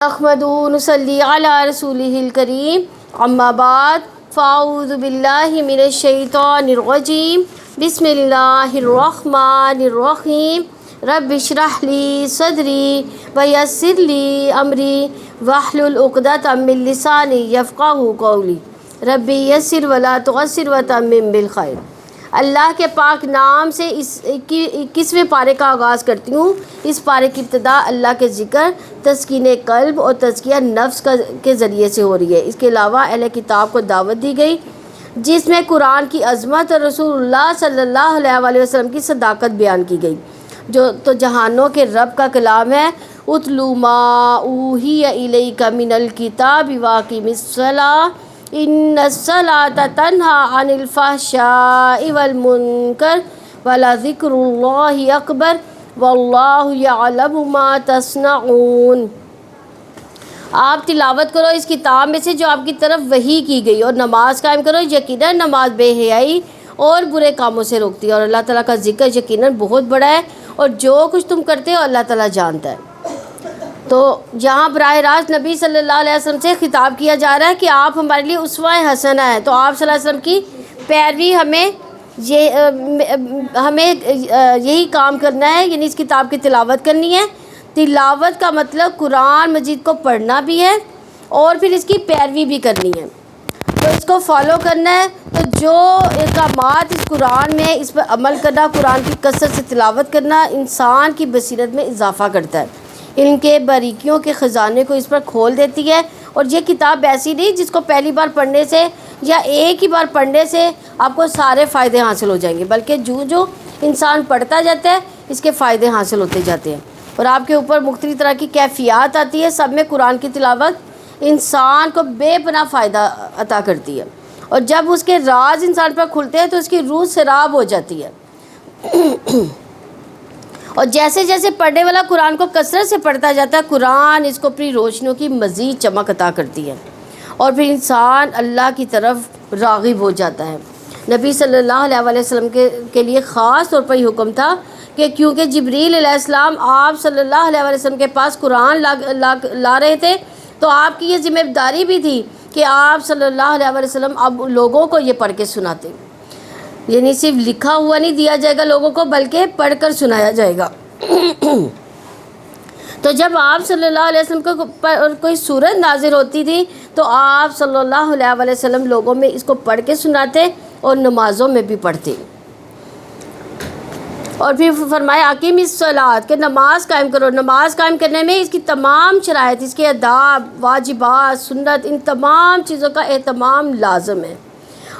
احمدُ نصلی علی رسولہ الکریم اما بعد فاعوذ باللہ من الشیطان الرجیم بسم اللہ الرحمن الرحیم رب اشرح لی صدری ویسر لی امری واحلل عقدۃ من لسانی یفقہوا قولی ربی یسر ولا تعسر وتمم بالخیر۔ اللہ کے پاک نام سے اس 21ویں پارے کا آغاز کرتی ہوں۔ اس پارے کی ابتدا اللہ کے ذکر، تسکین قلب اور تزکیہ نفس کے ذریعے سے ہو رہی ہے۔ اس کے علاوہ اہل کتاب کو دعوت دی گئی جس میں قرآن کی عظمت اور رسول اللہ صلی اللہ علیہ وسلم کی صداقت بیان کی گئی، جو تو جہانوں کے رب کا کلام ہے۔ اتلو ما اوحی الیک من الکتاب واقم الصلاۃ ان الصلاۃ تنہی عن الفحشاء والمنکر ولذکر اللہ اکبر واللہ یعلم ما تصنعون۔ آپ تلاوت کرو اس کتاب میں سے جو آپ کی طرف وحی کی گئی، اور نماز قائم کرو، یقیناً نماز بے حیائی اور برے کاموں سے روکتی ہے، اور اللہ تعالیٰ کا ذکر یقیناً بہت بڑا ہے، اور جو کچھ تم کرتے ہو اللہ تعالیٰ جانتا ہے۔ تو یہاں براہ راست نبی صلی اللہ علیہ وسلم سے خطاب کیا جا رہا ہے کہ آپ ہمارے لیے اسوہ حسنہ ہیں، تو آپ صلی اللہ علیہ وسلم کی پیروی ہمیں یہی کام کرنا ہے، یعنی اس کتاب کی تلاوت کرنی ہے۔ تلاوت کا مطلب قرآن مجید کو پڑھنا بھی ہے اور پھر اس کی پیروی بھی کرنی ہے، تو اس کو فالو کرنا ہے۔ تو جو احکامات اس قرآن میں، اس پر عمل کرنا، قرآن کی کثرت سے تلاوت کرنا انسان کی بصیرت میں اضافہ کرتا ہے، علم کے باریکیوں کے خزانے کو اس پر کھول دیتی ہے۔ اور یہ کتاب ایسی نہیں جس کو پہلی بار پڑھنے سے یا ایک ہی بار پڑھنے سے آپ کو سارے فائدے حاصل ہو جائیں گے، بلکہ جو انسان پڑھتا جاتا ہے اس کے فائدے حاصل ہوتے جاتے ہیں، اور آپ کے اوپر مختلف طرح کی کیفیات آتی ہے۔ سب میں قرآن کی تلاوت انسان کو بے پناہ فائدہ عطا کرتی ہے، اور جب اس کے راز انسان پر کھلتے ہیں تو اس کی روح سیراب ہو جاتی ہے۔ اور جیسے جیسے پڑھنے والا قرآن کو کثرت سے پڑھتا جاتا ہے، قرآن اس کو اپنی روشنیوں کی مزید چمک عطا کرتی ہے، اور پھر انسان اللہ کی طرف راغب ہو جاتا ہے۔ نبی صلی اللہ علیہ وسلم کے لیے خاص طور پر یہ حکم تھا کہ کیونکہ جبریل علیہ السلام آپ صلی اللہ علیہ وسلم کے پاس قرآن لا رہے تھے، تو آپ کی یہ ذمہ داری بھی تھی کہ آپ صلی اللہ علیہ وسلم اب لوگوں کو یہ پڑھ کے سناتے، یعنی صرف لکھا ہوا نہیں دیا جائے گا لوگوں کو، بلکہ پڑھ کر سنایا جائے گا۔ تو جب آپ صلی اللہ علیہ وسلم کو کوئی صورت نازل ہوتی تھی تو آپ صلی اللہ علیہ وسلم لوگوں میں اس کو پڑھ کے سناتے اور نمازوں میں بھی پڑھتے، اور پھر فرمایا اقیم الصلاۃ کہ نماز قائم کرو۔ نماز قائم کرنے میں اس کی تمام شرائط، اس کے آداب، واجبات، سنت، ان تمام چیزوں کا اہتمام لازم ہے،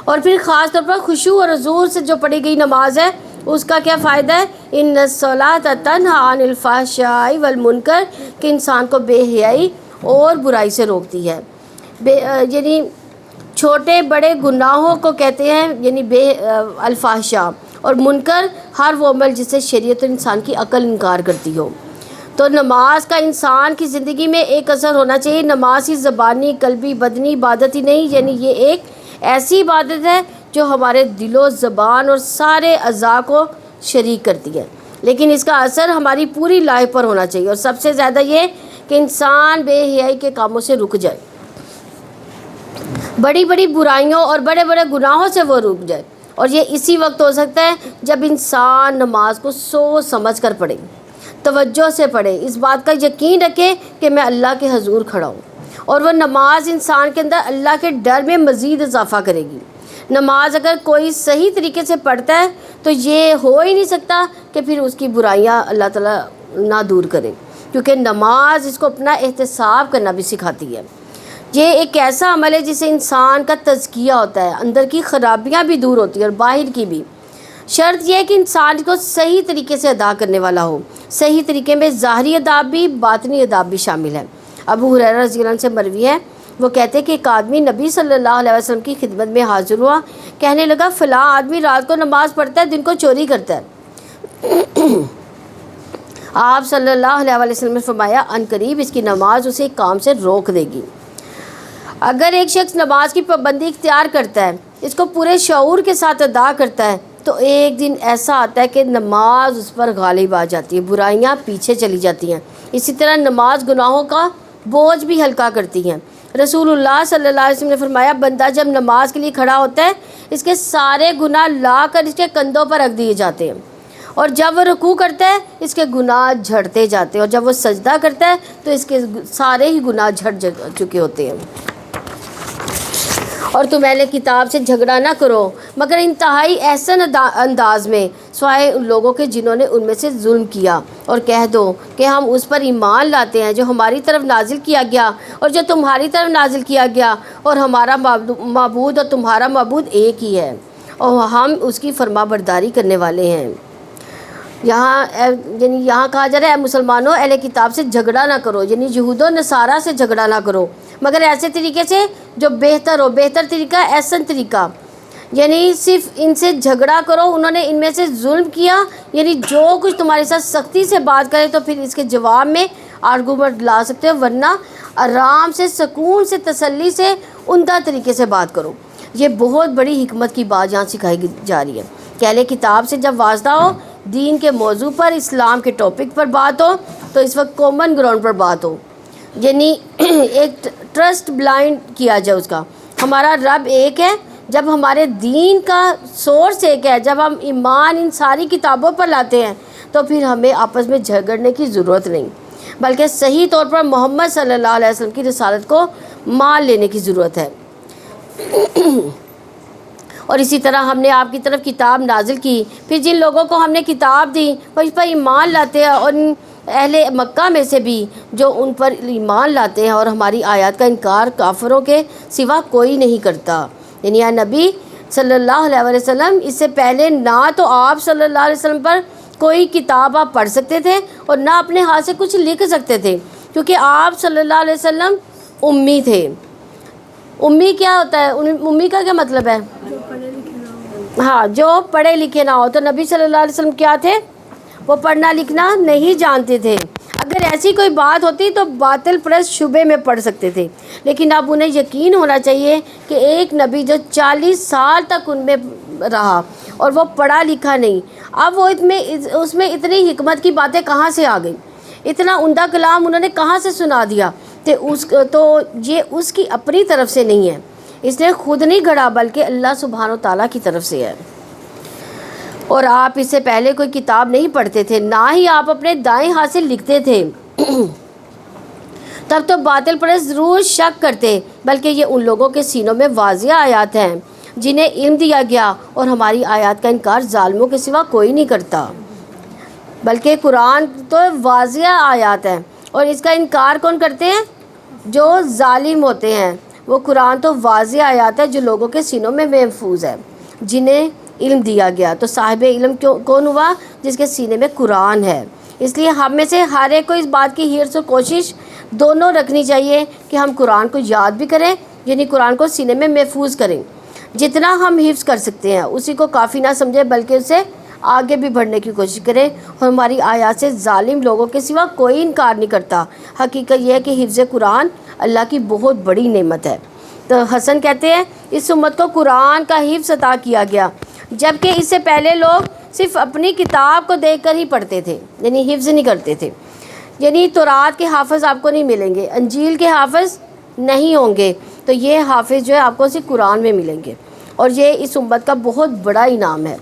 اور پھر خاص طور پر خشوع اور حضور سے جو پڑھی گئی نماز ہے اس کا کیا فائدہ ہے؟ ان الصلاۃ تنہی عن الفحشاء والمنکر کہ انسان کو بے حیائی اور برائی سے روکتی ہے۔ یعنی چھوٹے بڑے گناہوں کو کہتے ہیں یعنی الفحشاء، اور منکر ہر وہ عمل جس سے شریعت اور انسان کی عقل انکار کرتی ہو۔ تو نماز کا انسان کی زندگی میں ایک اثر ہونا چاہیے۔ نماز ہی زبانی، قلبی، بدنی عبادت ہی نہیں، یعنی یہ ایک ایسی عبادت ہے جو ہمارے دل و زبان اور سارے اعضاء کو شریک کرتی ہے، لیکن اس کا اثر ہماری پوری لائف پر ہونا چاہیے، اور سب سے زیادہ یہ کہ انسان بے حیائی کے کاموں سے رک جائے، بڑی بڑی برائیوں اور بڑے بڑے گناہوں سے وہ رک جائے، اور یہ اسی وقت ہو سکتا ہے جب انسان نماز کو سوچ سمجھ کر پڑھے، توجہ سے پڑھے، اس بات کا یقین رکھے کہ میں اللہ کے حضور کھڑا ہوں، اور وہ نماز انسان کے اندر اللہ کے ڈر میں مزید اضافہ کرے گی۔ نماز اگر کوئی صحیح طریقے سے پڑھتا ہے تو یہ ہو ہی نہیں سکتا کہ پھر اس کی برائیاں اللہ تعالیٰ نہ دور کرے، کیونکہ نماز اس کو اپنا احتساب کرنا بھی سکھاتی ہے۔ یہ ایک ایسا عمل ہے جس سے انسان کا تزکیہ ہوتا ہے، اندر کی خرابیاں بھی دور ہوتی ہیں اور باہر کی بھی۔ شرط یہ ہے کہ انسان کو صحیح طریقے سے ادا کرنے والا ہو۔ صحیح طریقے میں ظاہری آداب بھی، باطنی آداب بھی شامل ہیں۔ ابو ہریرہ رضی اللہ عنہ سے مروی ہے، وہ کہتے ہیں کہ ایک آدمی نبی صلی اللہ علیہ وسلم کی خدمت میں حاضر ہوا، کہنے لگا فلاں آدمی رات کو نماز پڑھتا ہے، دن کو چوری کرتا ہے۔ آپ صلی اللہ علیہ وسلم نے فرمایا عنقریب اس کی نماز اسے ایک کام سے روک دے گی۔ اگر ایک شخص نماز کی پابندی اختیار کرتا ہے، اس کو پورے شعور کے ساتھ ادا کرتا ہے، تو ایک دن ایسا آتا ہے کہ نماز اس پر غالب آ جاتی ہے، برائیاں پیچھے چلی جاتی ہیں۔ اسی طرح نماز گناہوں کا بوجھ بھی ہلکا کرتی ہیں۔ رسول اللہ صلی اللہ علیہ وسلم نے فرمایا بندہ جب نماز کے لیے کھڑا ہوتا ہے اس کے سارے گناہ لا کر اس کے کندھوں پر رکھ دیے جاتے ہیں، اور جب وہ رکوع کرتا ہے اس کے گناہ جھڑتے جاتے ہیں، اور جب وہ سجدہ کرتا ہے تو اس کے سارے ہی گناہ جھڑ چکے ہوتے ہیں۔ اور تم اہل کتاب سے جھگڑا نہ کرو مگر انتہائی احسن انداز میں، سوائے ان لوگوں کے جنہوں نے ان میں سے ظلم کیا، اور کہہ دو کہ ہم اس پر ایمان لاتے ہیں جو ہماری طرف نازل کیا گیا اور جو تمہاری طرف نازل کیا گیا، اور ہمارا معبود اور تمہارا معبود ایک ہی ہے، اور ہم اس کی فرما برداری کرنے والے ہیں۔ یہاں کہا جا رہا ہے اے مسلمانوں اہل کتاب سے جھگڑا نہ کرو، یعنی یہود و نصارہ سے جھگڑا نہ کرو مگر ایسے طریقے سے جو بہتر ہو، بہتر طریقہ احسن طریقہ، یعنی صرف ان سے جھگڑا کرو، انہوں نے ان میں سے ظلم کیا، یعنی جو کچھ تمہارے ساتھ سختی سے بات کرے تو پھر اس کے جواب میں آرگومنٹ لا سکتے ہو، ورنہ آرام سے سکون سے تسلی سے عمدہ طریقے سے بات کرو۔ یہ بہت بڑی حکمت کی بات یہاں سکھائی جا رہی ہے کہ اہل کتاب سے جب واسطہ ہو، دین کے موضوع پر، اسلام کے ٹاپک پر بات ہو تو اس وقت کامن گراؤنڈ پر بات ہو، یعنی ایک ٹرسٹ بلائنڈ کیا جائے اس کا۔ ہمارا رب ایک ہے، جب ہمارے دین کا سورس ایک ہے، جب ہم ایمان ان ساری کتابوں پر لاتے ہیں تو پھر ہمیں آپس میں جھگڑنے کی ضرورت نہیں، بلکہ صحیح طور پر محمد صلی اللہ علیہ وسلم کی رسالت کو مان لینے کی ضرورت ہے۔ اور اسی طرح ہم نے آپ کی طرف کتاب نازل کی، پھر جن لوگوں کو ہم نے کتاب دی وہ اس پر ایمان لاتے ہیں، اور اہل مکہ میں سے بھی جو ان پر ایمان لاتے ہیں اور ہماری آیات کا انکار کافروں کے سوا کوئی نہیں کرتا۔ یعنی اے نبی صلی اللہ علیہ وسلم، اس سے پہلے نہ تو آپ صلی اللہ علیہ وسلم پر کوئی کتاب آپ پڑھ سکتے تھے اور نہ اپنے ہاتھ سے کچھ لکھ سکتے تھے، کیونکہ آپ صلی اللہ علیہ وسلم امی تھے۔ امی کیا ہوتا ہے؟ امی کا کیا مطلب ہے؟ ہاں، جو پڑھے لکھے نہ ہو۔ تو نبی صلی اللہ علیہ وسلم کیا تھے؟ وہ پڑھنا لکھنا نہیں جانتے تھے۔ اگر ایسی کوئی بات ہوتی تو باطل پرست شبے میں پڑھ سکتے تھے، لیکن اب انہیں یقین ہونا چاہیے کہ ایک نبی جو 40 سال تک ان میں رہا اور وہ پڑھا لکھا نہیں، اب وہ اس میں اتنی حکمت کی باتیں کہاں سے آ گئیں، اتنا عمدہ کلام انہوں نے کہاں سے سنا دیا؟ تو یہ اس کی اپنی طرف سے نہیں ہے، اس نے خود نہیں گھڑا بلکہ اللہ سبحانہ و تعالیٰ کی طرف سے ہے۔ اور آپ اس سے پہلے کوئی کتاب نہیں پڑھتے تھے، نہ ہی آپ اپنے دائیں ہاتھ سے لکھتے تھے، تب تو باطل پرست ضرور شک کرتے، بلکہ یہ ان لوگوں کے سینوں میں واضح آیات ہیں جنہیں علم دیا گیا، اور ہماری آیات کا انکار ظالموں کے سوا کوئی نہیں کرتا۔ بلکہ قرآن تو واضح آیات ہیں، اور اس کا انکار کون کرتے ہیں؟ جو ظالم ہوتے ہیں۔ وہ قرآن تو واضح آیات ہے جو لوگوں کے سینوں میں محفوظ ہے، جنہیں علم دیا گیا۔ تو صاحب علم کون ہوا؟ جس کے سینے میں قرآن ہے۔ اس لیے ہم میں سے ہر ایک کو اس بات کی حرص و کوشش دونوں رکھنی چاہیے کہ ہم قرآن کو یاد بھی کریں، یعنی قرآن کو سینے میں محفوظ کریں، جتنا ہم حفظ کر سکتے ہیں اسی کو کافی نہ سمجھیں، بلکہ اسے آگے بھی بڑھنے کی کوشش کریں۔ اور ہماری آیات سے ظالم لوگوں کے سوا کوئی انکار نہیں کرتا۔ حقیقت یہ ہے کہ حفظ قرآن اللہ کی بہت بڑی نعمت ہے۔ تو حسن کہتے ہیں اس امت کو قرآن کا حفظ عطا کیا گیا، جبکہ اس سے پہلے لوگ صرف اپنی کتاب کو دیکھ کر ہی پڑھتے تھے، یعنی حفظ نہیں کرتے تھے۔ یعنی تورات کے حافظ آپ کو نہیں ملیں گے، انجیل کے حافظ نہیں ہوں گے، تو یہ حافظ جو ہے آپ کو صرف قرآن میں ملیں گے، اور یہ اس امت کا بہت بڑا انعام ہے۔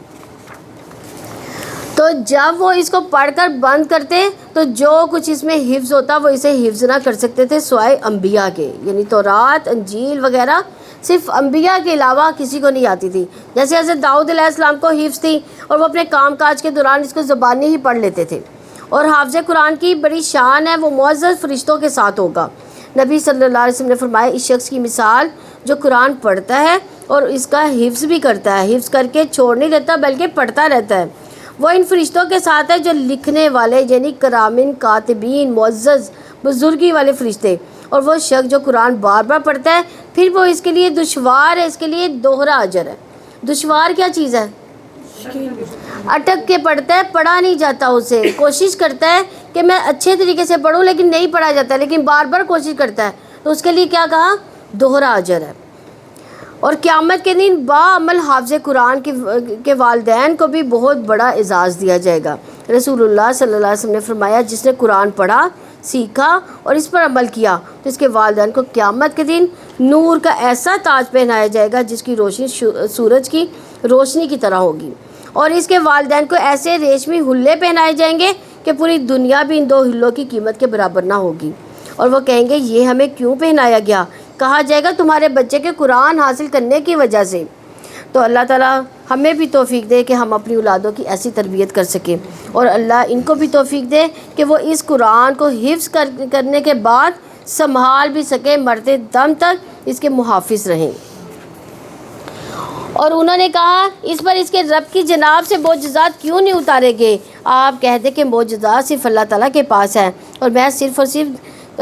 تو جب وہ اس کو پڑھ کر بند کرتے تو جو کچھ اس میں حفظ ہوتا وہ اسے حفظ نہ کر سکتے تھے سوائے انبیاء کے، یعنی تورات، انجیل وغیرہ صرف انبیاء کے علاوہ کسی کو نہیں آتی تھی۔ جیسے حضرت داؤد علیہ السلام کو حفظ تھی اور وہ اپنے کام کاج کے دوران اس کو زبانی ہی پڑھ لیتے تھے، اور حافظ قرآن کی بڑی شان ہے، وہ معزز فرشتوں کے ساتھ ہوگا۔ نبی صلی اللہ علیہ وسلم نے فرمایا اس شخص کی مثال جو قرآن پڑھتا ہے اور اس کا حفظ بھی کرتا ہے، حفظ کر کے چھوڑ نہیں دیتا بلکہ پڑھتا رہتا ہے، وہ ان فرشتوں کے ساتھ ہے جو لکھنے والے، یعنی کرامین کاتبین، معزز بزرگی والے فرشتے۔ اور وہ شخص جو قرآن بار بار پڑھتا ہے پھر وہ اس کے لیے دشوار ہے، اس کے لیے دوہرا اجر ہے۔ دشوار کیا چیز ہے؟ اٹک کے پڑھتا ہے، پڑھا نہیں جاتا، اسے کوشش کرتا ہے کہ میں اچھے طریقے سے پڑھوں لیکن نہیں پڑھا جاتا، لیکن بار بار کوشش کرتا ہے، تو اس کے لیے کیا کہا؟ دوہرا اجر ہے۔ اور قیامت کے دن باعمل حافظ قرآن کے والدین کو بھی بہت بڑا اعزاز دیا جائے گا۔ رسول اللہ صلی اللہ علیہ وسلم نے فرمایا جس نے قرآن پڑھا سیکھا اور اس پر عمل کیا تو اس کے والدین کو قیامت کے دن نور کا ایسا تاج پہنایا جائے گا جس کی روشنی سورج کی روشنی کی طرح ہوگی، اور اس کے والدین کو ایسے ریشمی حلے پہنائے جائیں گے کہ پوری دنیا بھی ان 2 حلوں کی قیمت کے برابر نہ ہوگی، اور وہ کہیں گے یہ ہمیں کیوں پہنایا گیا؟ کہا جائے گا تمہارے بچے کے قرآن حاصل کرنے کی وجہ سے۔ تو اللہ تعالیٰ ہمیں بھی توفیق دے کہ ہم اپنی اولادوں کی ایسی تربیت کر سکیں، اور اللہ ان کو بھی توفیق دے کہ وہ اس قرآن کو حفظ کرنے کے بعد سنبھال بھی سکیں، مرتے دم تک اس کے محافظ رہیں۔ اور انہوں نے کہا اس پر اس کے رب کی جناب سے معجزات کیوں نہیں اتارے گئے؟ آپ کہہ دیں کہ معجزات صرف اللہ تعالیٰ کے پاس ہیں اور میں صرف اور صرف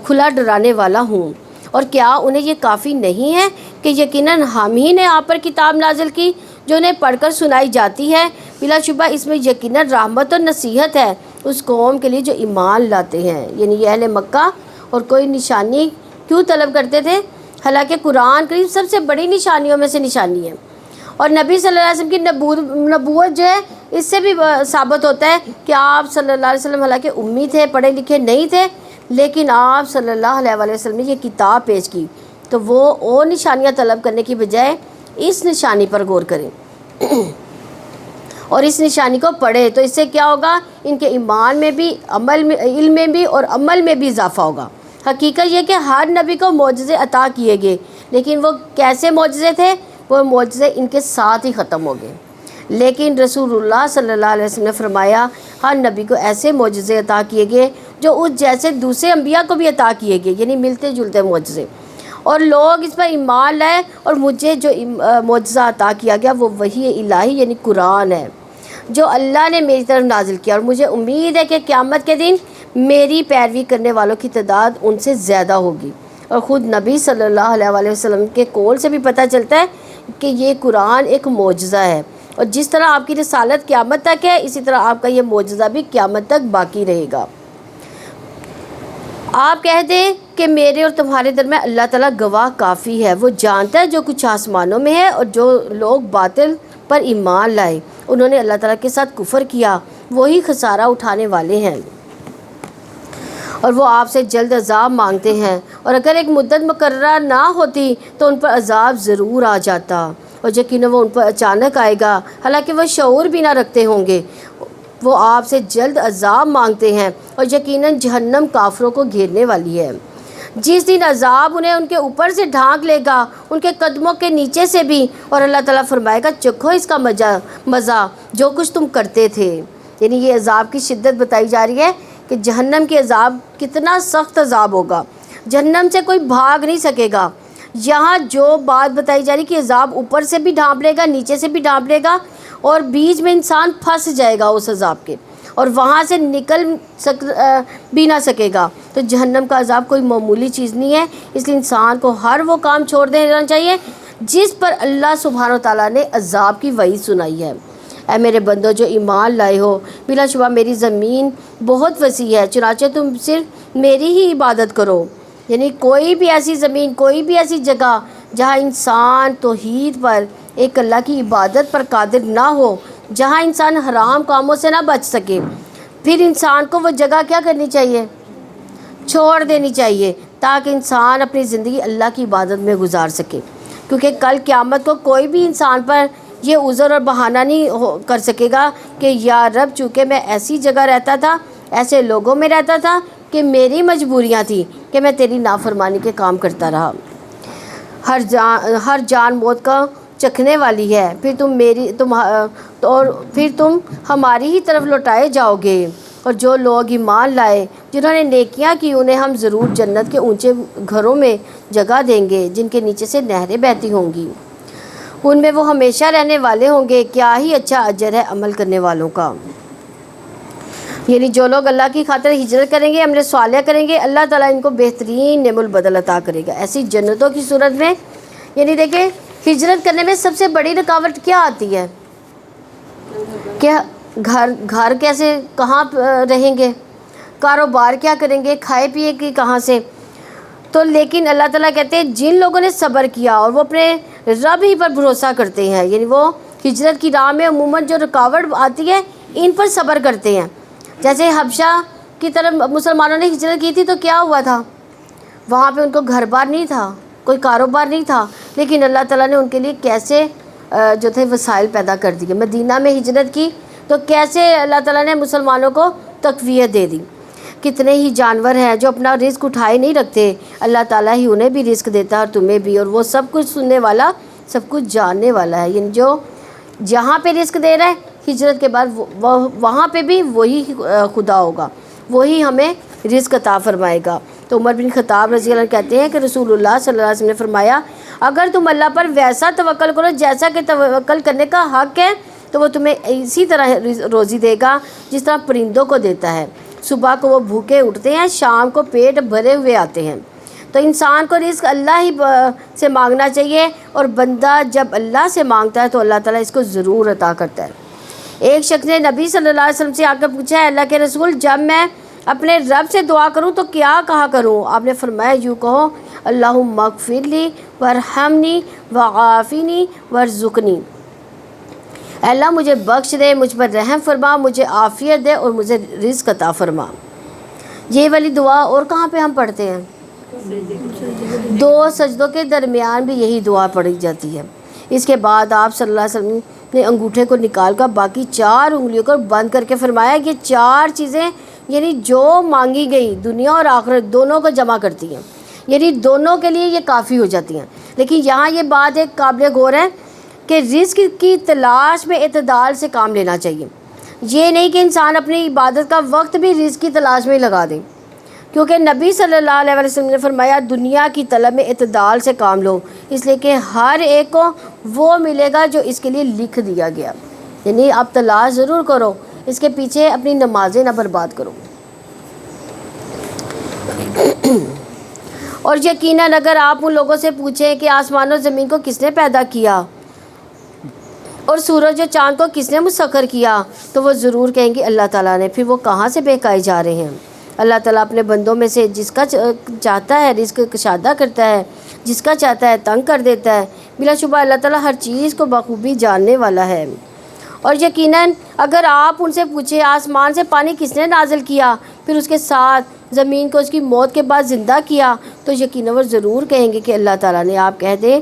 کھلا ڈرانے والا ہوں۔ اور کیا انہیں یہ کافی نہیں ہے کہ یقیناً ہم ہی نے آپ پر کتاب نازل کی جو انہیں پڑھ کر سنائی جاتی ہے؟ بلا شبہ اس میں یقیناً رحمت اور نصیحت ہے اس قوم کے لیے جو ایمان لاتے ہیں۔ یعنی یہ اہل مکہ اور کوئی نشانی کیوں طلب کرتے تھے؟ حالانکہ قرآن کریم سب سے بڑی نشانیوں میں سے نشانی ہے، اور نبی صلی اللہ علیہ وسلم کی نبوت جو ہے اس سے بھی ثابت ہوتا ہے کہ آپ صلی اللہ علیہ وسلم حالانکہ امی تھے، پڑھے لکھے نہیں تھے، لیکن آپ صلی اللہ علیہ وسلم نے یہ کتاب پیش کی، تو وہ اور نشانیاں طلب کرنے کی بجائے اس نشانی پر غور کریں اور اس نشانی کو پڑھیں، تو اس سے کیا ہوگا؟ ان کے ایمان میں بھی، عمل میں، علم میں بھی اور عمل میں بھی اضافہ ہوگا۔ حقیقت یہ کہ ہر نبی کو معجزے عطا کیے گئے، لیکن وہ کیسے معجزے تھے؟ وہ معجزے ان کے ساتھ ہی ختم ہو گئے، لیکن رسول اللہ صلی اللہ علیہ وسلم نے فرمایا ہر نبی کو ایسے معجزے عطا کیے گئے جو اس جیسے دوسرے انبیاء کو بھی عطا کیے گئے، یعنی ملتے جلتے معجزے، اور لوگ اس پر ایمان لائے، اور مجھے جو معجزہ عطا کیا گیا وہ وحی الہی یعنی قرآن ہے جو اللہ نے میری طرف نازل کیا، اور مجھے امید ہے کہ قیامت کے دن میری پیروی کرنے والوں کی تعداد ان سے زیادہ ہوگی۔ اور خود نبی صلی اللہ علیہ وسلم کے قول سے بھی پتہ چلتا ہے کہ یہ قرآن ایک معجزہ ہے، اور جس طرح آپ کی رسالت قیامت تک ہے اسی طرح آپ کا یہ معجزہ بھی قیامت تک باقی رہے گا۔ آپ کہہ دیں کہ میرے اور تمہارے درمیان اللہ تعالیٰ گواہ کافی ہے، وہ جانتا ہے جو کچھ آسمانوں میں ہے، اور جو لوگ باطل پر ایمان لائے انہوں نے اللہ تعالیٰ کے ساتھ کفر کیا، وہی خسارہ اٹھانے والے ہیں، اور وہ آپ سے جلد عذاب مانگتے ہیں، اور اگر ایک مدت مقررہ نہ ہوتی تو ان پر عذاب ضرور آ جاتا، اور یقیناً وہ ان پر اچانک آئے گا، حالانکہ وہ شعور بھی نہ رکھتے ہوں گے۔ وہ آپ سے جلد عذاب مانگتے ہیں، اور یقیناً جہنم کافروں کو گھیرنے والی ہے۔ جس دن عذاب انہیں ان کے اوپر سے ڈھانک لے گا، ان کے قدموں کے نیچے سے بھی، اور اللہ تعالیٰ فرمائے گا چکھو اس کا مزہ جو کچھ تم کرتے تھے۔ یعنی یہ عذاب کی شدت بتائی جا رہی ہے کہ جہنم کے عذاب کتنا سخت عذاب ہوگا، جہنم سے کوئی بھاگ نہیں سکے گا۔ یہاں جو بات بتائی جا رہی کہ عذاب اوپر سے بھی ڈھانپ لے گا، نیچے سے بھی ڈھانپ لے گا، اور بیچ میں انسان پھنس جائے گا اس عذاب کے، اور وہاں سے نکل بھی نہ سکے گا، تو جہنم کا عذاب کوئی معمولی چیز نہیں ہے۔ اس لیے انسان کو ہر وہ کام چھوڑ دینا چاہیے جس پر اللہ سبحانہ و تعالیٰ نے عذاب کی وعید سنائی ہے۔ اے میرے بندو جو ایمان لائے ہو، بلا شبہ میری زمین بہت وسیع ہے، چنانچہ تم صرف میری ہی عبادت کرو۔ یعنی کوئی بھی ایسی زمین، کوئی بھی ایسی جگہ جہاں انسان توحید پر، ایک اللہ کی عبادت پر قادر نہ ہو، جہاں انسان حرام کاموں سے نہ بچ سکے، پھر انسان کو وہ جگہ کیا کرنی چاہیے؟ چھوڑ دینی چاہیے، تاکہ انسان اپنی زندگی اللہ کی عبادت میں گزار سکے، کیونکہ کل قیامت کو کوئی بھی انسان پر یہ عذر اور بہانہ نہیں کر سکے گا کہ یا رب چونکہ میں ایسی جگہ رہتا تھا، ایسے لوگوں میں رہتا تھا کہ میری مجبوریاں تھیں کہ میں تیری نافرمانی کے کام کرتا رہا۔ ہر جان موت کا چکھنے والی ہے، پھر تم ہماری ہی طرف لوٹائے جاؤ گے۔ اور جو لوگ ایمان لائے، جنہوں نے نیکیاں کی، انہیں ہم ضرور جنت کے اونچے گھروں میں جگہ دیں گے جن کے نیچے سے نہریں بہتی ہوں گی، ان میں وہ ہمیشہ رہنے والے ہوں گے۔ کیا ہی اچھا اجر ہے عمل کرنے والوں کا۔ یعنی جو لوگ اللہ کی خاطر ہجرت کریں گے، عمل صالح کریں گے، اللہ تعالیٰ ان کو بہترین نعم البدل عطا کرے گا ایسی جنتوں کی صورت میں۔ یعنی دیکھیں ہجرت کرنے میں سب سے بڑی رکاوٹ کیا آتی ہے کہ گھر کیسے، کہاں رہیں گے، کاروبار کیا کریں گے، کھائے پیے کی کہاں سے۔ تو لیکن اللہ تعالیٰ کہتے ہیں جن لوگوں نے صبر کیا اور وہ اپنے رب ہی پر بھروسہ کرتے ہیں، یعنی وہ ہجرت کی راہ میں عموماً جو رکاوٹ آتی ہے ان پر صبر کرتے ہیں۔ جیسے حبشہ کی طرف مسلمانوں نے ہجرت کی تھی تو کیا ہوا تھا؟ وہاں پہ ان کو گھر بار نہیں تھا، کوئی کاروبار نہیں تھا، لیکن اللہ تعالیٰ نے ان کے لیے کیسے جو تھے وسائل پیدا کر دیے۔ مدینہ میں ہجرت کی تو کیسے اللہ تعالیٰ نے مسلمانوں کو تقویت دے دی۔ کتنے ہی جانور ہیں جو اپنا رزق اٹھائے نہیں رکھتے، اللہ تعالیٰ ہی انہیں بھی رزق دیتا ہے اور تمہیں بھی، اور وہ سب کچھ سننے والا، سب کچھ جاننے والا ہے۔ یعنی جو جہاں پہ رزق دے رہا ہے، ہجرت کے بعد وہاں پہ بھی وہی خدا ہوگا، وہی ہمیں رزق عطا فرمائے گا۔ تو عمر بن خطاب رضی اللہ عنہ کہتے ہیں کہ رسول اللہ صلی اللہ علیہ وسلم نے فرمایا، اگر تم اللہ پر ویسا توکل کرو جیسا کہ توکل کرنے کا حق ہے تو وہ تمہیں اسی طرح روزی دے گا جس طرح پرندوں کو دیتا ہے۔ صبح کو وہ بھوکے اٹھتے ہیں، شام کو پیٹ بھرے ہوئے آتے ہیں۔ تو انسان کو رزق اللہ ہی سے مانگنا چاہیے، اور بندہ جب اللہ سے مانگتا ہے تو اللہ تعالیٰ اس کو ضرور عطا کرتا ہے۔ ایک شخص نے نبی صلی اللہ علیہ وسلم سے آ کر پوچھا، ہے اللہ کے رسول، جب میں اپنے رب سے دعا کروں تو کیا کہا کروں؟ آپ نے فرمایا، یوں کہو، اللہم اغفر لی وارحمنی وعافنی وارزقنی، اے اللہ مجھے بخش دے، مجھ پر رحم فرما، مجھے عافیت دے اور مجھے رزق عطا فرما۔ یہ والی دعا اور کہاں پہ ہم پڑھتے ہیں؟ دو سجدوں کے درمیان بھی یہی دعا پڑھی جاتی ہے۔ اس کے بعد آپ صلی اللہ علیہ وسلم نے انگوٹھے کو نکال کر باقی 4 انگلیوں کو بند کر کے فرمایا، یہ 4 چیزیں یعنی جو مانگی گئی دنیا اور آخرت دونوں کو جمع کرتی ہیں، یعنی دونوں کے لیے یہ کافی ہو جاتی ہیں۔ لیکن یہاں یہ بات ایک قابل غور ہے کہ رزق کی تلاش میں اعتدال سے کام لینا چاہیے۔ یہ نہیں کہ انسان اپنی عبادت کا وقت بھی رزق کی تلاش میں ہی لگا دے، کیونکہ نبی صلی اللہ علیہ وسلم نے فرمایا، دنیا کی طلب میں اعتدال سے کام لو، اس لیے کہ ہر ایک کو وہ ملے گا جو اس کے لیے لکھ دیا گیا۔ یعنی آپ تلاش ضرور کرو، اس کے پیچھے اپنی نمازیں نہ برباد کرو۔ اور یقیناً اگر آپ ان لوگوں سے پوچھیں کہ آسمان و زمین کو کس نے پیدا کیا اور سورج و چاند کو کس نے مسخر کیا، تو وہ ضرور کہیں گے اللہ تعالیٰ نے۔ پھر وہ کہاں سے بہکائے جا رہے ہیں؟ اللہ تعالیٰ اپنے بندوں میں سے جس کا چاہتا ہے رزق کشادہ کرتا ہے، جس کا چاہتا ہے تنگ کر دیتا ہے۔ بلا شبہ اللہ تعالیٰ ہر چیز کو بخوبی جاننے والا ہے۔ اور یقیناً اگر آپ ان سے پوچھیں آسمان سے پانی کس نے نازل کیا، پھر اس کے ساتھ زمین کو اس کی موت کے بعد زندہ کیا، تو یقیناً وہ ضرور کہیں گے کہ اللہ تعالیٰ نے۔ آپ کہہ دیں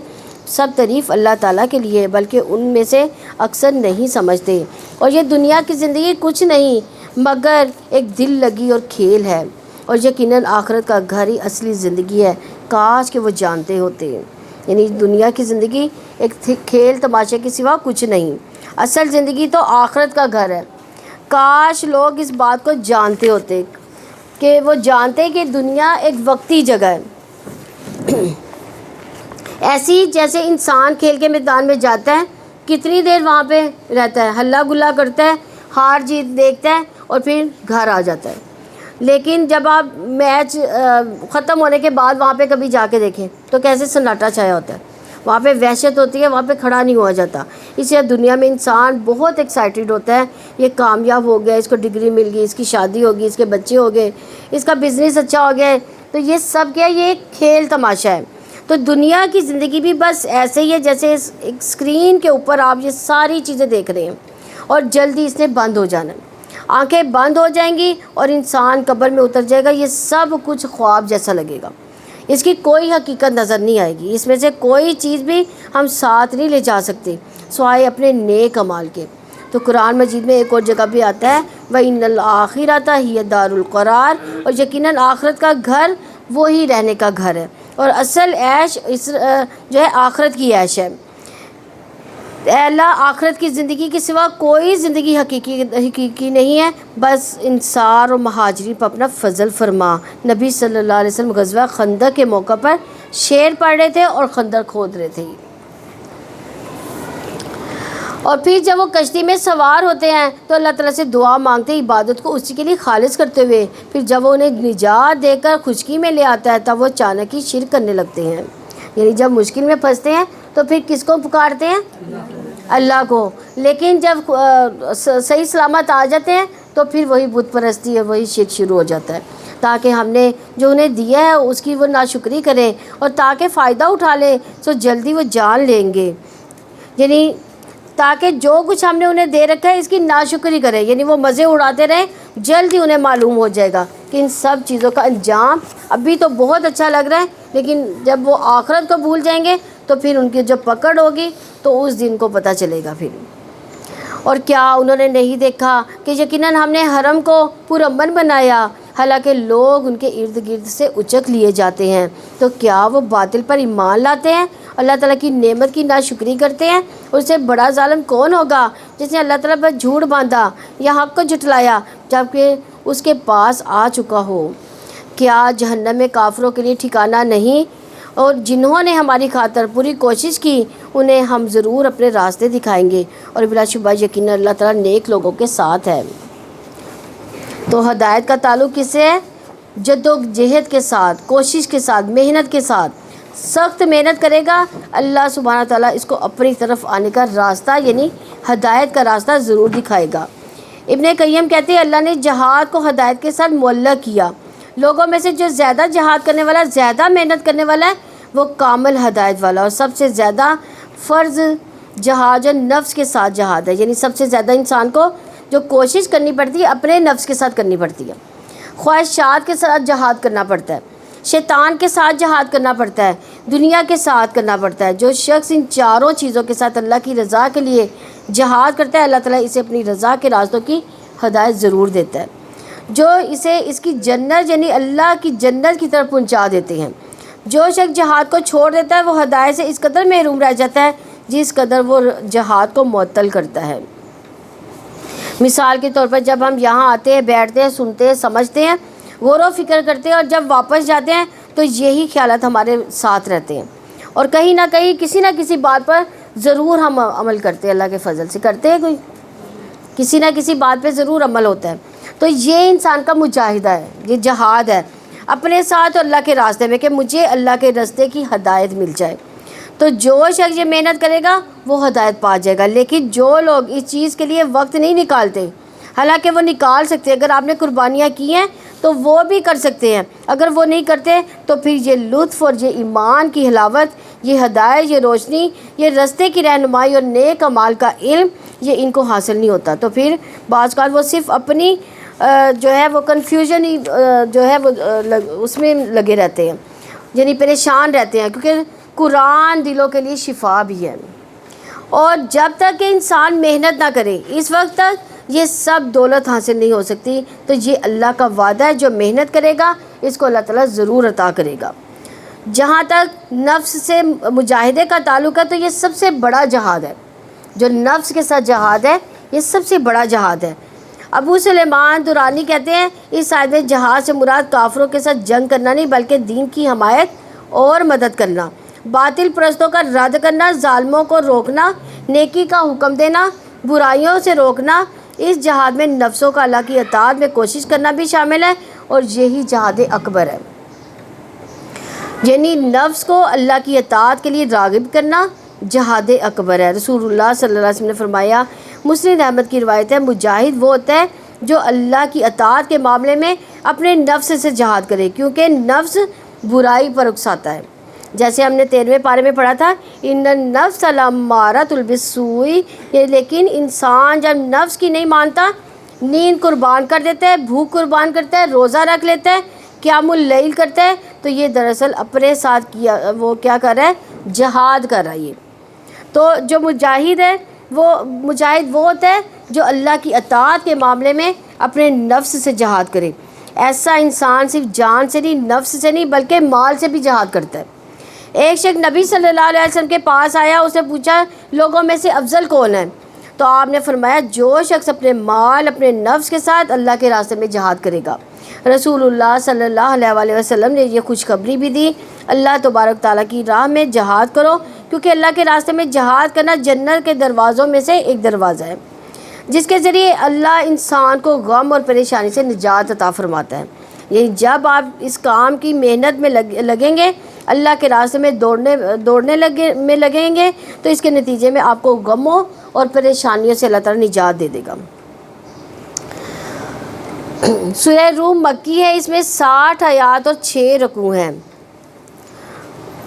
سب تعریف اللہ تعالیٰ کے لیے، بلکہ ان میں سے اکثر نہیں سمجھتے۔ اور یہ دنیا کی زندگی کچھ نہیں مگر ایک دل لگی اور کھیل ہے، اور یقیناً آخرت کا گھر ہی اصلی زندگی ہے، کاش کہ وہ جانتے ہوتے۔ یعنی دنیا کی زندگی ایک کھیل تماشے کے سوا کچھ نہیں، اصل زندگی تو آخرت کا گھر ہے۔ کاش لوگ اس بات کو جانتے ہوتے، کہ وہ جانتے کہ دنیا ایک وقتی جگہ ہے، ایسی جیسے انسان کھیل کے میدان میں جاتا ہے، کتنی دیر وہاں پہ رہتا ہے، ہلا گلا کرتا ہے، ہار جیت دیکھتا ہے اور پھر گھر آ جاتا ہے۔ لیکن جب آپ میچ ختم ہونے کے بعد وہاں پہ کبھی جا کے دیکھیں تو کیسے سناٹا چھایا ہوتا ہے، وہاں پہ وحشت ہوتی ہے، وہاں پہ کھڑا نہیں ہوا جاتا۔ اس لیے دنیا میں انسان بہت ایکسائٹیڈ ہوتا ہے، یہ کامیاب ہو گیا، اس کو ڈگری مل گئی، اس کی شادی ہوگی، اس کے بچے ہو گئے، اس کا بزنس اچھا ہو گیا ہے، تو یہ سب کیا، یہ ایک کھیل تماشا ہے۔ تو دنیا کی زندگی بھی بس ایسے ہی ہے جیسے ایک اسکرین کے اوپر آپ یہ ساری چیزیں دیکھ رہے ہیں، اور جلدی اس نے بند ہو جانا ہے، آنکھیں بند ہو جائیں گی اور انسان قبر میں اتر جائے گا۔ یہ سب کچھ خواب جیسا لگے گا، اس کی کوئی حقیقت نظر نہیں آئے گی، اس میں سے کوئی چیز بھی ہم ساتھ نہیں لے جا سکتے سوائے اپنے نیک اعمال کے۔ تو قرآن مجید میں ایک اور جگہ بھی آتا ہے، وَإِنَّ الْآخِرَةَ هِيَ دَارُ الْقَرَارِ، اور یقیناً آخرت کا گھر وہی رہنے کا گھر ہے، اور اصل عیش جو ہے آخرت کی عیش ہے۔ اے اللہ آخرت کی زندگی کے سوا کوئی زندگی حقیقی نہیں ہے، بس انصار و مہاجرین پر اپنا فضل فرما۔ نبی صلی اللہ علیہ وسلم غزوہ خندق کے موقع پر شعر پڑھ رہے تھے اور خندق کھود رہے تھے، اور پھر جب وہ کشتی میں سوار ہوتے ہیں تو اللہ تعالیٰ سے دعا مانگتے ہیں عبادت کو اسی کے لیے خالص کرتے ہوئے۔ پھر جب وہ انہیں نجات دے کر خشکی میں لے آتا ہے تب وہ اچانک ہی شرک کرنے لگتے ہیں۔ یعنی جب مشکل میں پھنستے ہیں تو پھر کس کو پکارتے ہیں؟ اللہ کو، لیکن جب صحیح سلامت آ جاتے ہیں تو پھر وہی بت پرستی اور وہی شرک شروع ہو جاتا ہے، تاکہ ہم نے جو انہیں دیا ہے اس کی وہ ناشکری کریں، اور تاکہ فائدہ اٹھا لیں تو جلدی وہ جان لیں گے۔ یعنی تاکہ جو کچھ ہم نے انہیں دے رکھا ہے اس کی ناشکری کرے، یعنی وہ مزے اڑاتے رہیں، جلد ہی انہیں معلوم ہو جائے گا کہ ان سب چیزوں کا انجام ابھی تو بہت اچھا لگ رہا ہے، لیکن جب وہ آخرت کو بھول جائیں گے تو پھر ان کی جو پکڑ ہوگی تو اس دن کو پتہ چلے گا پھر۔ اور کیا انہوں نے نہیں دیکھا کہ یقیناً ہم نے حرم کو پرامن بنایا، حالانکہ لوگ ان کے ارد گرد سے اچک لیے جاتے ہیں، تو کیا وہ باطل پر ایمان لاتے ہیں، اللہ تعالیٰ کی نعمت کی ناشکری کرتے ہیں؟ اس سے بڑا ظالم کون ہوگا جس نے اللہ تعالیٰ پر جھوٹ باندھا یا حق کو جھٹلایا جبکہ اس کے پاس آ چکا ہو؟ کیا جہنم میں کافروں کے لیے ٹھکانہ نہیں؟ اور جنہوں نے ہماری خاطر پوری کوشش کی انہیں ہم ضرور اپنے راستے دکھائیں گے، اور بلا شبہ یقیناً اللہ تعالیٰ نیک لوگوں کے ساتھ ہے۔ تو ہدایت کا تعلق کس سے ہے؟ جد و جہد کے ساتھ، کوشش کے ساتھ، محنت کے ساتھ۔ سخت محنت کرے گا اللہ سبحانہ تعالیٰ اس کو اپنی طرف آنے کا راستہ یعنی ہدایت کا راستہ ضرور دکھائے گا۔ ابن قیم کہتے ہیں اللہ نے جہاد کو ہدایت کے ساتھ معلق کیا۔ لوگوں میں سے جو زیادہ جہاد کرنے والا، زیادہ محنت کرنے والا ہے وہ کامل ہدایت والا، اور سب سے زیادہ فرض جہاد جو نفس کے ساتھ جہاد ہے، یعنی سب سے زیادہ انسان کو جو کوشش کرنی پڑتی ہے اپنے نفس کے ساتھ کرنی پڑتی ہے، خواہشات کے ساتھ جہاد کرنا پڑتا ہے، شیطان کے ساتھ جہاد کرنا پڑتا ہے، دنیا کے ساتھ کرنا پڑتا ہے۔ جو شخص ان چاروں چیزوں کے ساتھ اللہ کی رضا کے لیے جہاد کرتا ہے اللہ تعالیٰ اسے اپنی رضا کے راستوں کی ہدایت ضرور دیتا ہے، جو اسے اس کی جنت یعنی اللہ کی جنت کی طرف پہنچا دیتے ہیں۔ جو شخص جہاد کو چھوڑ دیتا ہے وہ ہدایت سے اس قدر محروم رہ جاتا ہے جس قدر وہ جہاد کو معطل کرتا ہے۔ مثال کے طور پر جب ہم یہاں آتے ہیں، بیٹھتے ہیں، سنتے ہیں، سمجھتے ہیں، غور و فکر کرتے ہیں، اور جب واپس جاتے ہیں تو یہی خیالات ہمارے ساتھ رہتے ہیں، اور کہیں نہ کہیں کسی نہ کسی بات پر ضرور ہم عمل کرتے ہیں، اللہ کے فضل سے کرتے ہیں، کوئی کسی نہ کسی بات پہ ضرور عمل ہوتا ہے۔ تو یہ انسان کا مجاہدہ ہے، یہ جہاد ہے اپنے ساتھ اور اللہ کے راستے میں کہ مجھے اللہ کے راستے کی ہدایت مل جائے۔ تو جو شخص یہ محنت کرے گا وہ ہدایت پا جائے گا، لیکن جو لوگ اس چیز کے لیے وقت نہیں نکالتے، حالانکہ وہ نکال سکتے ہیں، اگر آپ نے قربانیاں کی ہیں تو وہ بھی کر سکتے ہیں، اگر وہ نہیں کرتے تو پھر یہ لطف اور یہ ایمان کی حلاوت، یہ ہدایت، یہ روشنی، یہ راستے کی رہنمائی اور نیک اعمال کا علم یہ ان کو حاصل نہیں ہوتا۔ تو پھر بعض اوقات وہ صرف اپنی جو ہے وہ کنفیوژن ہی جو ہے وہ اس میں لگے رہتے ہیں، یعنی پریشان رہتے ہیں، کیونکہ قرآن دلوں کے لیے شفا بھی ہے۔ اور جب تک کہ انسان محنت نہ کرے اس وقت تک یہ سب دولت حاصل نہیں ہو سکتی۔ تو یہ اللہ کا وعدہ ہے، جو محنت کرے گا اس کو اللہ تعالیٰ ضرور عطا کرے گا۔ جہاں تک نفس سے مجاہدے کا تعلق ہے تو یہ سب سے بڑا جہاد ہے، جو نفس کے ساتھ جہاد ہے یہ سب سے بڑا جہاد ہے۔ ابو سلیمان درانی کہتے ہیں اس آیت میں جہاد سے مراد کافروں کے ساتھ جنگ کرنا نہیں بلکہ دین کی حمایت اور مدد کرنا، باطل پرستوں کا رد کرنا، ظالموں کو روکنا، نیکی کا حکم دینا، برائیوں سے روکنا۔ اس جہاد میں نفسوں کا اللہ کی اطاعت میں کوشش کرنا بھی شامل ہے، اور یہی جہاد اکبر ہے، یعنی نفس کو اللہ کی اطاعت کے لیے راغب کرنا جہاد اکبر ہے۔ رسول اللہ صلی اللہ علیہ وسلم نے فرمایا، مسلم احمد کی روایت ہے، مجاہد وہ ہوتا ہے جو اللہ کی اطاعت کے معاملے میں اپنے نفس سے جہاد کرے، کیونکہ نفس برائی پر اکساتا ہے۔ جیسے ہم نے 13ویں پارے میں پڑھا تھا، ان النفس لامارۃ بالسوء، لیکن انسان جب نفس کی نہیں مانتا، نیند قربان کر دیتا ہے، بھوک قربان کرتا ہے، روزہ رکھ لیتا ہے، قیام اللیل کرتا ہے، تو یہ دراصل اپنے ساتھ کیا وہ کیا کر رہا ہے، جہاد کر رہا ہے۔ یہ تو جو مجاہد ہے مجاہد وہ ہوتا ہے جو اللہ کی اطاعت کے معاملے میں اپنے نفس سے جہاد کرے۔ ایسا انسان صرف جان سے نہیں، نفس سے نہیں بلکہ مال سے بھی جہاد کرتا ہے۔ ایک شخص نبی صلی اللہ علیہ وسلم کے پاس آیا، اسے پوچھا لوگوں میں سے افضل کون ہے؟ تو آپ نے فرمایا جو شخص اپنے مال، اپنے نفس کے ساتھ اللہ کے راستے میں جہاد کرے گا۔ رسول اللہ صلی اللہ علیہ وسلم نے یہ خوشخبری بھی دی، اللہ تبارک تعالیٰ کی راہ میں جہاد کرو، کیونکہ اللہ کے راستے میں جہاد کرنا جنت کے دروازوں میں سے ایک دروازہ ہے، جس کے ذریعے اللہ انسان کو غم اور پریشانی سے نجات عطا فرماتا ہے۔ یعنی جب آپ اس کام کی محنت میں لگیں گے، اللہ کے راستے میں دوڑنے لگیں گے، تو اس کے نتیجے میں آپ کو غموں اور پریشانیوں سے اللہ تعالیٰ نجات دے گا۔ سورہ روم مکی ہے، اس میں 60 آیات اور 6 رکوع ہیں۔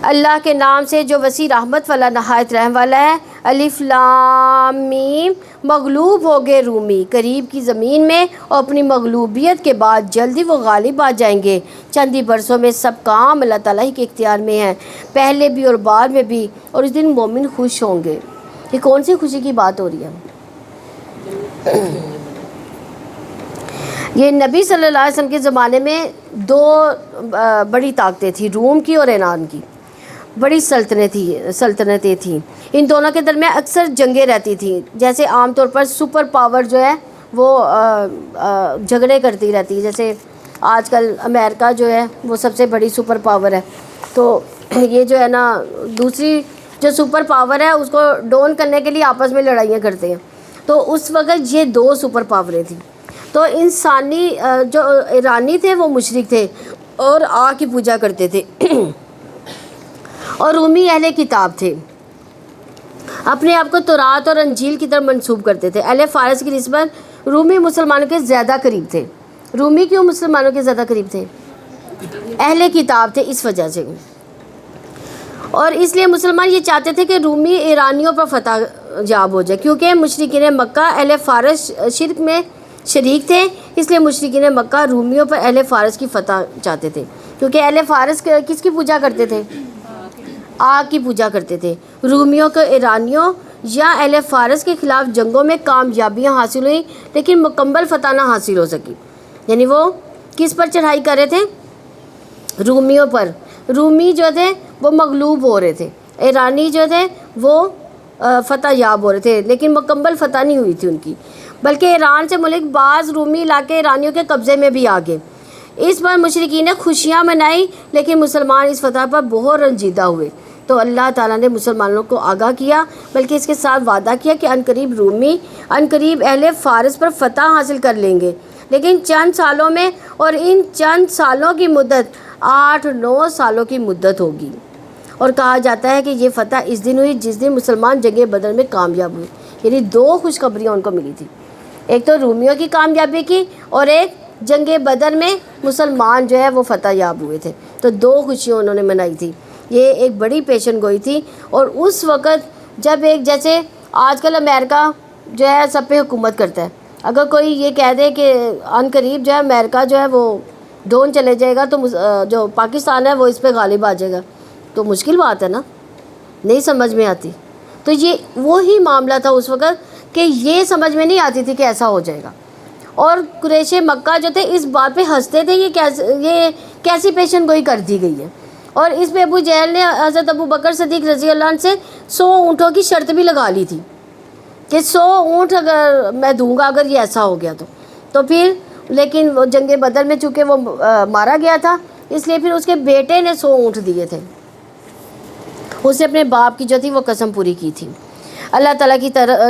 اللہ کے نام سے جو وسیع رحمت والا نہایت رحم والا ہے۔ الف لام میم، مغلوب ہو گئے رومی قریب کی زمین میں، اور اپنی مغلوبیت کے بعد جلدی وہ غالب آ جائیں گے۔ چند ہی برسوں میں سب کام اللہ تعالیٰ ہی کے اختیار میں ہیں، پہلے بھی اور بعد میں بھی، اور اس دن مومن خوش ہوں گے۔ یہ کون سی خوشی کی بات ہو رہی ہے؟ یہ نبی صلی اللہ علیہ وسلم کے زمانے میں دو بڑی طاقتیں تھیں، روم کی اور ایران کی، بڑی سلطنتیں تھیں۔ ان دونوں کے درمیان اکثر جنگیں رہتی تھیں، جیسے عام طور پر سپر پاور جو ہے وہ جھگڑے کرتی رہتی ہے، جیسے آج کل امریکہ جو ہے وہ سب سے بڑی سپر پاور ہے، تو یہ جو ہے نا دوسری جو سپر پاور ہے اس کو ڈاؤن کرنے کے لیے آپس میں لڑائیاں کرتے ہیں۔ تو اس وقت یہ دو سپر پاوریں تھیں، تو انسانی جو ایرانی تھے وہ مشرک تھے اور آگ کی پوجا کرتے تھے، اور رومی اہل کتاب تھے، اپنے آپ کو تورات اور انجیل کی طرف منسوب کرتے تھے۔ اہل فارس کی نسبت رومی مسلمانوں کے زیادہ قریب تھے۔ رومی کیوں مسلمانوں کے زیادہ قریب تھے؟ اہل کتاب تھے اس وجہ سے، اور اس لیے مسلمان یہ چاہتے تھے کہ رومی ایرانیوں پر فتح یاب ہو جائے، کیونکہ مشرکین مکہ اہل فارس شرک میں شریک تھے، اس لیے مشرکین مکہ رومیوں پر اہل فارس کی فتح چاہتے تھے، کیونکہ اہل فارس کس کی پوجا کرتے تھے؟ آگ کی پوجا کرتے تھے۔ رومیوں کو ایرانیوں یا اہل فارس کے خلاف جنگوں میں کامیابیاں حاصل ہوئیں، لیکن مکمل فتح نہ حاصل ہو سکی، یعنی وہ کس پر چڑھائی کر رہے تھے؟ رومیوں پر۔ رومی جو تھے وہ مغلوب ہو رہے تھے، ایرانی جو تھے وہ فتح یاب ہو رہے تھے، لیکن مکمل فتح نہیں ہوئی تھی ان کی، بلکہ ایران سے ملک بعض رومی علاقے ایرانیوں کے قبضے میں بھی آ گئے۔ اس پر مشرکین نے خوشیاں منائی، لیکن مسلمان اس فتح پر بہت رنجیدہ ہوئے، تو اللہ تعالیٰ نے مسلمانوں کو آگاہ کیا، بلکہ اس کے ساتھ وعدہ کیا کہ عنقریب رومی عنقریب اہل فارس پر فتح حاصل کر لیں گے، لیکن چند سالوں میں، اور ان چند سالوں کی مدت 8-9 سالوں کی مدت ہوگی۔ اور کہا جاتا ہے کہ یہ فتح اس دن ہوئی جس دن مسلمان جنگ بدر میں کامیاب ہوئے، یعنی دو خوشخبریاں ان کو ملی تھی، ایک تو رومیوں کی کامیابی کی، اور ایک جنگ بدر میں مسلمان جو ہے وہ فتح یاب ہوئے تھے، تو دو خوشیاں انہوں نے منائی تھی۔ یہ ایک بڑی پیشن گوئی تھی، اور اس وقت جب ایک جیسے آج کل امریکہ جو ہے سب پہ حکومت کرتا ہے، اگر کوئی یہ کہہ دے کہ عن قریب جو ہے امریکہ جو ہے وہ ڈون چلے جائے گا تو جو پاکستان ہے وہ اس پہ غالب آ جائے گا، تو مشکل بات ہے نا، نہیں سمجھ میں آتی۔ تو یہ وہی معاملہ تھا اس وقت کہ یہ سمجھ میں نہیں آتی تھی کہ ایسا ہو جائے گا، اور قریش مکہ جو تھے اس بات پہ ہنستے تھے یہ کیسی پیشن گوئی کر دی گئی ہے، اور اس پہ ابو جہل نے حضرت ابو بکر صدیق رضی اللہ عنہ سے 100 اونٹوں کی شرط بھی لگا لی تھی کہ 100 اونٹ اگر میں دوں گا اگر یہ ایسا ہو گیا تو پھر، لیکن وہ جنگ بدر میں چونکہ وہ مارا گیا تھا، اس لیے پھر اس کے بیٹے نے 100 اونٹ دیے تھے، اس نے اپنے باپ کی جو تھی وہ قسم پوری کی تھی۔ اللہ تعالیٰ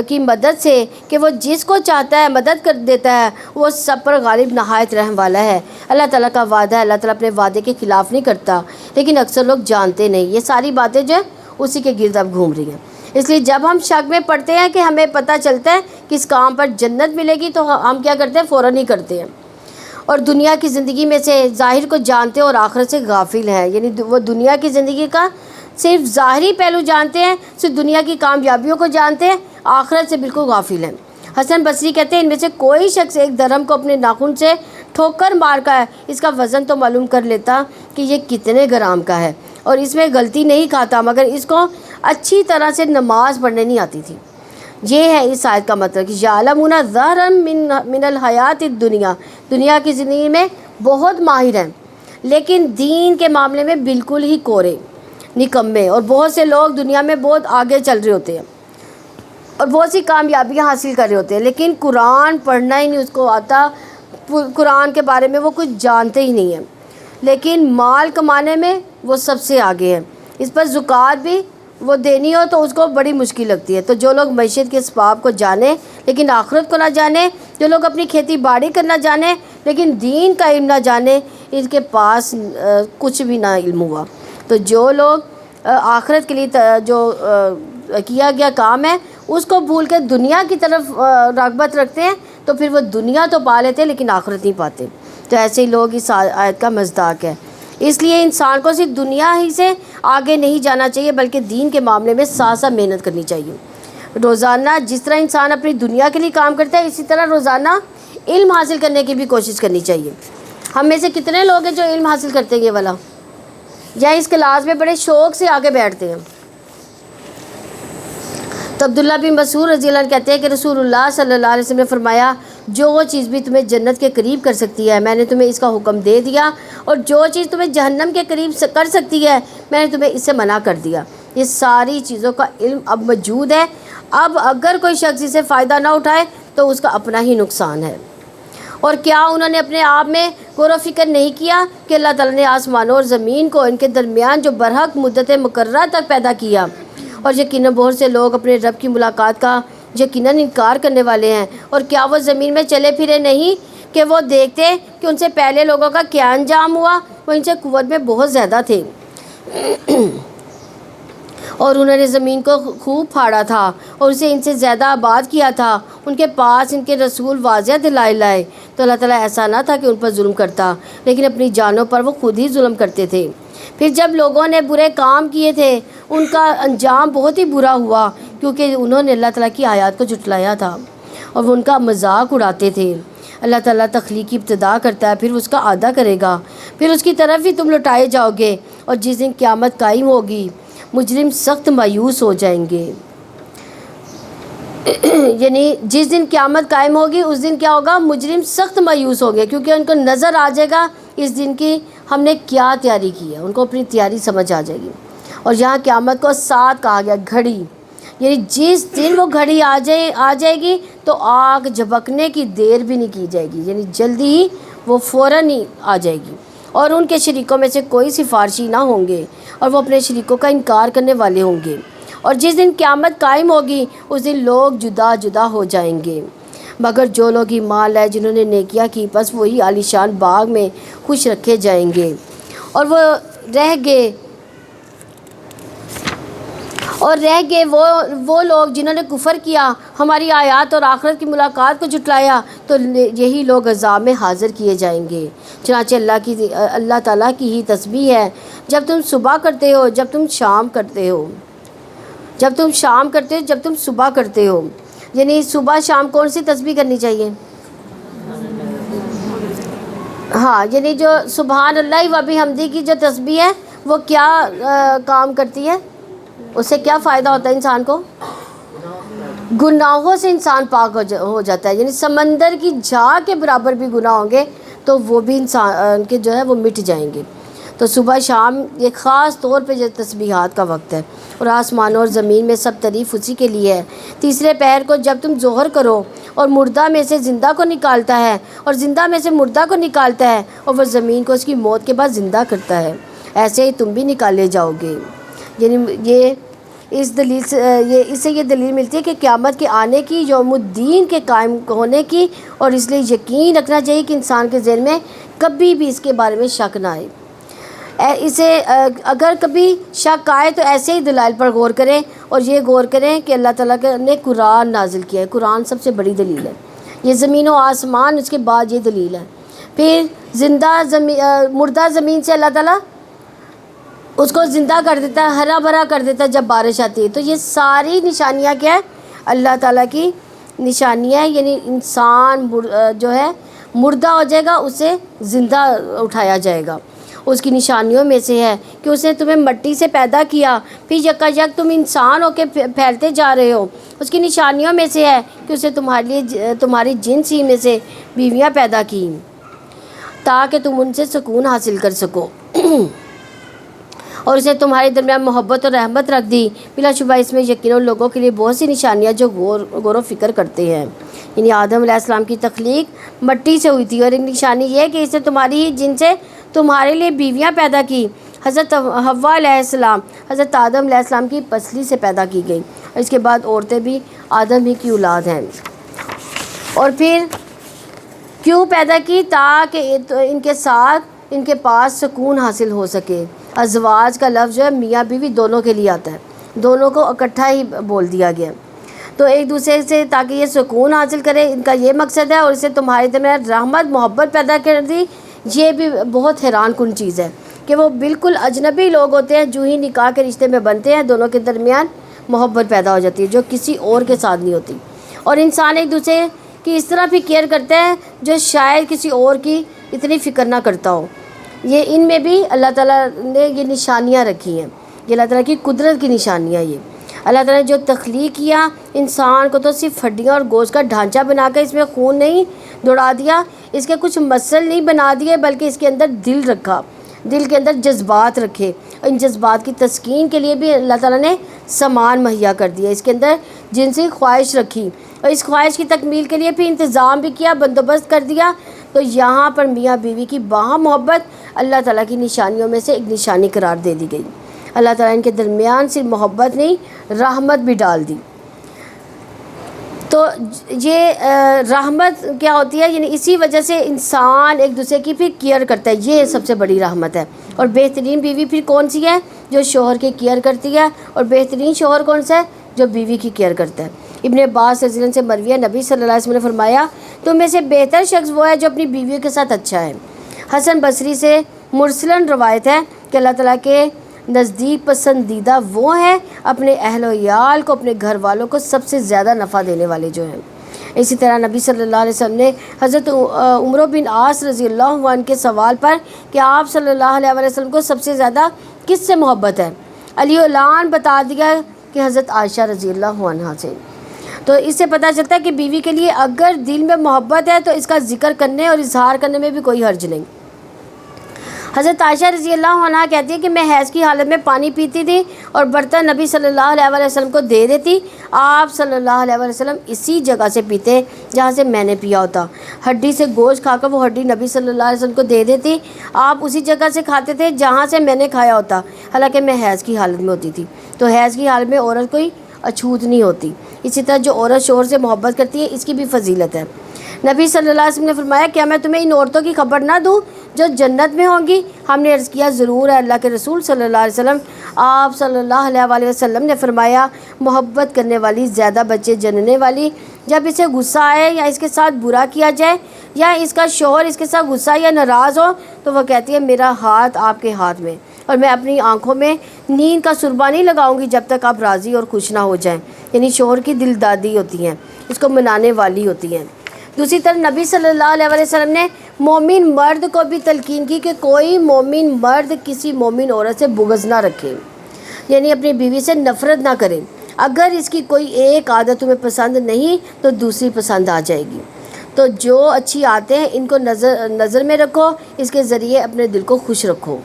کی مدد سے کہ وہ جس کو چاہتا ہے مدد کر دیتا ہے، وہ سب پر غالب نہایت رحم والا ہے۔ اللہ تعالیٰ کا وعدہ ہے، اللہ تعالیٰ اپنے وعدے کے خلاف نہیں کرتا، لیکن اکثر لوگ جانتے نہیں۔ یہ ساری باتیں جو اسی کے گرد اب گھوم رہی ہیں، اس لیے جب ہم شک میں پڑتے ہیں کہ ہمیں پتہ چلتا ہے کہ اس کام پر جنت ملے گی تو ہم کیا کرتے ہیں؟ فوراً ہی کرتے ہیں، اور دنیا کی زندگی میں سے ظاہر کو جانتے اور آخرت سے غافل ہیں، یعنی وہ دنیا کی زندگی کا صرف ظاہری پہلو جانتے ہیں، صرف دنیا کی کامیابیوں کو جانتے ہیں، آخرت سے بالکل غافل ہیں۔ حسن بصری کہتے ہیں ان میں سے کوئی شخص ایک درہم کو اپنے ناخن سے ٹھوکر مار کر اس کا وزن تو معلوم کر لیتا کہ یہ کتنے گرام کا ہے، اور اس میں غلطی نہیں کھاتا، مگر اس کو اچھی طرح سے نماز پڑھنے نہیں آتی تھی۔ یہ ہے اس آیت کا مطلب کہ یعلمون ظاہرا من الحیات الدنیا، دنیا کی زندگی میں بہت ماہر ہیں، لیکن دین کے معاملے میں بالکل ہی کورے نکمے، اور بہت سے لوگ دنیا میں بہت آگے چل رہے ہوتے ہیں اور بہت سی کامیابیاں حاصل کر رہے ہوتے ہیں، لیکن قرآن پڑھنا ہی نہیں اس کو آتا، قرآن کے بارے میں وہ کچھ جانتے ہی نہیں ہیں، لیکن مال کمانے میں وہ سب سے آگے ہیں، اس پر زکوٰۃ بھی وہ دینی ہو تو اس کو بڑی مشکل لگتی ہے۔ تو جو لوگ معیشت کے اسباب کو جانیں لیکن آخرت کو نہ جانیں، جو لوگ اپنی کھیتی باڑی کرنا جانیں لیکن دین کا علم نہ جانیں، ان کے پاس کچھ بھی نہ علم ہوا۔ تو جو لوگ آخرت کے لیے جو کیا گیا کام ہے اس کو بھول کے دنیا کی طرف رغبت رکھتے ہیں، تو پھر وہ دنیا تو پا لیتے ہیں لیکن آخرت نہیں پاتے۔ تو ایسے ہی لوگ اس آیت کا مصداق ہے۔ اس لیے انسان کو صرف دنیا ہی سے آگے نہیں جانا چاہیے، بلکہ دین کے معاملے میں ساتھ ساتھ محنت کرنی چاہیے۔ روزانہ جس طرح انسان اپنی دنیا کے لیے کام کرتا ہے، اسی طرح روزانہ علم حاصل کرنے کی بھی کوشش کرنی چاہیے۔ ہم میں سے کتنے لوگ ہیں جو علم حاصل کرتے ہیں یہ والا، یا اس کلاس میں بڑے شوق سے آگے بیٹھتے ہیں؟ تو عبداللہ بن مسعود رضی اللہ عنہ کہتے ہیں کہ رسول اللہ صلی اللہ علیہ وسلم نے فرمایا، جو چیز بھی تمہیں جنت کے قریب کر سکتی ہے میں نے تمہیں اس کا حکم دے دیا، اور جو چیز تمہیں جہنم کے قریب کر سکتی ہے میں نے تمہیں اس سے منع کر دیا۔ یہ ساری چیزوں کا علم اب موجود ہے۔ اب اگر کوئی شخص اسے فائدہ نہ اٹھائے تو اس کا اپنا ہی نقصان ہے۔ اور کیا انہوں نے اپنے آپ میں غور و فکر نہیں کیا کہ اللہ تعالیٰ نے آسمانوں اور زمین کو ان کے درمیان جو برحق مدت مقررہ تک پیدا کیا، اور یقیناً بہت سے لوگ اپنے رب کی ملاقات کا یقیناً انکار کرنے والے ہیں، اور کیا وہ زمین میں چلے پھرے نہیں کہ وہ دیکھتے کہ ان سے پہلے لوگوں کا کیا انجام ہوا؟ وہ ان سے قوت میں بہت زیادہ تھے اور انہوں نے زمین کو خوب پھاڑا تھا اور اسے ان سے زیادہ آباد کیا تھا۔ ان کے پاس ان کے رسول واضح دلائل لائے تو اللہ تعالیٰ ایسا نہ تھا کہ ان پر ظلم کرتا، لیکن اپنی جانوں پر وہ خود ہی ظلم کرتے تھے۔ پھر جب لوگوں نے برے کام کیے تھے ان کا انجام بہت ہی برا ہوا، کیونکہ انہوں نے اللہ تعالیٰ کی آیات کو جھٹلایا تھا اور وہ ان کا مذاق اڑاتے تھے۔ اللہ تعالیٰ تخلیق کی ابتدا کرتا ہے، پھر اس کا اعادہ کرے گا، پھر اس کی طرف ہی تم لوٹائے جاؤ گے، اور جس دن قیامت قائم ہوگی مجرم سخت مایوس ہو جائیں گے۔ یعنی جس دن قیامت قائم ہوگی اس دن کیا ہوگا؟ مجرم سخت مایوس ہوں گے، کیونکہ ان کو نظر آ جائے گا اس دن کی ہم نے کیا تیاری کی ہے، ان کو اپنی تیاری سمجھ آ جائے گی۔ اور یہاں قیامت کو ساتھ کہا گیا، گھڑی، یعنی جس دن وہ گھڑی آ جائے گی تو آگ جھپکنے کی دیر بھی نہیں کی جائے گی، یعنی جلدی ہی وہ فوراً ہی آ جائے گی، اور ان کے شریکوں میں سے کوئی سفارشی نہ ہوں گے، اور وہ اپنے شریکوں کا انکار کرنے والے ہوں گے۔ اور جس دن قیامت قائم ہوگی اس دن لوگ جدا جدا ہو جائیں گے، مگر جو لوگ ایمان لائے جنہوں نے نیکیاں کی بس وہی عالیشان باغ میں خوش رکھے جائیں گے۔ اور رہ گئے وہ لوگ جنہوں نے کفر کیا، ہماری آیات اور آخرت کی ملاقات کو جھٹلایا، تو یہی لوگ عذاب میں حاضر کیے جائیں گے۔ چنانچہ اللہ تعالیٰ کی ہی تسبیح ہے جب تم صبح کرتے ہو، جب تم شام کرتے ہو، جب تم صبح کرتے ہو۔ یعنی صبح شام کون سی تسبیح کرنی چاہیے؟ ہاں، یعنی جو سبحان اللہ و بحمدہ کی جو تسبیح ہے وہ کیا کام کرتی ہے؟ اس سے کیا فائدہ ہوتا ہے انسان کو؟ گناہوں سے انسان پاک ہو جاتا ہے، یعنی سمندر کی جھاگ کے برابر بھی گناہ ہوں گے تو وہ بھی انسان کے جو ہے وہ مٹ جائیں گے۔ تو صبح شام ایک خاص طور پہ جو تسبیحات کا وقت ہے، اور آسمانوں اور زمین میں سب تعریف اسی کے لیے ہے۔ تیسرے پہر کو جب تم ظہر کرو اور مردہ میں سے زندہ کو نکالتا ہے اور زندہ میں سے مردہ کو نکالتا ہے، اور وہ زمین کو اس کی موت کے بعد زندہ کرتا ہے، ایسے ہی تم بھی نکالے جاؤ گے۔ یعنی اس سے یہ دلیل ملتی ہے کہ قیامت کے آنے کی، یوم الدین کے قائم ہونے کی، اور اس لیے یقین رکھنا چاہیے کہ انسان کے ذہن میں کبھی بھی اس کے بارے میں شک نہ آئے۔ اگر کبھی شک آئے تو ایسے ہی دلائل پر غور کریں، اور یہ غور کریں کہ اللہ تعالیٰ نے قرآن نازل کیا ہے۔ قرآن سب سے بڑی دلیل ہے، یہ زمین و آسمان، اس کے بعد یہ دلیل ہے۔ پھر مردہ زمین سے اللہ تعالیٰ اس کو زندہ کر دیتا ہے، ہرا بھرا کر دیتا ہے جب بارش آتی ہے۔ تو یہ ساری نشانیاں کیا ہے؟ اللہ تعالیٰ کی نشانیاں ہیں، یعنی انسان جو ہے مردہ ہو جائے گا، اسے زندہ اٹھایا جائے گا۔ اس کی نشانیوں میں سے ہے کہ اس نے تمہیں مٹی سے پیدا کیا، پھر یکا یک تم انسان ہو کے پھیلتے جا رہے ہو۔ اس کی نشانیوں میں سے ہے کہ اس نے تمہاری جنس ہی میں سے بیویاں پیدا کی تاکہ تم ان سے سکون حاصل کر سکو، اور اسے تمہارے درمیان محبت اور رحمت رکھ دی۔ بلا شبہ اس میں یقیناً لوگوں کے لیے بہت سی نشانیاں جو غور و فکر کرتے ہیں۔ یعنی آدم علیہ السلام کی تخلیق مٹی سے ہوئی تھی، اور ایک نشانی یہ ہے کہ اس نے تمہاری ہی جن سے تمہارے لیے بیویاں پیدا کی۔ حضرت حوا علیہ السلام حضرت آدم علیہ السلام کی پسلی سے پیدا کی گئی، اور اس کے بعد عورتیں بھی آدم ہی کی اولاد ہیں۔ اور پھر کیوں پیدا کی؟ تاکہ ان کے ساتھ ان کے پاس سکون حاصل ہو سکے۔ ازواج کا لفظ جو ہے میاں بیوی دونوں کے لیے آتا ہے، دونوں کو اکٹھا ہی بول دیا گیا، تو ایک دوسرے سے تاکہ یہ سکون حاصل کرے، ان کا یہ مقصد ہے۔ اور اسے تمہارے درمیان رحمت محبت پیدا کر دی۔ یہ بھی بہت حیران کن چیز ہے کہ وہ بالکل اجنبی لوگ ہوتے ہیں، جو ہی نکاح کے رشتے میں بنتے ہیں دونوں کے درمیان محبت پیدا ہو جاتی ہے جو کسی اور کے ساتھ نہیں ہوتی. اور انسان ایک دوسرے کی اس طرح بھی کیئر کرتا ہے جو شاید کسی اور کی اتنی فکر نہ کرتا ہو. یہ ان میں بھی اللہ تعالیٰ نے یہ نشانیاں رکھی ہیں. یہ اللہ تعالیٰ کی قدرت کی نشانیاں. یہ اللہ تعالیٰ نے جو تخلیق کیا انسان کو تو صرف ہڈیاں اور گوشت کا ڈھانچہ بنا کے اس میں خون نہیں دوڑا دیا, اس کے کچھ مسل نہیں بنا دیے, بلکہ اس کے اندر دل رکھا, دل کے اندر جذبات رکھے. ان جذبات کی تسکین کے لیے بھی اللہ تعالیٰ نے سامان مہیا کر دیا. اس کے اندر جنسی خواہش رکھی اور اس خواہش کی تکمیل کے لیے بھی انتظام بھی کیا, بندوبست کر دیا. تو یہاں پر میاں بیوی کی باہم محبت اللہ تعالیٰ کی نشانیوں میں سے ایک نشانی قرار دے دی گئی. اللہ تعالیٰ ان کے درمیان صرف محبت نہیں رحمت بھی ڈال دی. تو یہ رحمت کیا ہوتی ہے, یعنی اسی وجہ سے انسان ایک دوسرے کی پھر کیئر کرتا ہے. یہ سب سے بڑی رحمت ہے. اور بہترین بیوی پھر کون سی ہے؟ جو شوہر کی کیئر کرتی ہے. اور بہترین شوہر کون سا ہے؟ جو بیوی کی کیئر کرتا ہے. ابن عباس رضی اللہ عنہ سے مروی ہے, نبی صلی اللہ علیہ وسلم نے فرمایا تم میں سے بہتر شخص وہ ہے جو اپنی بیویوں کے ساتھ اچھا ہے. حسن بصری سے مرسلن روایت ہے کہ اللہ تعالیٰ کے نزدیک پسندیدہ وہ ہیں اپنے اہل و عیال کو, اپنے گھر والوں کو سب سے زیادہ نفع دینے والے جو ہیں. اسی طرح نبی صلی اللہ علیہ وسلم نے حضرت عمرو بن عاص رضی اللہ عنہ کے سوال پر کہ آپ صلی اللہ علیہ وسلم کو سب سے زیادہ کس سے محبت ہے, علی اعلان بتا دیا کہ حضرت عائشہ رضی اللہ عنہا سے. تو اس سے پتہ چلتا ہے کہ بیوی کے لیے اگر دل میں محبت ہے تو اس کا ذکر کرنے اور اظہار کرنے میں بھی کوئی حرج نہیں. حضرت عائشہ رضی اللہ عنہا کہتی ہے کہ میں حیض کی حالت میں پانی پیتی تھی اور برتن نبی صلی اللہ علیہ وسلم کو دے دیتی. آپ صلی اللہ علیہ وسلم اسی جگہ سے پیتے جہاں سے میں نے پیا ہوتا. ہڈی سے گوشت کھا کر وہ ہڈی نبی صلی اللہ علیہ وسلم کو دے دیتی. آپ اسی جگہ سے کھاتے تھے جہاں سے میں نے کھایا ہوتا, حالانکہ میں حیض کی حالت میں ہوتی تھی. تو حیض کی حالت میں عورت کوئی اچھوت نہیں ہوتی. اسی طرح جو عورت شوہر سے محبت کرتی ہے اس کی بھی فضیلت ہے. نبی صلی اللہ علیہ وسلم نے فرمایا کیا میں تمہیں ان عورتوں کی خبر نہ دوں جو جنت میں ہوں گی؟ ہم نے عرض کیا ضرور ہے اللہ کے رسول صلی اللہ علیہ وسلم. آپ صلی اللہ علیہ وسلم نے فرمایا محبت کرنے والی زیادہ بچے جننے والی. جب اسے غصہ آئے یا اس کے ساتھ برا کیا جائے یا اس کا شوہر اس کے ساتھ غصہ یا ناراض ہو تو وہ کہتی ہے میرا ہاتھ آپ کے ہاتھ میں, اور میں اپنی آنکھوں میں نیند کا سربا نہیں لگاؤں گی جب تک آپ راضی اور خوش نہ ہو جائیں. یعنی شوہر کی دل دادی ہوتی ہیں, اس کو منانے والی ہوتی ہیں. دوسری طرف نبی صلی اللہ علیہ وسلم نے مومن مرد کو بھی تلقین کی کہ کوئی مومن مرد کسی مومن عورت سے بغض نہ رکھے, یعنی اپنی بیوی سے نفرت نہ کرے. اگر اس کی کوئی ایک عادت تمہیں پسند نہیں تو دوسری پسند آ جائے گی. تو جو اچھی عادتیں ہیں ان کو نظر میں رکھو, اس کے ذریعے اپنے دل کو خوش رکھو.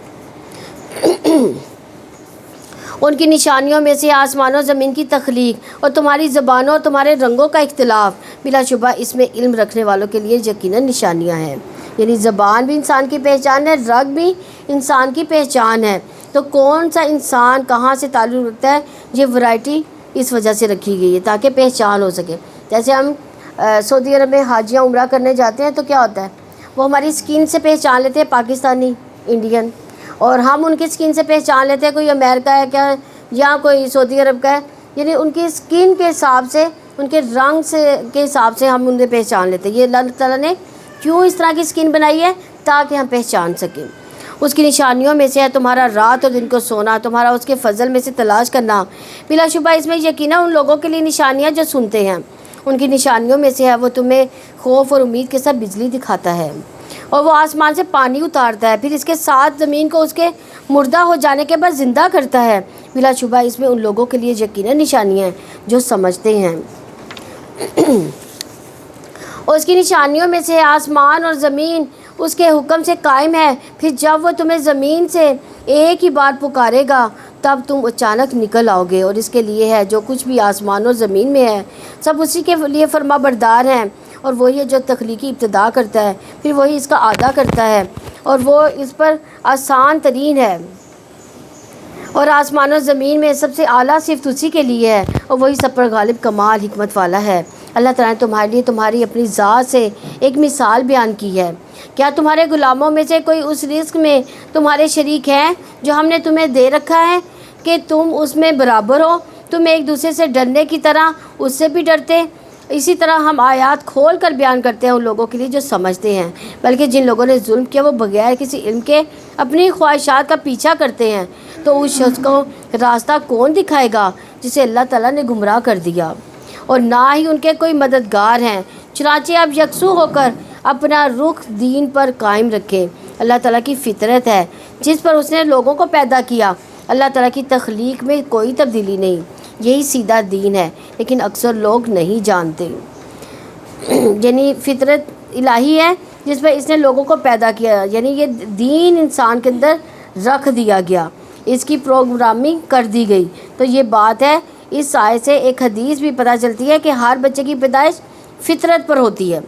ان کی نشانیوں میں سے آسمان و زمین کی تخلیق اور تمہاری زبانوں اور تمہارے رنگوں کا اختلاف, بلا شبہ اس میں علم رکھنے والوں کے لیے یقیناً نشانیاں ہیں. یعنی زبان بھی انسان کی پہچان ہے, رنگ بھی انسان کی پہچان ہے. تو کون سا انسان کہاں سے تعلق رکھتا ہے, یہ ورائٹی اس وجہ سے رکھی گئی ہے تاکہ پہچان ہو سکے. جیسے ہم سعودی عرب میں حاجیاں عمرہ کرنے جاتے ہیں تو کیا ہوتا ہے, وہ ہماری سکین سے پہچان لیتے ہیں پاکستانی انڈین, اور ہم ان کی سکین سے پہچان لیتے ہیں کوئی امریکہ ہے کیا یا کوئی سعودی عرب کا ہے. یعنی ان کی سکین کے حساب سے, ان کے رنگ سے کے حساب سے ہم انہیں پہچان لیتے ہیں. یہ اللہ تعالیٰ نے کیوں اس طرح کی سکین بنائی ہے؟ تاکہ ہم پہچان سکیں. اس کی نشانیوں میں سے ہے تمہارا رات اور دن کو سونا, تمہارا اس کے فضل میں سے تلاش کرنا. بلا شبہ اس میں یقیناً ان لوگوں کے لیے نشانیاں جو سنتے ہیں. ان کی نشانیوں میں سے ہے وہ تمہیں خوف اور امید کے ساتھ بجلی دکھاتا ہے, اور وہ آسمان سے پانی اتارتا ہے, پھر اس کے ساتھ زمین کو اس کے مردہ ہو جانے کے بعد زندہ کرتا ہے. بلا شبہ اس میں ان لوگوں کے لیے یقیناً نشانیاں ہیں جو سمجھتے ہیں. اور اس کی نشانیوں میں سے آسمان اور زمین اس کے حکم سے قائم ہے. پھر جب وہ تمہیں زمین سے ایک ہی بار پکارے گا تب تم اچانک نکل آؤ گے. اور اس کے لیے ہے جو کچھ بھی آسمان اور زمین میں ہے سب اسی کے لیے فرما بردار ہیں, اور وہی ہے جو تخلیقی ابتدا کرتا ہے, پھر وہی اس کا اعادہ کرتا ہے, اور وہ اس پر آسان ترین ہے. اور آسمان و زمین میں سب سے اعلیٰ صفت اسی کے لیے ہے, اور وہی سب پر غالب کمال حکمت والا ہے. اللہ تعالیٰ نے تمہارے لیے تمہاری اپنی ذات سے ایک مثال بیان کی ہے. کیا تمہارے غلاموں میں سے کوئی اس رزق میں تمہارے شریک ہیں جو ہم نے تمہیں دے رکھا ہے کہ تم اس میں برابر ہو؟ تم ایک دوسرے سے ڈرنے کی طرح اس سے بھی ڈرتے. اسی طرح ہم آیات کھول کر بیان کرتے ہیں ان لوگوں کے لیے جو سمجھتے ہیں. بلکہ جن لوگوں نے ظلم کیا وہ بغیر کسی علم کے اپنی خواہشات کا پیچھا کرتے ہیں. تو اس شخص کو راستہ کون دکھائے گا جسے اللہ تعالیٰ نے گمراہ کر دیا، اور نہ ہی ان کے کوئی مددگار ہیں۔ چنانچہ آپ یکسو ہو کر اپنا رخ دین پر قائم رکھیں۔ اللہ تعالیٰ کی فطرت ہے جس پر اس نے لوگوں کو پیدا کیا۔ اللہ تعالیٰ کی تخلیق میں کوئی تبدیلی نہیں، یہی سیدھا دین ہے، لیکن اکثر لوگ نہیں جانتے۔ یعنی فطرت الہی ہے جس پر اس نے لوگوں کو پیدا کیا، یعنی یہ دین انسان کے اندر رکھ دیا گیا، اس کی پروگرامنگ کر دی گئی۔ تو یہ بات ہے، اس آیت سے ایک حدیث بھی پتہ چلتی ہے کہ ہر بچے کی پیدائش فطرت پر ہوتی ہے،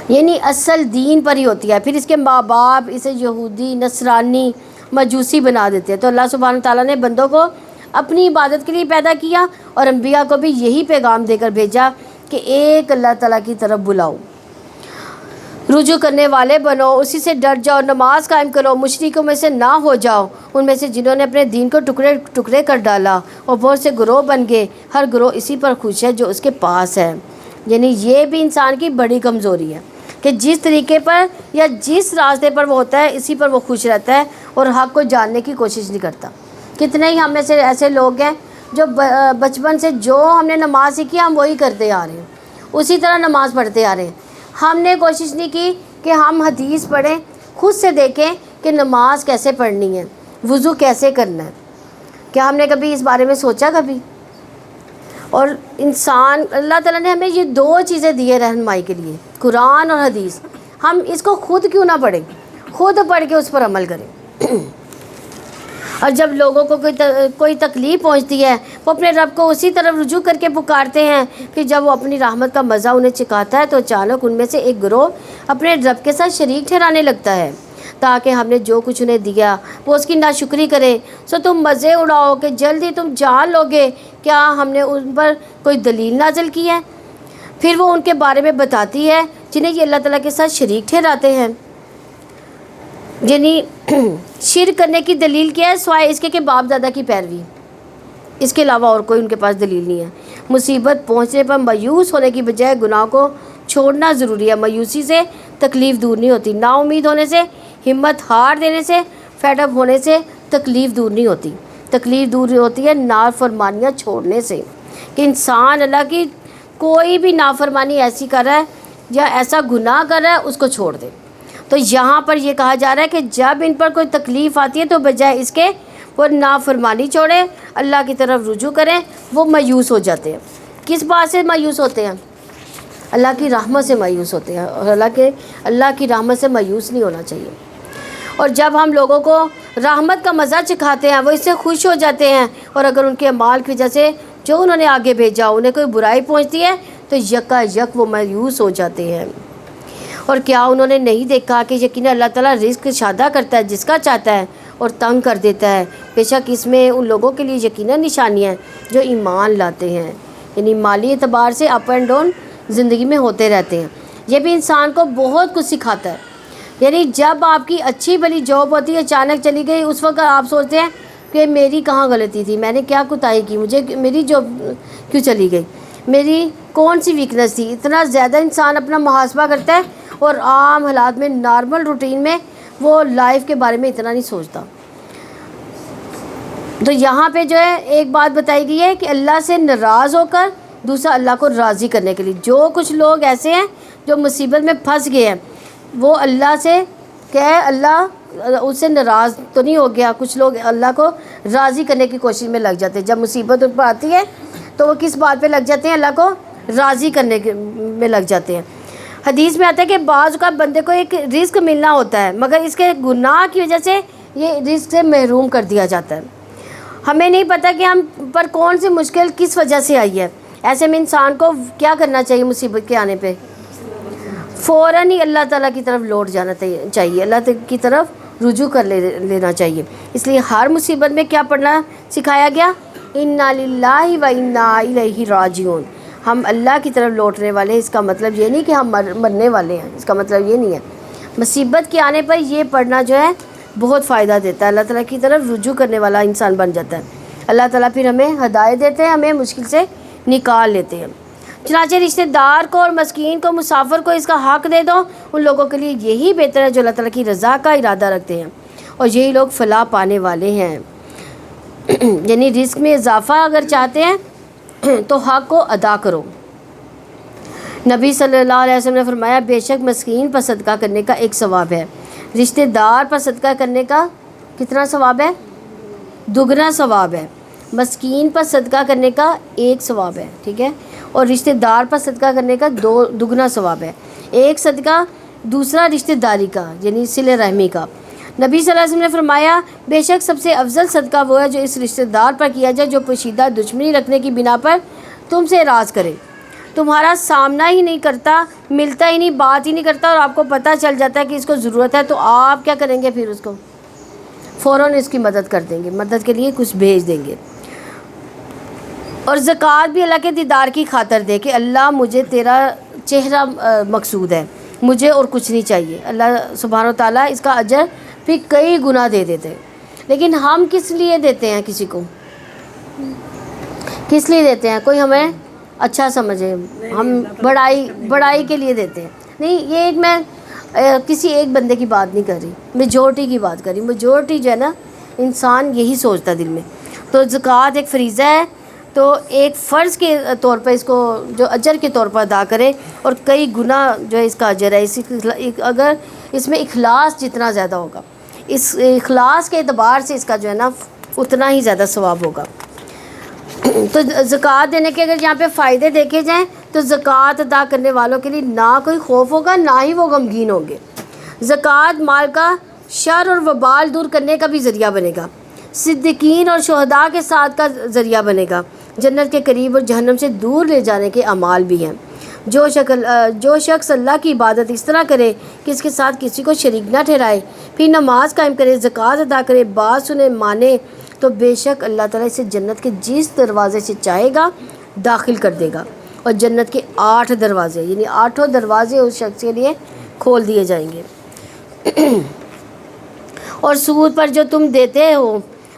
یعنی اصل دین پر ہی ہوتی ہے۔ پھر اس کے ماں باپ اسے یہودی، نصرانی، مجوسی بنا دیتے ہیں۔ تو اللہ سبحانہ تعالیٰ نے بندوں کو اپنی عبادت کے لیے پیدا کیا، اور انبیاء کو بھی یہی پیغام دے کر بھیجا کہ ایک اللہ تعالیٰ کی طرف بلاؤ، رجوع کرنے والے بنو، اسی سے ڈر جاؤ، نماز قائم کرو، مشرکوں میں سے نہ ہو جاؤ، ان میں سے جنہوں نے اپنے دین کو ٹکڑے ٹکڑے کر ڈالا اور بہت سے گروہ بن گئے، ہر گروہ اسی پر خوش ہے جو اس کے پاس ہے۔ یعنی یہ بھی انسان کی بڑی کمزوری ہے کہ جس طریقے پر یا جس راستے پر وہ ہوتا ہے اسی پر وہ خوش رہتا ہے اور حق کو جاننے کی کوشش نہیں کرتا۔ کتنے ہی ہم میں سے ایسے لوگ ہیں جو بچپن سے جو ہم نے نماز سیکھی ہم وہی کرتے آ رہے ہیں، اسی طرح نماز پڑھتے آ رہے ہیں۔ ہم نے کوشش نہیں کی کہ ہم حدیث پڑھیں، خود سے دیکھیں کہ نماز کیسے پڑھنی ہے، وضو کیسے کرنا ہے۔ کیا ہم نے کبھی اس بارے میں سوچا کبھی؟ اور انسان، اللہ تعالیٰ نے ہمیں یہ دو چیزیں دی ہے رہنمائی کے لیے، قرآن اور حدیث۔ ہم اس کو خود کیوں نہ پڑھیں، خود پڑھ کے اس پر عمل کریں۔ اور جب لوگوں کو کوئی تکلیف پہنچتی ہے وہ اپنے رب کو اسی طرف رجوع کر کے پکارتے ہیں، پھر جب وہ اپنی رحمت کا مزہ انہیں چکھاتا ہے تو اچانک ان میں سے ایک گروہ اپنے رب کے ساتھ شریک ٹھہرانے لگتا ہے تاکہ ہم نے جو کچھ انہیں دیا وہ اس کی ناشکری کریں۔ سو تم مزے اڑاؤ کہ جلدی تم جان لو گے کیا ہم نے ان پر کوئی دلیل نازل کی ہے۔ پھر وہ ان کے بارے میں بتاتی ہے جنہیں یہ اللہ تعالیٰ کے ساتھ شریک ٹھہراتے ہیں۔ یعنی شرک کرنے کی دلیل کیا ہے سوائے اس کے کہ باپ دادا کی پیروی، اس کے علاوہ اور کوئی ان کے پاس دلیل نہیں ہے۔ مصیبت پہنچنے پر مایوس ہونے کی بجائے گناہ کو چھوڑنا ضروری ہے۔ مایوسی سے تکلیف دور نہیں ہوتی، نا امید ہونے سے، ہمت ہار دینے سے، فیڈ اپ ہونے سے تکلیف دور نہیں ہوتی۔ تکلیف دور ہوتی ہے نافرمانیاں چھوڑنے سے، کہ انسان اللہ کی کوئی بھی نافرمانی ایسی کر رہا ہے یا ایسا گناہ کر رہا ہے اس کو چھوڑ دے۔ تو یہاں پر یہ کہا جا رہا ہے کہ جب ان پر کوئی تکلیف آتی ہے تو بجائے اس کے وہ نافرمانی چھوڑیں، اللہ کی طرف رجوع کریں۔ وہ مایوس ہو جاتے ہیں، کس بات سے مایوس ہوتے ہیں؟ اللہ کی رحمت سے مایوس ہوتے ہیں، اور اللہ کی رحمت سے مایوس نہیں ہونا چاہیے۔ اور جب ہم لوگوں کو رحمت کا مزہ چکھاتے ہیں وہ اس سے خوش ہو جاتے ہیں، اور اگر ان کے اعمال کی وجہ سے جو انہوں نے آگے بھیجا انہیں کوئی برائی پہنچتی ہے تو یکا یک وہ مایوس ہو جاتے ہیں۔ اور کیا انہوں نے نہیں دیکھا کہ یقیناً اللہ تعالیٰ رزق شادہ کرتا ہے جس کا چاہتا ہے اور تنگ کر دیتا ہے؟ بے شک اس میں ان لوگوں کے لیے یقیناً نشانیاں ہیں جو ایمان لاتے ہیں۔ یعنی مالی اعتبار سے اپ اینڈ ڈاؤن زندگی میں ہوتے رہتے ہیں۔ یہ بھی انسان کو بہت کچھ سکھاتا ہے۔ یعنی جب آپ کی اچھی بھلی جاب ہوتی ہے اچانک چلی گئی، اس وقت آپ سوچتے ہیں کہ میری کہاں غلطی تھی، میں نے کیا کوتاہی کی، مجھے میری جاب کیوں چلی گئی، میری کون سی ویکنس تھی۔ اتنا زیادہ انسان اپنا محاسبہ کرتا ہے، اور عام حالات میں نارمل روٹین میں وہ لائف کے بارے میں اتنا نہیں سوچتا۔ تو یہاں پہ جو ہے ایک بات بتائی گئی ہے کہ اللہ سے ناراض ہو کر، دوسرا اللہ کو راضی کرنے کے لیے۔ جو کچھ لوگ ایسے ہیں جو مصیبت میں پھنس گئے ہیں وہ اللہ سے کہ اللہ اس سے ناراض تو نہیں ہو گیا، کچھ لوگ اللہ کو راضی کرنے کی کوشش میں لگ جاتے ہیں۔ جب مصیبت ان پر آتی ہے تو وہ کس بات پہ لگ جاتے ہیں؟ اللہ کو راضی کرنے میں لگ جاتے ہیں۔ حدیث میں آتا ہے کہ بعض اوقات بندے کو ایک رزق ملنا ہوتا ہے مگر اس کے گناہ کی وجہ سے یہ رزق سے محروم کر دیا جاتا ہے۔ ہمیں نہیں پتہ کہ ہم پر کون سی مشکل کس وجہ سے آئی ہے۔ ایسے میں انسان کو کیا کرنا چاہیے؟ مصیبت کے آنے پہ فوراً ہی اللہ تعالیٰ کی طرف لوٹ جانا چاہیے، اللہ کی طرف رجوع کر لینا چاہیے۔ اس لیے ہر مصیبت میں کیا پڑھنا سکھایا گیا؟ انا للہ و انا الیہ راجعون۔ ہم اللہ کی طرف لوٹنے والے ہیں۔ اس کا مطلب یہ نہیں کہ ہم مرنے والے ہیں، اس کا مطلب یہ نہیں ہے۔ مصیبت کے آنے پر یہ پڑھنا جو ہے بہت فائدہ دیتا ہے، اللہ تعالیٰ کی طرف رجوع کرنے والا انسان بن جاتا ہے۔ اللہ تعالیٰ پھر ہمیں ہدایت دیتے ہیں، ہمیں مشکل سے نکال لیتے ہیں۔ چنانچہ رشتہ دار کو اور مسکین کو، مسافر کو اس کا حق دے دو۔ ان لوگوں کے لیے یہی بہتر ہے جو اللہ تعالیٰ کی رضا کا ارادہ رکھتے ہیں، اور یہی لوگ فلاح پانے والے ہیں۔ یعنی رزق میں اضافہ اگر چاہتے ہیں تو حق کو ادا کرو۔ نبی صلی اللہ علیہ وسلم نے فرمایا بے شک مسکین پر صدقہ کرنے کا ایک ثواب ہے، رشتہ دار پر صدقہ کرنے کا کتنا ثواب ہے؟ دگنا ثواب ہے۔ مسکین پر صدقہ کرنے کا ایک ثواب ہے، ٹھیک ہے، اور رشتہ دار پر صدقہ کرنے کا دگنا ثواب ہے۔ ایک صدقہ، دوسرا رشتہ داری کا یعنی صلہ رحمی کا۔ نبی صلی اللہ علیہ وسلم نے فرمایا بے شک سب سے افضل صدقہ وہ ہے جو اس رشتہ دار پر کیا جائے جو پوشیدہ دشمنی رکھنے کی بنا پر تم سے اعراض کرے، تمہارا سامنا ہی نہیں کرتا، ملتا ہی نہیں، بات ہی نہیں کرتا، اور آپ کو پتہ چل جاتا ہے کہ اس کو ضرورت ہے، تو آپ کیا کریں گے؟ پھر اس کو فوراً اس کی مدد کر دیں گے، مدد کے لیے کچھ بھیج دیں گے۔ اور زکوٰۃ بھی اللہ کے دیدار کی خاطر دے کہ اللہ مجھے تیرا چہرہ مقصود ہے، مجھے اور کچھ نہیں چاہیے۔ اللہ سبحانہ و تعالیٰ اس کا اجر پھر کئی گنا دے دیتے ہیں۔ لیکن ہم کس لیے دیتے ہیں؟ کسی کو کس لیے دیتے ہیں؟ کوئی ہمیں اچھا سمجھے، ہم بڑائی کے لیے دیتے ہیں۔ نہیں، یہ ایک میں کسی ایک بندے کی بات نہیں کر رہی، میجورٹی کی بات کر رہی۔ میجورٹی جو ہے نا، انسان یہی سوچتا ہے دل میں۔ تو زکوٰۃ ایک فریضہ ہے، تو ایک فرض کے طور پر اس کو جو اجر کے طور پر ادا کرے، اور کئی گنا جو ہے اس کا اجر ہے۔ اگر اس میں اخلاص جتنا زیادہ ہوگا، اس اخلاص کے اعتبار سے اس کا جو ہے نا اتنا ہی زیادہ ثواب ہوگا۔ تو زکوٰۃ دینے کے اگر یہاں پہ فائدے دیکھے جائیں تو زکوٰۃ ادا کرنے والوں کے لیے نہ کوئی خوف ہوگا، نہ ہی وہ غمگین ہوں گے۔ زکوٰۃ مال کا شر اور وبال دور کرنے کا بھی ذریعہ بنے گا، صدیقین اور شہداء کے ساتھ کا ذریعہ بنے گا، جنت کے قریب اور جہنم سے دور لے جانے کے اعمال بھی ہیں۔ جو شخص اللہ کی عبادت اس طرح کرے کہ اس کے ساتھ کسی کو شریک نہ ٹھہرائے، پھر نماز قائم کرے، زکوٰۃ ادا کرے، بات سنے، مانے، تو بے شک اللہ تعالیٰ اسے جنت کے جس دروازے سے چاہے گا داخل کر دے گا، اور جنت کے 8 دروازے یعنی 8 دروازے اس شخص کے لیے کھول دیے جائیں گے۔ اور سود پر جو تم دیتے ہو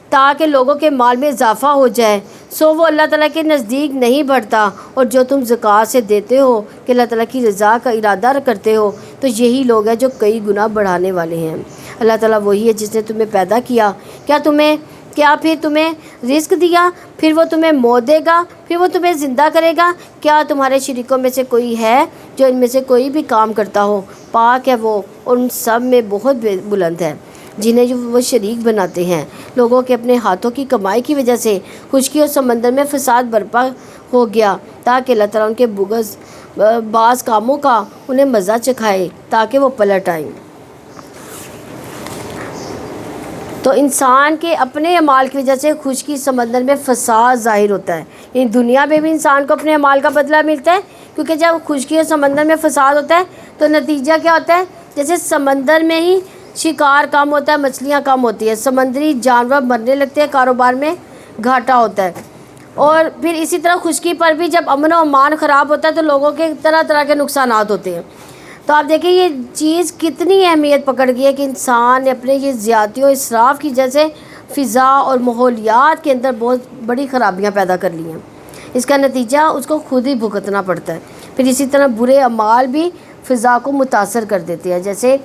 تاکہ لوگوں کے مال میں اضافہ ہو جائے، سو وہ اللہ تعالیٰ کے نزدیک نہیں بڑھتا، اور جو تم زکوٰۃ سے دیتے ہو کہ اللہ تعالیٰ کی رضا کا ارادہ کرتے ہو، تو یہی لوگ ہیں جو کئی گنا بڑھانے والے ہیں۔ اللہ تعالیٰ وہی ہے جس نے تمہیں پیدا کیا، کیا پھر تمہیں رزق دیا، پھر وہ تمہیں موت دے گا، پھر وہ تمہیں زندہ کرے گا۔ کیا تمہارے شریکوں میں سے کوئی ہے جو ان میں سے کوئی بھی کام کرتا ہو؟ پاک ہے وہ، اور ان سب میں بہت بلند ہے جنہیں جو وہ شریک بناتے ہیں۔ لوگوں کے اپنے ہاتھوں کی کمائی کی وجہ سے خشکی اور سمندر میں فساد برپا ہو گیا، تاکہ اللہ تعالیٰ ان کے بعض کاموں کا انہیں مزہ چکھائے تاکہ وہ پلٹ آئیں۔ تو انسان کے اپنے اعمال کی وجہ سے خشکی سمندر میں فساد ظاہر ہوتا ہے، یعنی دنیا میں بھی انسان کو اپنے اعمال کا بدلہ ملتا ہے، کیونکہ جب خشکی اور سمندر میں فساد ہوتا ہے تو نتیجہ کیا ہوتا ہے؟ جیسے سمندر میں ہی شکار کم ہوتا ہے، مچھلیاں کم ہوتی ہیں، سمندری جانور مرنے لگتے ہیں، کاروبار میں گھاٹا ہوتا ہے۔ اور پھر اسی طرح خشکی پر بھی جب امن و امان خراب ہوتا ہے تو لوگوں کے طرح طرح کے نقصانات ہوتے ہیں۔ تو آپ دیکھیں یہ چیز کتنی اہمیت پکڑ گئی ہے کہ انسان نے اپنے یہ زیادتی و اسراف کی جیسے فضا اور ماحولیات کے اندر بہت بڑی خرابیاں پیدا کر لی ہیں۔ اس کا نتیجہ اس کو خود ہی بھگتنا پڑتا ہے۔ پھر اسی طرح برے اعمال بھی فضا کو متاثر کر دیتے ہیں، جیسے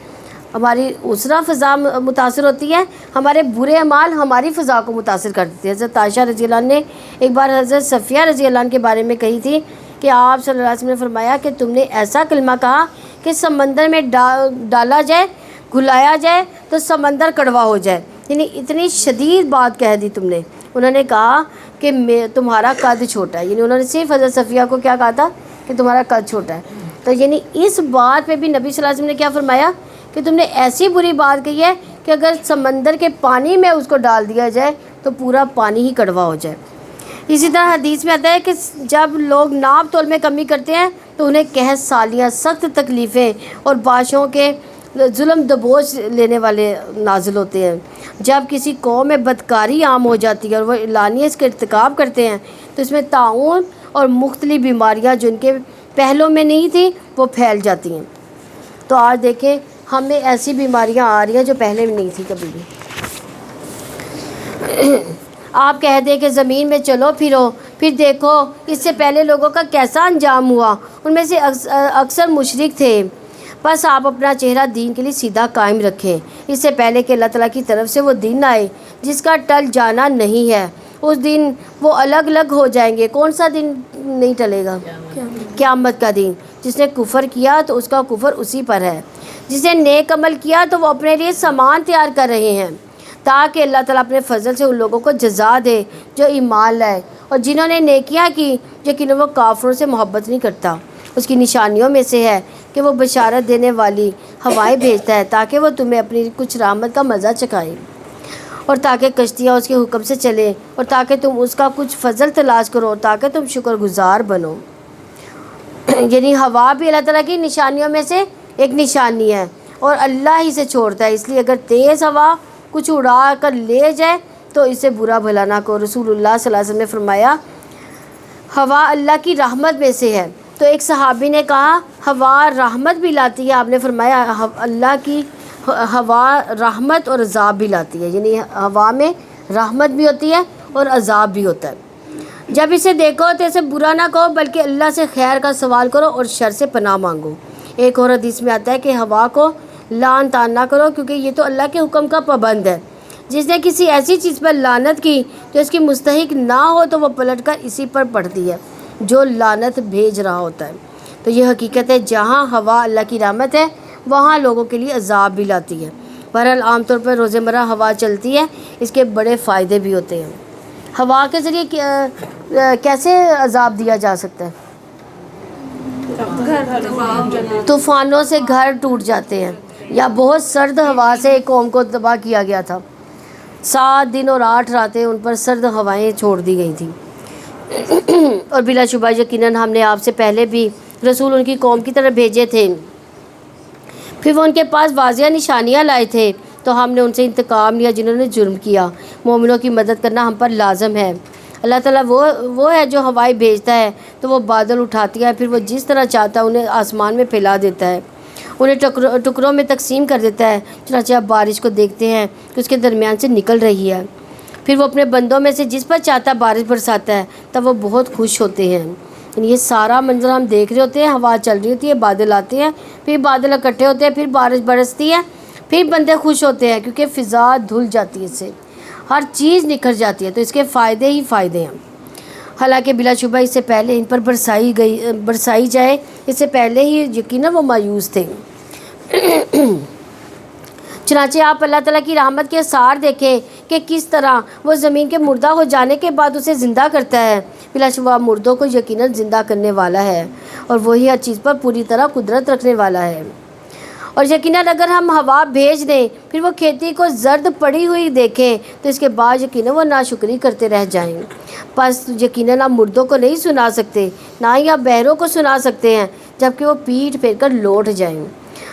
ہماری اسرا فضا متاثر ہوتی ہے، ہمارے برے اعمال ہماری فضا کو متاثر کر دیتے ہیں۔ حضرت عائشہ رضی اللہ عنہ نے ایک بار حضرت صفیہ رضی اللہ عنہ کے بارے میں کہی تھی کہ آپ صلی اللہ علیہ وسلم نے فرمایا کہ تم نے ایسا کلمہ کہا کہ سمندر میں ڈالا جائے، گھلایا جائے تو سمندر کڑوا ہو جائے، یعنی اتنی شدید بات کہہ دی تم نے۔ انہوں نے کہا کہ تمہارا قد چھوٹا ہے، یعنی انہوں نے صرف حضرت صفیہ کو کیا کہا تھا کہ تمہارا قد چھوٹا ہے۔ تو یعنی اس بات پہ بھی نبی صلی اللہ علیہ وسلم نے کیا فرمایا کہ تم نے ایسی بری بات کہی ہے کہ اگر سمندر کے پانی میں اس کو ڈال دیا جائے تو پورا پانی ہی کڑوا ہو جائے۔ اسی طرح حدیث میں آتا ہے کہ جب لوگ ناپ تول میں کمی کرتے ہیں تو انہیں قحط سالیاں، سخت تکلیفیں اور بادشاہوں کے ظلم دبوچ لینے والے نازل ہوتے ہیں۔ جب کسی قوم میں بدکاری عام ہو جاتی ہے اور وہ اعلانیہ اس کے ارتکاب کرتے ہیں تو اس میں طاعون اور مختلف بیماریاں جو ان کے پہلوں میں نہیں تھیں وہ پھیل جاتی ہیں۔ تو آج دیکھیں ہمیں ایسی بیماریاں آ رہی ہیں جو پہلے میں نہیں تھی کبھی بھی۔ آپ کہہ دیں کہ زمین میں چلو پھرو، پھر دیکھو اس سے پہلے لوگوں کا کیسا انجام ہوا، ان میں سے اکثر مشرک تھے۔ بس آپ اپنا چہرہ دین کے لیے سیدھا قائم رکھیں، اس سے پہلے کہ اللہ تعالیٰ کی طرف سے وہ دن آئے جس کا ٹل جانا نہیں ہے۔ اس دن وہ الگ الگ ہو جائیں گے۔ کون سا دن نہیں ٹلے گا؟ قیامت کا دن۔ جس نے کفر کیا تو اس کا کفر اسی پر ہے، جس نے نیک عمل کیا تو وہ اپنے لیے سامان تیار کر رہے ہیں تاکہ اللہ تعالیٰ اپنے فضل سے ان لوگوں کو جزا دے جو ایمان لائے، اور جنہوں نے نیکیاں کی یقیناً وہ کافروں سے محبت نہیں کرتا۔ اس کی نشانیوں میں سے ہے کہ وہ بشارت دینے والی ہوائیں بھیجتا ہے تاکہ وہ تمہیں اپنی کچھ رحمت کا مزہ چکھائے، اور تاکہ کشتیاں اس کے حکم سے چلیں، اور تاکہ تم اس کا کچھ فضل تلاش کرو، تاکہ تم شکر گزار بنو۔ یعنی ہوا بھی اللہ تعالیٰ کی نشانیوں میں سے ایک نشانی ہے، اور اللہ ہی سے چھوڑتا ہے، اس لیے اگر تیز ہوا کچھ اڑا کر لے جائے تو اسے برا بھلا نہ کرو۔ رسول اللہ صلی اللہ علیہ وسلم نے فرمایا ہوا اللہ کی رحمت میں سے ہے۔ تو ایک صحابی نے کہا ہوا رحمت بھی لاتی ہے؟ آپ نے فرمایا اللہ کی ہوا رحمت اور عذاب بھی لاتی ہے، یعنی ہوا میں رحمت بھی ہوتی ہے اور عذاب بھی ہوتا ہے۔ جب اسے دیکھو تو اسے برا نہ کہو بلکہ اللہ سے خیر کا سوال کرو اور شر سے پناہ مانگو۔ ایک اور حدیث میں آتا ہے کہ ہوا کو لعن طعن نہ کرو کیونکہ یہ تو اللہ کے حکم کا پابند ہے۔ جس نے کسی ایسی چیز پر لعنت کی جو اس کی مستحق نہ ہو تو وہ پلٹ کر اسی پر پڑتی ہے جو لعنت بھیج رہا ہوتا ہے۔ تو یہ حقیقت ہے، جہاں ہوا اللہ کی رحمت ہے وہاں لوگوں کے لیے عذاب بھی لاتی ہے۔ بہرحال عام طور پر روزمرہ ہوا چلتی ہے، اس کے بڑے فائدے بھی ہوتے ہیں۔ ہوا کے ذریعے کیسے عذاب دیا جا سکتا ہے؟ طوفانوں سے گھر ٹوٹ جاتے ہیں، یا بہت سرد ہوا سے ایک قوم کو تباہ کیا گیا تھا۔ 7 دن اور 8 راتیں ان پر سرد ہوائیں چھوڑ دی گئی تھیں، اور بلا شبہ یقیناً ہم نے آپ سے پہلے بھی رسول ان کی قوم کی طرف بھیجے تھے، پھر وہ ان کے پاس واضح نشانیاں لائے تھے تو ہم نے ان سے انتقام لیا جنہوں نے جرم کیا۔ مومنوں کی مدد کرنا ہم پر لازم ہے۔ اللہ تعالیٰ وہ ہے جو ہوائیں بھیجتا ہے تو وہ بادل اٹھاتی ہے، پھر وہ جس طرح چاہتا ہے انہیں آسمان میں پھیلا دیتا ہے، انہیں ٹکڑوں میں تقسیم کر دیتا ہے، چنانچہ آپ بارش کو دیکھتے ہیں کہ اس کے درمیان سے نکل رہی ہے، پھر وہ اپنے بندوں میں سے جس پر چاہتا ہے بارش برساتا ہے، تب وہ بہت خوش ہوتے ہیں۔ یہ سارا منظر ہم دیکھ رہے ہوتے ہیں، ہوا چل رہی ہوتی ہے، بادل آتے ہیں، پھر بادل اکٹھے ہوتے ہیں، پھر بارش برستی ہے، پھر بندے خوش ہوتے ہیں کیونکہ فضا دھل جاتی ہے، اس سے ہر چیز نکھر جاتی ہے، تو اس کے فائدے ہی فائدے ہیں۔ حالانکہ بلا شبہ اس سے پہلے ان پر برسائی جائے، اس سے پہلے ہی یقیناً وہ مایوس تھے۔ چنانچہ آپ اللہ تعالیٰ کی رحمت کے آثار دیکھیں کہ کس طرح وہ زمین کے مردہ ہو جانے کے بعد اسے زندہ کرتا ہے۔ بلا شبہ مردوں کو یقیناً زندہ کرنے والا ہے، اور وہی ہر چیز پر پوری طرح قدرت رکھنے والا ہے۔ اور یقیناً اگر ہم ہوا بھیج دیں پھر وہ کھیتی کو زرد پڑی ہوئی دیکھیں تو اس کے بعد یقیناً وہ ناشکری کرتے رہ جائیں۔ بس یقیناً آپ مردوں کو نہیں سنا سکتے، نہ ہی آپ بہروں کو سنا سکتے ہیں جبکہ وہ پیٹھ پھیر کر لوٹ جائیں،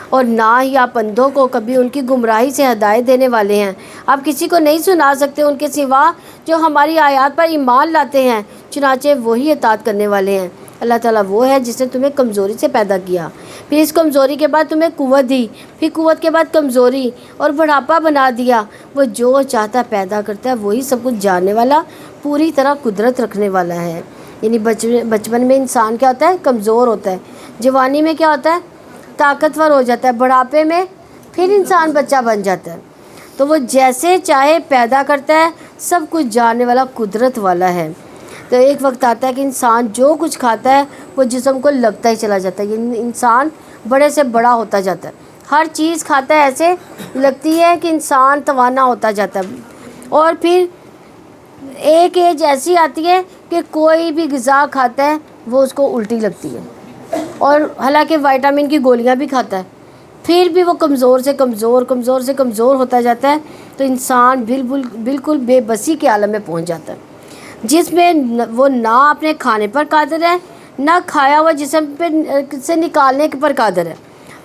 اور نہ ہی آپ اندھوں کو کبھی ان کی گمراہی سے ہدایت دینے والے ہیں۔ آپ کسی کو نہیں سنا سکتے ان کے سوا جو ہماری آیات پر ایمان لاتے ہیں، چنانچہ وہی اطاعت کرنے والے ہیں۔ اللہ تعالیٰ وہ ہے جس نے تمہیں کمزوری سے پیدا کیا، پھر اس کمزوری کے بعد تمہیں قوت دی، پھر قوت کے بعد کمزوری اور بڑھاپا بنا دیا۔ وہ جو چاہتا ہے پیدا کرتا ہے، وہی سب کچھ جاننے والا، پوری طرح قدرت رکھنے والا ہے۔ یعنی بچپن میں انسان کیا ہوتا ہے؟ کمزور ہوتا ہے۔ جوانی میں کیا ہوتا ہے؟ طاقتور ہو جاتا ہے۔ بڑھاپے میں پھر انسان بچہ بن جاتا ہے۔ تو وہ جیسے چاہے پیدا کرتا ہے، سب کچھ جاننے والا، قدرت والا ہے۔ تو ایک وقت آتا ہے کہ انسان جو کچھ کھاتا ہے وہ جسم کو لگتا ہی چلا جاتا ہے، یعنی انسان بڑے سے بڑا ہوتا جاتا ہے۔ ہر چیز کھاتا ہے ایسے لگتی ہے کہ انسان توانا ہوتا جاتا ہے، اور پھر ایک ایج ایسی آتی ہے کہ کوئی بھی غذا کھاتا ہے وہ اس کو الٹی لگتی ہے، اور حالانکہ وائٹامن کی گولیاں بھی کھاتا ہے، پھر بھی وہ کمزور سے کمزور ہوتا جاتا ہے۔ تو انسان بالکل بے بسی کے عالم میں پہنچ جاتا ہے، جس میں وہ نہ اپنے کھانے پر قادر ہے، نہ کھایا ہوا جسم پہ سے نکالنے پر قادر ہے۔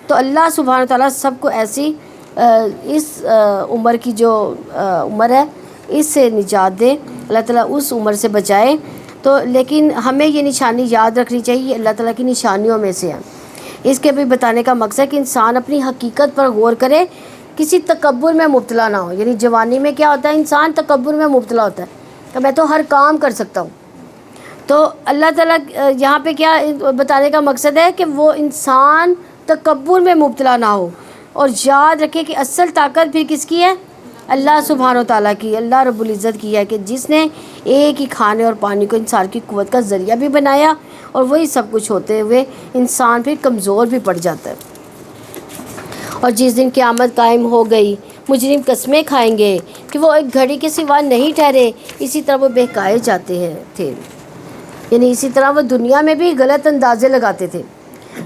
تو اللہ سبحانہ تعالیٰ سب کو ایسی اس عمر کی جو عمر ہے اس سے نجات دے، اللہ تعالیٰ اس عمر سے بچائے۔ تو لیکن ہمیں یہ نشانی یاد رکھنی چاہیے، اللہ تعالیٰ کی نشانیوں میں سے ہے۔ اس کے بھی بتانے کا مقصد ہے کہ انسان اپنی حقیقت پر غور کرے، کسی تکبر میں مبتلا نہ ہو۔ یعنی جوانی میں کیا ہوتا ہے؟ انسان تکبر میں مبتلا ہوتا ہے کہ میں تو ہر کام کر سکتا ہوں۔ تو اللہ تعالیٰ یہاں پہ کیا بتانے کا مقصد ہے کہ وہ انسان تکبر میں مبتلا نہ ہو، اور یاد رکھے کہ اصل طاقت پھر کس کی ہے؟ اللہ سبحانہ و تعالیٰ کی، اللہ رب العزت کی ہے کہ جس نے ایک ہی کھانے اور پانی کو انسان کی قوت کا ذریعہ بھی بنایا، اور وہی سب کچھ ہوتے ہوئے انسان پھر کمزور بھی پڑ جاتا ہے۔ اور جس دن قیامت قائم ہو گئی، مجرم قسمیں کھائیں گے کہ وہ ایک گھڑی کے سوا نہیں ٹھہرے، اسی طرح وہ بہکائے جاتے تھے، یعنی اسی طرح وہ دنیا میں بھی غلط اندازے لگاتے تھے۔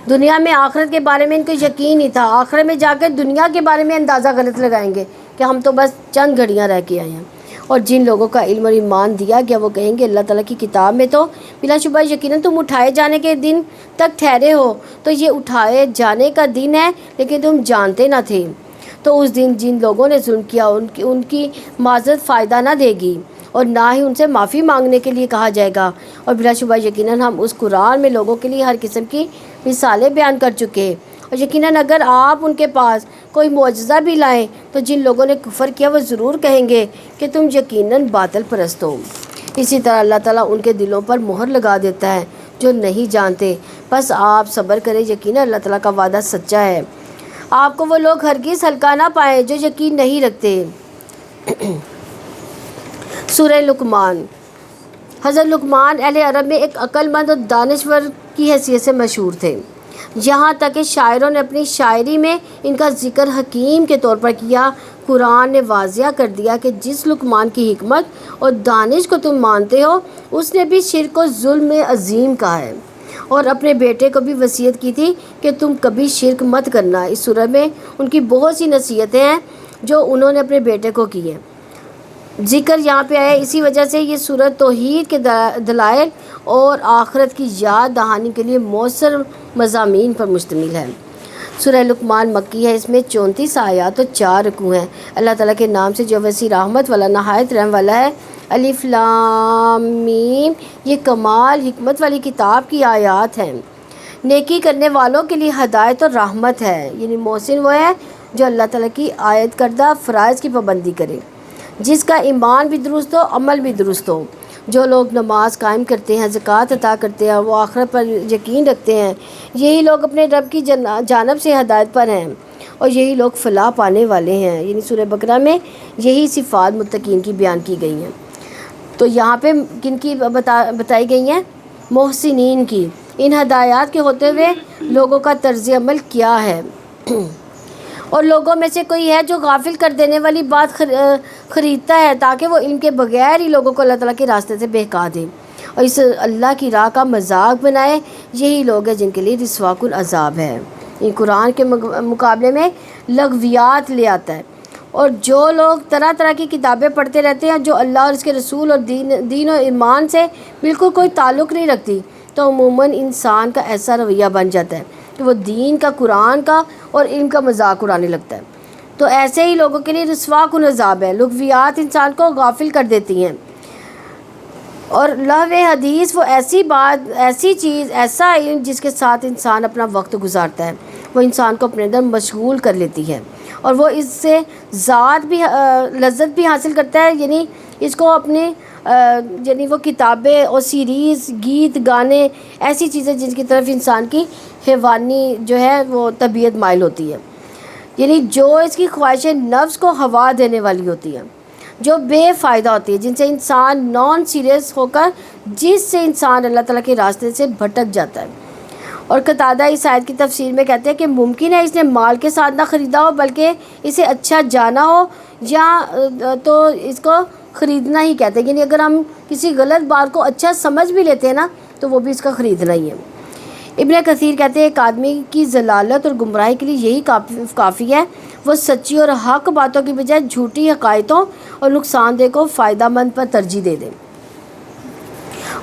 دنیا میں آخرت کے بارے میں ان کو یقین نہیں تھا، آخرت میں جا کر دنیا کے بارے میں اندازہ غلط لگائیں گے کہ ہم تو بس چند گھڑیاں رہ کے آئے ہیں۔ اور جن لوگوں کا علم اور ایمان دیا گیا وہ کہیں گے اللہ تعالیٰ کی کتاب میں تو بلا شبہ یقیناً تم اٹھائے جانے کے دن تک ٹھہرے ہو، تو یہ اٹھائے جانے کا دن ہے لیکن تم جانتے نہ تھے۔ تو اس دن جن لوگوں نے ظلم کیا ان کی معذرت فائدہ نہ دے گی، اور نہ ہی ان سے معافی مانگنے کے لیے کہا جائے گا۔ اور بلا شبہ یقیناً ہم اس قرآن میں لوگوں کے لیے ہر قسم کی مثالیں بیان کر چکے ہیں، اور یقیناً اگر آپ ان کے پاس کوئی معجزہ بھی لائیں تو جن لوگوں نے کفر کیا وہ ضرور کہیں گے کہ تم یقیناً باطل پرست ہو۔ اسی طرح اللہ تعالیٰ ان کے دلوں پر مہر لگا دیتا ہے جو نہیں جانتے، بس آپ صبر کریں، یقیناً اللہ تعالیٰ کا وعدہ سچا ہے۔ آپ کو وہ لوگ ہرگز ہلکا نہ پائیں جو یقین نہیں رکھتے۔ سورہ لقمان۔ حضرت لقمان اہل عرب میں ایک عقل مند اور دانشور کی حیثیت سے مشہور تھے، یہاں تک کہ شاعروں نے اپنی شاعری میں ان کا ذکر حکیم کے طور پر کیا۔ قرآن نے واضح کر دیا کہ جس لقمان کی حکمت اور دانش کو تم مانتے ہو اس نے بھی شرک و ظلم عظیم کہا ہے، اور اپنے بیٹے کو بھی وصیت کی تھی کہ تم کبھی شرک مت کرنا۔ اس سورہ میں ان کی بہت سی نصیحتیں ہیں جو انہوں نے اپنے بیٹے کو کی ہیں، ذکر یہاں پہ آیا اسی وجہ سے۔ یہ سورۃ توحید کے دلائل اور آخرت کی یاد دہانی کے لیے مؤثر مضامین پر مشتمل ہے۔ سورہ لقمان مکی ہے، اس میں 34 آیات اور 4 رکوع ہیں۔ اللہ تعالیٰ کے نام سے جو وسیع رحمت والا نہایت رحم والا ہے۔ الف لام میم، یہ کمال حکمت والی کتاب کی آیات ہیں، نیکی کرنے والوں کے لیے ہدایت اور رحمت ہے، یعنی محسن وہ ہے جو اللہ تعالیٰ کی عائد کردہ فرائض کی پابندی کرے، جس کا ایمان بھی درست ہو، عمل بھی درست ہو۔ جو لوگ نماز قائم کرتے ہیں، زکوٰۃ عطا کرتے ہیں، وہ آخرت پر یقین رکھتے ہیں، یہی لوگ اپنے رب کی جانب سے ہدایت پر ہیں، اور یہی لوگ فلاح پانے والے ہیں۔ یعنی سورہ بقرہ میں یہی صفات متقین کی بیان کی گئی ہیں۔ تو یہاں پہ کن کی بتائی گئی ہیں؟ محسنین کی۔ ان ہدایات کے ہوتے ہوئے لوگوں کا طرز عمل کیا ہے؟ اور لوگوں میں سے کوئی ہے جو غافل کر دینے والی بات خریدتا ہے تاکہ وہ علم کے بغیر ہی لوگوں کو اللہ تعالیٰ کے راستے سے بہکا دے اور اس اللہ کی راہ کا مذاق بنائے، یہی لوگ ہیں جن کے لیے رسوا کن عذاب ہے۔ یہ قرآن کے مقابلے میں لغویات لے آتا ہے، اور جو لوگ طرح طرح کی کتابیں پڑھتے رہتے ہیں جو اللہ اور اس کے رسول اور دین و ایمان سے بالکل کوئی تعلق نہیں رکھتی، تو عموماً انسان کا ایسا رویہ بن جاتا ہے کہ وہ دین کا، قرآن کا اور علم کا مذاق اڑانے لگتا ہے۔ تو ایسے ہی لوگوں کے لیے رسوا کن عذاب ہے۔ لغویات انسان کو غافل کر دیتی ہیں، اور لہو حدیث وہ ایسی بات، ایسی چیز، ایسا علم جس کے ساتھ انسان اپنا وقت گزارتا ہے، وہ انسان کو اپنے اندر مشغول کر لیتی ہے، اور وہ اس سے ذات بھی لذت بھی حاصل کرتا ہے، یعنی اس کو اپنے یعنی وہ کتابیں اور سیریز، گیت، گانے، ایسی چیزیں جن کی طرف انسان کی حیوانی جو ہے وہ طبیعت مائل ہوتی ہے، یعنی جو اس کی خواہش نفس کو ہوا دینے والی ہوتی ہے، جو بے فائدہ ہوتی ہے، جن سے انسان نان سیریس ہو کر، جس سے انسان اللہ تعالیٰ کے راستے سے بھٹک جاتا ہے۔ اور قتادہ اس آیت کی تفسیر میں کہتے ہیں کہ ممکن ہے اس نے مال کے ساتھ نہ خریدا ہو بلکہ اسے اچھا جانا ہو، یا تو اس کو خریدنا ہی کہتے ہیں، یعنی اگر ہم کسی غلط بات کو اچھا سمجھ بھی لیتے ہیں نا تو وہ بھی اس کا خریدنا ہی ہے۔ ابن کثیر کہتے ہیں ایک آدمی کی ضلالت اور گمراہی کے لیے یہی کافی ہے، وہ سچی اور حق باتوں کی بجائے جھوٹی حقائقوں اور نقصان دہ کو فائدہ مند پر ترجیح دے دیں۔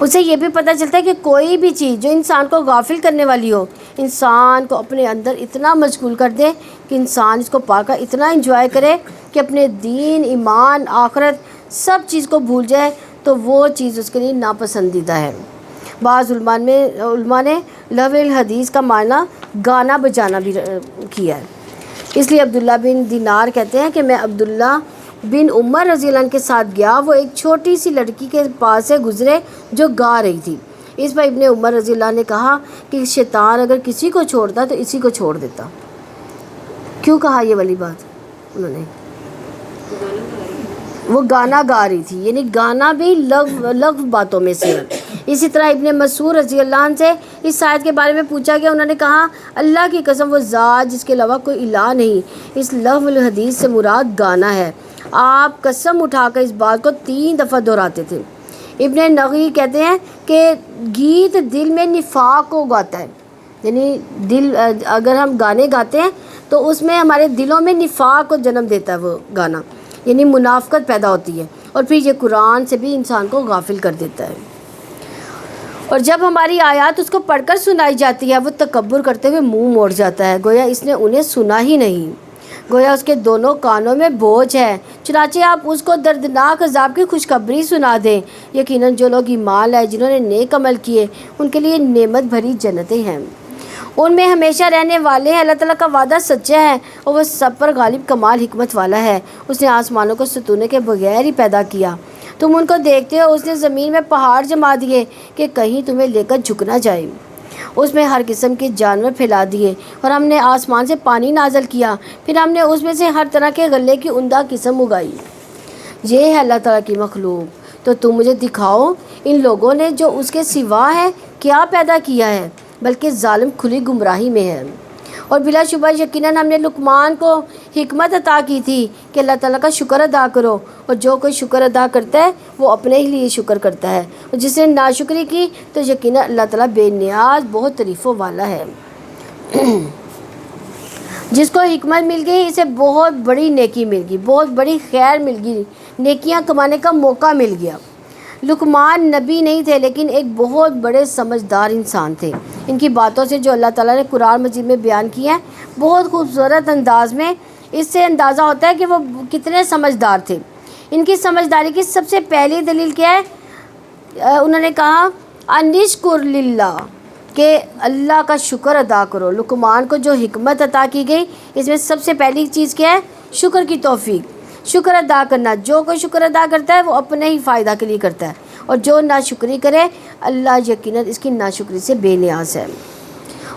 اسے یہ بھی پتہ چلتا ہے کہ کوئی بھی چیز جو انسان کو غافل کرنے والی ہو، انسان کو اپنے اندر اتنا مشغول کر دے کہ انسان اس کو پا کر اتنا انجوائے کرے کہ اپنے دین، ایمان، آخرت سب چیز کو بھول جائے، تو وہ چیز اس کے لیے ناپسندیدہ ہے۔ بعض علماء نے لہو الحدیث کا معنی گانا بجانا بھی کیا ہے، اس لیے عبداللہ بن دینار کہتے ہیں کہ میں عبداللہ بن عمر رضی اللہ عنہ کے ساتھ گیا، وہ ایک چھوٹی سی لڑکی کے پاس سے گزرے جو گا رہی تھی۔ اس پر ابن عمر رضی اللہ نے کہا کہ شیطان اگر کسی کو چھوڑتا تو اسی کو چھوڑ دیتا۔ کیوں کہا یہ والی بات انہوں نے؟ وہ گانا گا رہی تھی، یعنی گانا بھی لغو باتوں میں سے ہے۔ اسی طرح ابن مسعود رضی اللہ عنہ سے اس آیت کے بارے میں پوچھا گیا، انہوں نے کہا اللہ کی قسم وہ ذات جس کے علاوہ کوئی الہ نہیں، اس لغو الحدیث سے مراد گانا ہے۔ آپ قسم اٹھا کر اس بات کو 3 دفعہ دہراتے تھے۔ ابن نغی کہتے ہیں کہ گیت دل میں نفاق کو اگاتا ہے، یعنی دل اگر ہم گانے گاتے ہیں تو اس میں ہمارے دلوں میں نفاق کو جنم دیتا ہے وہ گانا، یعنی منافقت پیدا ہوتی ہے، اور پھر یہ قرآن سے بھی انسان کو غافل کر دیتا ہے۔ اور جب ہماری آیات اس کو پڑھ کر سنائی جاتی ہے وہ تکبر کرتے ہوئے منہ موڑ جاتا ہے، گویا اس نے انہیں سنا ہی نہیں، گویا اس کے دونوں کانوں میں بوجھ ہے۔ چنانچہ آپ اس کو دردناک عذاب کی خوشخبری سنا دیں۔ یقیناً جو لوگ ایمان لائے، جنہوں نے نیک عمل کیے، ان کے لیے نعمت بھری جنتیں ہیں، ان میں ہمیشہ رہنے والے ہیں۔ اللہ تعالیٰ کا وعدہ سچا ہے اور وہ سب پر غالب کمال حکمت والا ہے۔ اس نے آسمانوں کو ستونے کے بغیر ہی پیدا کیا، تم ان کو دیکھتے ہو۔ اس نے زمین میں پہاڑ جما دیے کہ کہیں تمہیں لے کر جھکنا جائے، اس میں ہر قسم کے جانور پھیلا دیے، اور ہم نے آسمان سے پانی نازل کیا، پھر ہم نے اس میں سے ہر طرح کے غلے کی عمدہ قسم اگائی۔ یہ ہے اللہ تعالیٰ کی مخلوق، تو تم مجھے دکھاؤ ان لوگوں نے جو اس کے سوا ہے کیا پیدا کیا ہے، بلکہ ظالم کھلی گمراہی میں ہے۔ اور بلا شبہ یقیناً ہم نے لقمان کو حکمت عطا کی تھی کہ اللہ تعالیٰ کا شکر ادا کرو، اور جو کوئی شکر ادا کرتا ہے وہ اپنے ہی لیے شکر کرتا ہے، اور جس نے ناشکری کی تو یقیناً اللہ تعالیٰ بے نیاز بہت تعریفوں والا ہے۔ جس کو حکمت مل گئی اسے بہت بڑی نیکی مل گئی، بہت بڑی خیر مل گئی، نیکیاں کمانے کا موقع مل گیا۔ لقمان نبی نہیں تھے لیکن ایک بہت بڑے سمجھدار انسان تھے۔ ان کی باتوں سے جو اللہ تعالیٰ نے قرآن مجید میں بیان کی ہیں بہت خوبصورت انداز میں، اس سے اندازہ ہوتا ہے کہ وہ کتنے سمجھدار تھے۔ ان کی سمجھداری کی سب سے پہلی دلیل کیا ہے؟ انہوں نے کہا انشکر للہ، کہ اللہ کا شکر ادا کرو۔ لقمان کو جو حکمت عطا کی گئی اس میں سب سے پہلی چیز کیا ہے؟ شکر کی توفیق، شکر ادا کرنا۔ جو کوئی شکر ادا کرتا ہے وہ اپنے ہی فائدہ کے لیے کرتا ہے، اور جو ناشکری کرے اللہ یقیناً اس کی ناشکری سے بے نیاز ہے۔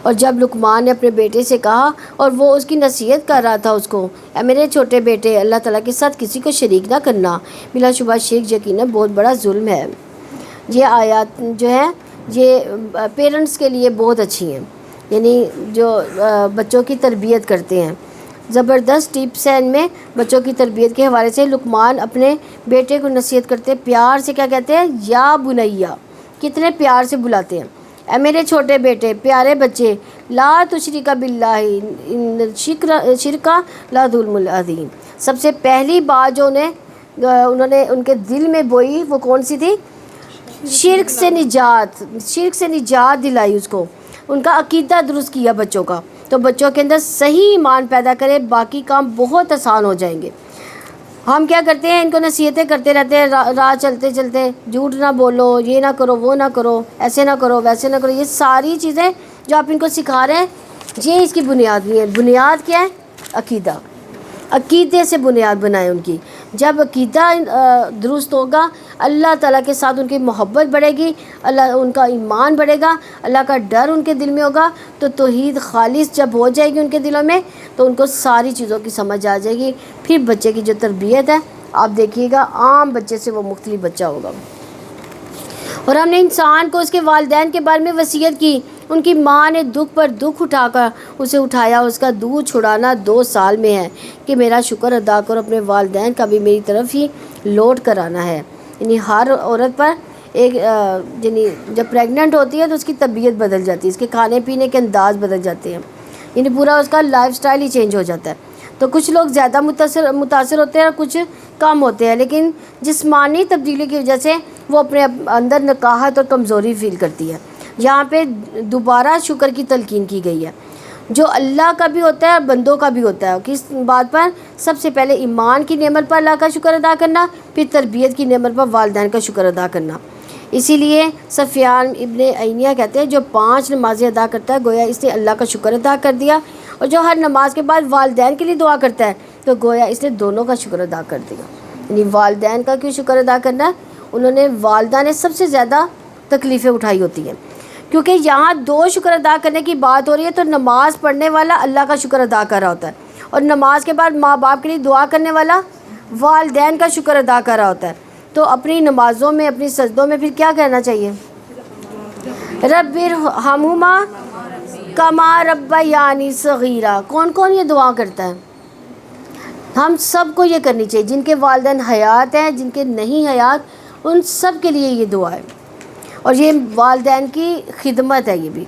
اور جب لقمان نے اپنے بیٹے سے کہا اور وہ اس کی نصیحت کر رہا تھا اس کو، اے میرے چھوٹے بیٹے اللہ تعالیٰ کے ساتھ کسی کو شریک نہ کرنا، بلا شبہ شرک یقیناً بہت بڑا ظلم ہے۔ یہ آیات جو ہے یہ پیرنٹس کے لیے بہت اچھی ہیں، یعنی جو بچوں کی تربیت کرتے ہیں، زبردست ٹپس ہیں ان میں بچوں کی تربیت کے حوالے سے۔ لقمان اپنے بیٹے کو نصیحت کرتے، پیار سے کیا کہتے ہیں؟ یا بنیا، کتنے پیار سے بلاتے ہیں، اے میرے چھوٹے بیٹے، پیارے بچے، لا تشرک باللہ ان شرک لا ظلم العظیم۔ سب سے پہلی بات جو انہوں نے ان کے دل میں بوئی وہ کون سی تھی؟ شرک سے نجات دلائی اس کو، ان کا عقیدہ درست کیا بچوں کا، تو بچوں کے اندر صحیح ایمان پیدا کرے، باقی کام بہت آسان ہو جائیں گے۔ ہم کیا کرتے ہیں؟ ان کو نصیحتیں کرتے رہتے ہیں، راہ چلتے چلتے، جھوٹ نہ بولو، یہ نہ کرو، وہ نہ کرو، ایسے نہ کرو، ویسے نہ کرو۔ یہ ساری چیزیں جو آپ ان کو سکھا رہے ہیں یہ اس کی بنیاد نہیں ہے۔ بنیاد کیا ہے؟ عقیدہ، عقیدے سے بنیاد بنائیں ان کی۔ جب عقیدہ درست ہوگا اللہ تعالیٰ کے ساتھ ان کی محبت بڑھے گی، ان کا ایمان بڑھے گا، اللہ کا ڈر ان کے دل میں ہوگا، تو توحید خالص جب ہو جائے گی ان کے دلوں میں تو ان کو ساری چیزوں کی سمجھ آ جائے گی۔ پھر بچے کی جو تربیت ہے آپ دیکھیے گا عام بچے سے وہ مختلف بچہ ہوگا۔ اور ہم نے انسان کو اس کے والدین کے بارے میں وصیت کی، ان کی ماں نے دکھ پر دکھ اٹھا کر اسے اٹھایا، اس کا دودھ چھڑانا 2 سال میں ہے کہ میرا شکر ادا کرو، اپنے والدین کا بھی میری طرف ہی لوٹ کر آنا ہے۔ یعنی ہر عورت پر ایک یعنی جب پریگننٹ ہوتی ہے تو اس کی طبیعت بدل جاتی ہے، اس کے کھانے پینے کے انداز بدل جاتے ہیں، یعنی پورا اس کا لائف سٹائل ہی چینج ہو جاتا ہے۔ تو کچھ لوگ زیادہ متاثر ہوتے ہیں اور کچھ کم ہوتے ہیں، لیکن جسمانی تبدیلی کی وجہ سے وہ اپنے اندر نکاہت اور کمزوری فیل کرتی ہے۔ یہاں پہ دوبارہ شکر کی تلقین کی گئی ہے، جو اللہ کا بھی ہوتا ہے اور بندوں کا بھی ہوتا ہے۔ کس بات پر؟ سب سے پہلے ایمان کی نعمت پر اللہ کا شکر ادا کرنا، پھر تربیت کی نعمت پر والدین کا شکر ادا کرنا۔ اسی لیے سفیان ابن عینیہ کہتے ہیں جو 5 نمازیں ادا کرتا ہے گویا اس نے اللہ کا شکر ادا کر دیا، اور جو ہر نماز کے بعد والدین کے لیے دعا کرتا ہے تو گویا اس نے دونوں کا شکر ادا کر دیا۔ یعنی والدین کا کیوں شکر ادا کرنا ہے؟ انہوں نے والدہ نے سب سے زیادہ تکلیفیں اٹھائی ہوتی ہیں، کیونکہ یہاں 2 شکر ادا کرنے کی بات ہو رہی ہے، تو نماز پڑھنے والا اللہ کا شکر ادا کر رہا ہوتا ہے، اور نماز کے بعد ماں باپ کے لیے دعا کرنے والا والدین کا شکر ادا کر رہا ہوتا ہے، تو اپنی نمازوں میں، اپنی سجدوں میں پھر کیا کہنا چاہیے؟ رب ارحمہما کما ربیانی صغیرہ۔ کون کون یہ دعا کرتا ہے؟ ہم سب کو یہ کرنی چاہیے، جن کے والدین حیات ہیں، جن کے نہیں حیات، ان سب کے لیے یہ دعا ہے، اور یہ والدین کی خدمت ہے یہ بھی۔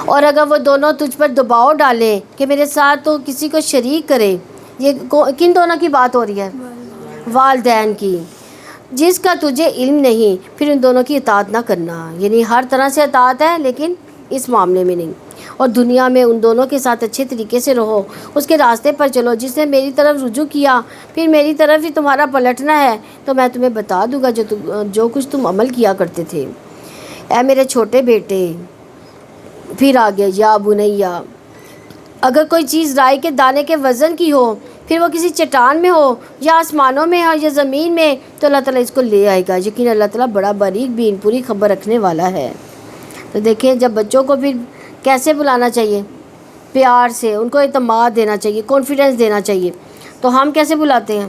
اور اگر وہ دونوں تجھ پر دباؤ ڈالیں کہ میرے ساتھ تو کسی کو شریک کرے، یہ کن دونوں کی بات ہو رہی ہے؟ والدین کی، جس کا تجھے علم نہیں، پھر ان دونوں کی اطاعت نہ کرنا، یعنی ہر طرح سے اطاعت ہے لیکن اس معاملے میں نہیں۔ اور دنیا میں ان دونوں کے ساتھ اچھے طریقے سے رہو، اس کے راستے پر چلو، جس نے میری طرف رجوع کیا پھر میری طرف ہی تمہارا پلٹنا ہے تو میں تمہیں بتا دوں گا جو کچھ تم عمل کیا کرتے تھے۔ اے میرے چھوٹے بیٹے، پھر آگے یا بنیا، اگر کوئی چیز رائی کے دانے کے وزن کی ہو، پھر وہ کسی چٹان میں ہو یا آسمانوں میں ہو یا زمین میں، تو اللہ تعالیٰ اس کو لے آئے گا، یقین اللہ تعالیٰ بڑا باریک بین، پوری خبر رکھنے والا ہے۔ تو دیکھیں جب بچوں کو پھر کیسے بلانا چاہیے؟ پیار سے، ان کو اعتماد دینا چاہیے، کانفیڈنس دینا چاہیے۔ تو ہم کیسے بلاتے ہیں؟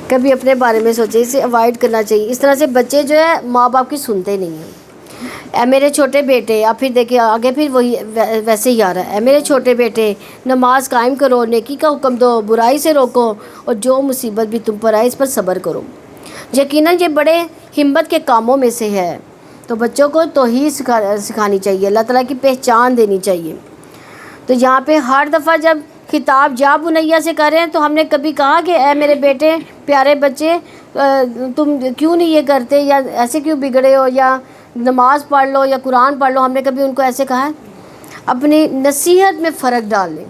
کبھی اپنے بارے میں سوچیں، اسے اوائڈ کرنا چاہیے۔ اس طرح سے بچے جو ہے ماں باپ کی سنتے نہیں ہیں۔ اے میرے چھوٹے بیٹے، اب پھر دیکھیں آگے پھر وہی ویسے ہی آ رہا ہے، اے میرے چھوٹے بیٹے نماز قائم کرو، نیکی کا حکم دو، برائی سے روکو، اور جو مصیبت بھی تم پر آئے اس پر صبر کرو۔ یقیناً یہ بڑے ہمت کے کاموں میں سے ہے۔ تو بچوں کو توحید سکھانی چاہیے، اللہ تعالیٰ کی پہچان دینی چاہیے۔ تو یہاں پہ ہر دفعہ جب خطاب جا بنیا سے کر رہے ہیں تو ہم نے کبھی کہا کہ اے میرے بیٹے، پیارے بچے، تم کیوں نہیں یہ کرتے، یا ایسے کیوں بگڑے ہو، یا نماز پڑھ لو یا قرآن پڑھ لو؟ ہم نے کبھی ان کو ایسے کہا ہے؟ اپنی نصیحت میں فرق ڈال لیں،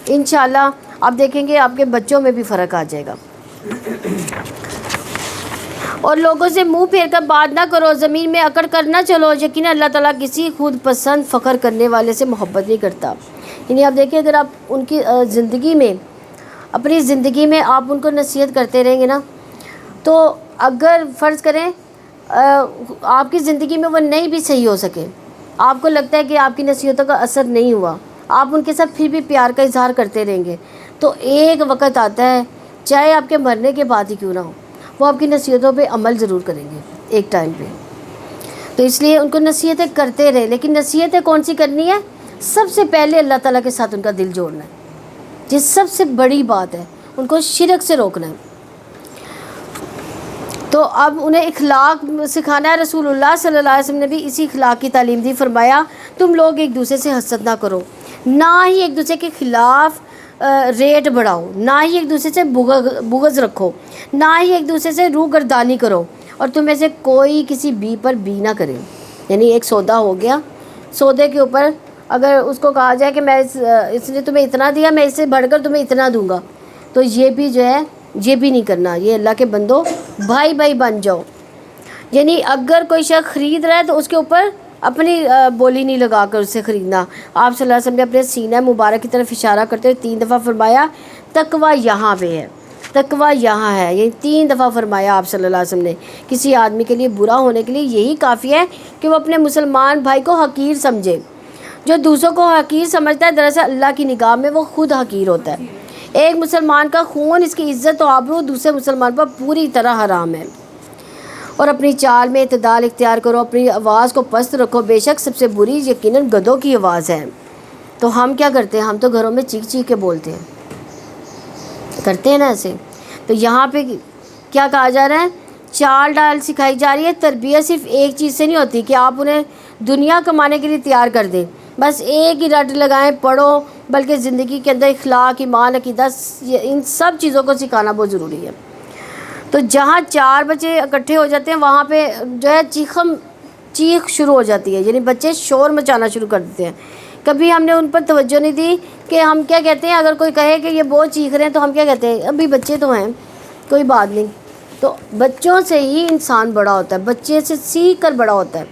انشاءاللہ آپ دیکھیں گے آپ کے بچوں میں بھی فرق آ جائے گا۔ اور لوگوں سے منہ پھیر کر بات نہ کرو، زمین میں اکڑ کر نہ چلو، یقیناً اللہ تعالیٰ کسی خود پسند فخر کرنے والے سے محبت نہیں کرتا۔ یعنی آپ دیکھیں اگر آپ ان کی زندگی میں، اپنی زندگی میں آپ ان کو نصیحت کرتے رہیں گے نا، تو اگر فرض کریں آپ کی زندگی میں وہ نہیں بھی صحیح ہو سکے، آپ کو لگتا ہے کہ آپ کی نصیحتوں کا اثر نہیں ہوا، آپ ان کے ساتھ پھر بھی پیار کا اظہار کرتے رہیں گے، تو ایک وقت آتا ہے، چاہے آپ کے مرنے کے بعد ہی کیوں نہ ہو، وہ آپ کی نصیحتوں پہ عمل ضرور کریں گے ایک ٹائم پہ۔ تو اس لیے ان کو نصیحتیں کرتے رہے، لیکن نصیحتیں کون سی کرنی ہے؟ سب سے پہلے اللہ تعالیٰ کے ساتھ ان کا دل جوڑنا ہے، یہ سب سے بڑی بات ہے، ان کو شرک سے روکنا ہے۔ تو اب انہیں اخلاق سکھانا ہے۔ رسول اللہ صلی اللہ علیہ وسلم نے بھی اسی اخلاق کی تعلیم دی، فرمایا تم لوگ ایک دوسرے سے حسد نہ کرو، نہ ہی ایک دوسرے کے خلاف ریٹ بڑھاؤ، نہ ہی ایک دوسرے سے بغض رکھو، نہ ہی ایک دوسرے سے روح گردانی کرو، اور تم میں سے کوئی کسی بی پر بی نہ کرے۔ یعنی ایک سودا ہو گیا، سودے کے اوپر اگر اس کو کہا جائے کہ میں اس نے تمہیں اتنا دیا، میں اس سے بڑھ کر تمہیں اتنا دوں گا، تو یہ بھی جو ہے یہ بھی نہیں کرنا۔ یہ اللہ کے بندو بھائی بھائی بن جاؤ، یعنی اگر کوئی شخص خرید رہا ہے تو اس کے اوپر اپنی بولی نہیں لگا کر اسے خریدنا۔ آپ صلی اللہ علیہ وسلم نے اپنے سینہ مبارک کی طرف اشارہ کرتے ہوئے 3 دفعہ فرمایا تقویٰ یہاں پہ ہے، تقویٰ یہاں ہے، یعنی 3 دفعہ فرمایا آپ صلی اللہ علیہ وسلم نے۔ کسی آدمی کے لیے برا ہونے کے لیے یہی کافی ہے کہ وہ اپنے مسلمان بھائی کو حقیر سمجھے۔ جو دوسروں کو حقیر سمجھتا ہے دراصل اللہ کی نگاہ میں وہ خود حقیر ہوتا ہے۔ ایک مسلمان کا خون، اس کی عزت و آبرو دوسرے مسلمان پر پوری طرح حرام ہے۔ اور اپنی چال میں اعتدال اختیار کرو، اپنی آواز کو پست رکھو، بے شک سب سے بری یقیناً گدھوں کی آواز ہے۔ تو ہم کیا کرتے ہیں؟ ہم تو گھروں میں چیخ چیخ کے بولتے ہیں، کرتے ہیں نا ایسے۔ تو یہاں پہ کیا کہا جا رہا ہے؟ چال ڈال سکھائی جا رہی ہے۔ تربیت صرف ایک چیز سے نہیں ہوتی کہ آپ انہیں دنیا کمانے کے لیے تیار کر دیں، بس ایک ہی رٹ لگائیں پڑھو، بلکہ زندگی کے اندر اخلاق، ایمان، عقیدہ، ان سب چیزوں کو سکھانا بہت ضروری ہے۔ تو جہاں 4 بچے اکٹھے ہو جاتے ہیں وہاں پہ جو ہے چیخ شروع ہو جاتی ہے، یعنی بچے شور مچانا شروع کر دیتے ہیں۔ کبھی ہم نے ان پر توجہ نہیں دی کہ ہم کیا کہتے ہیں، اگر کوئی کہے کہ یہ بہت چیخ رہے ہیں تو ہم کیا کہتے ہیں؟ ابھی بچے تو ہیں، کوئی بات نہیں۔ تو بچوں سے ہی انسان بڑا ہوتا ہے، بچے سے سیکھ کر بڑا ہوتا ہے۔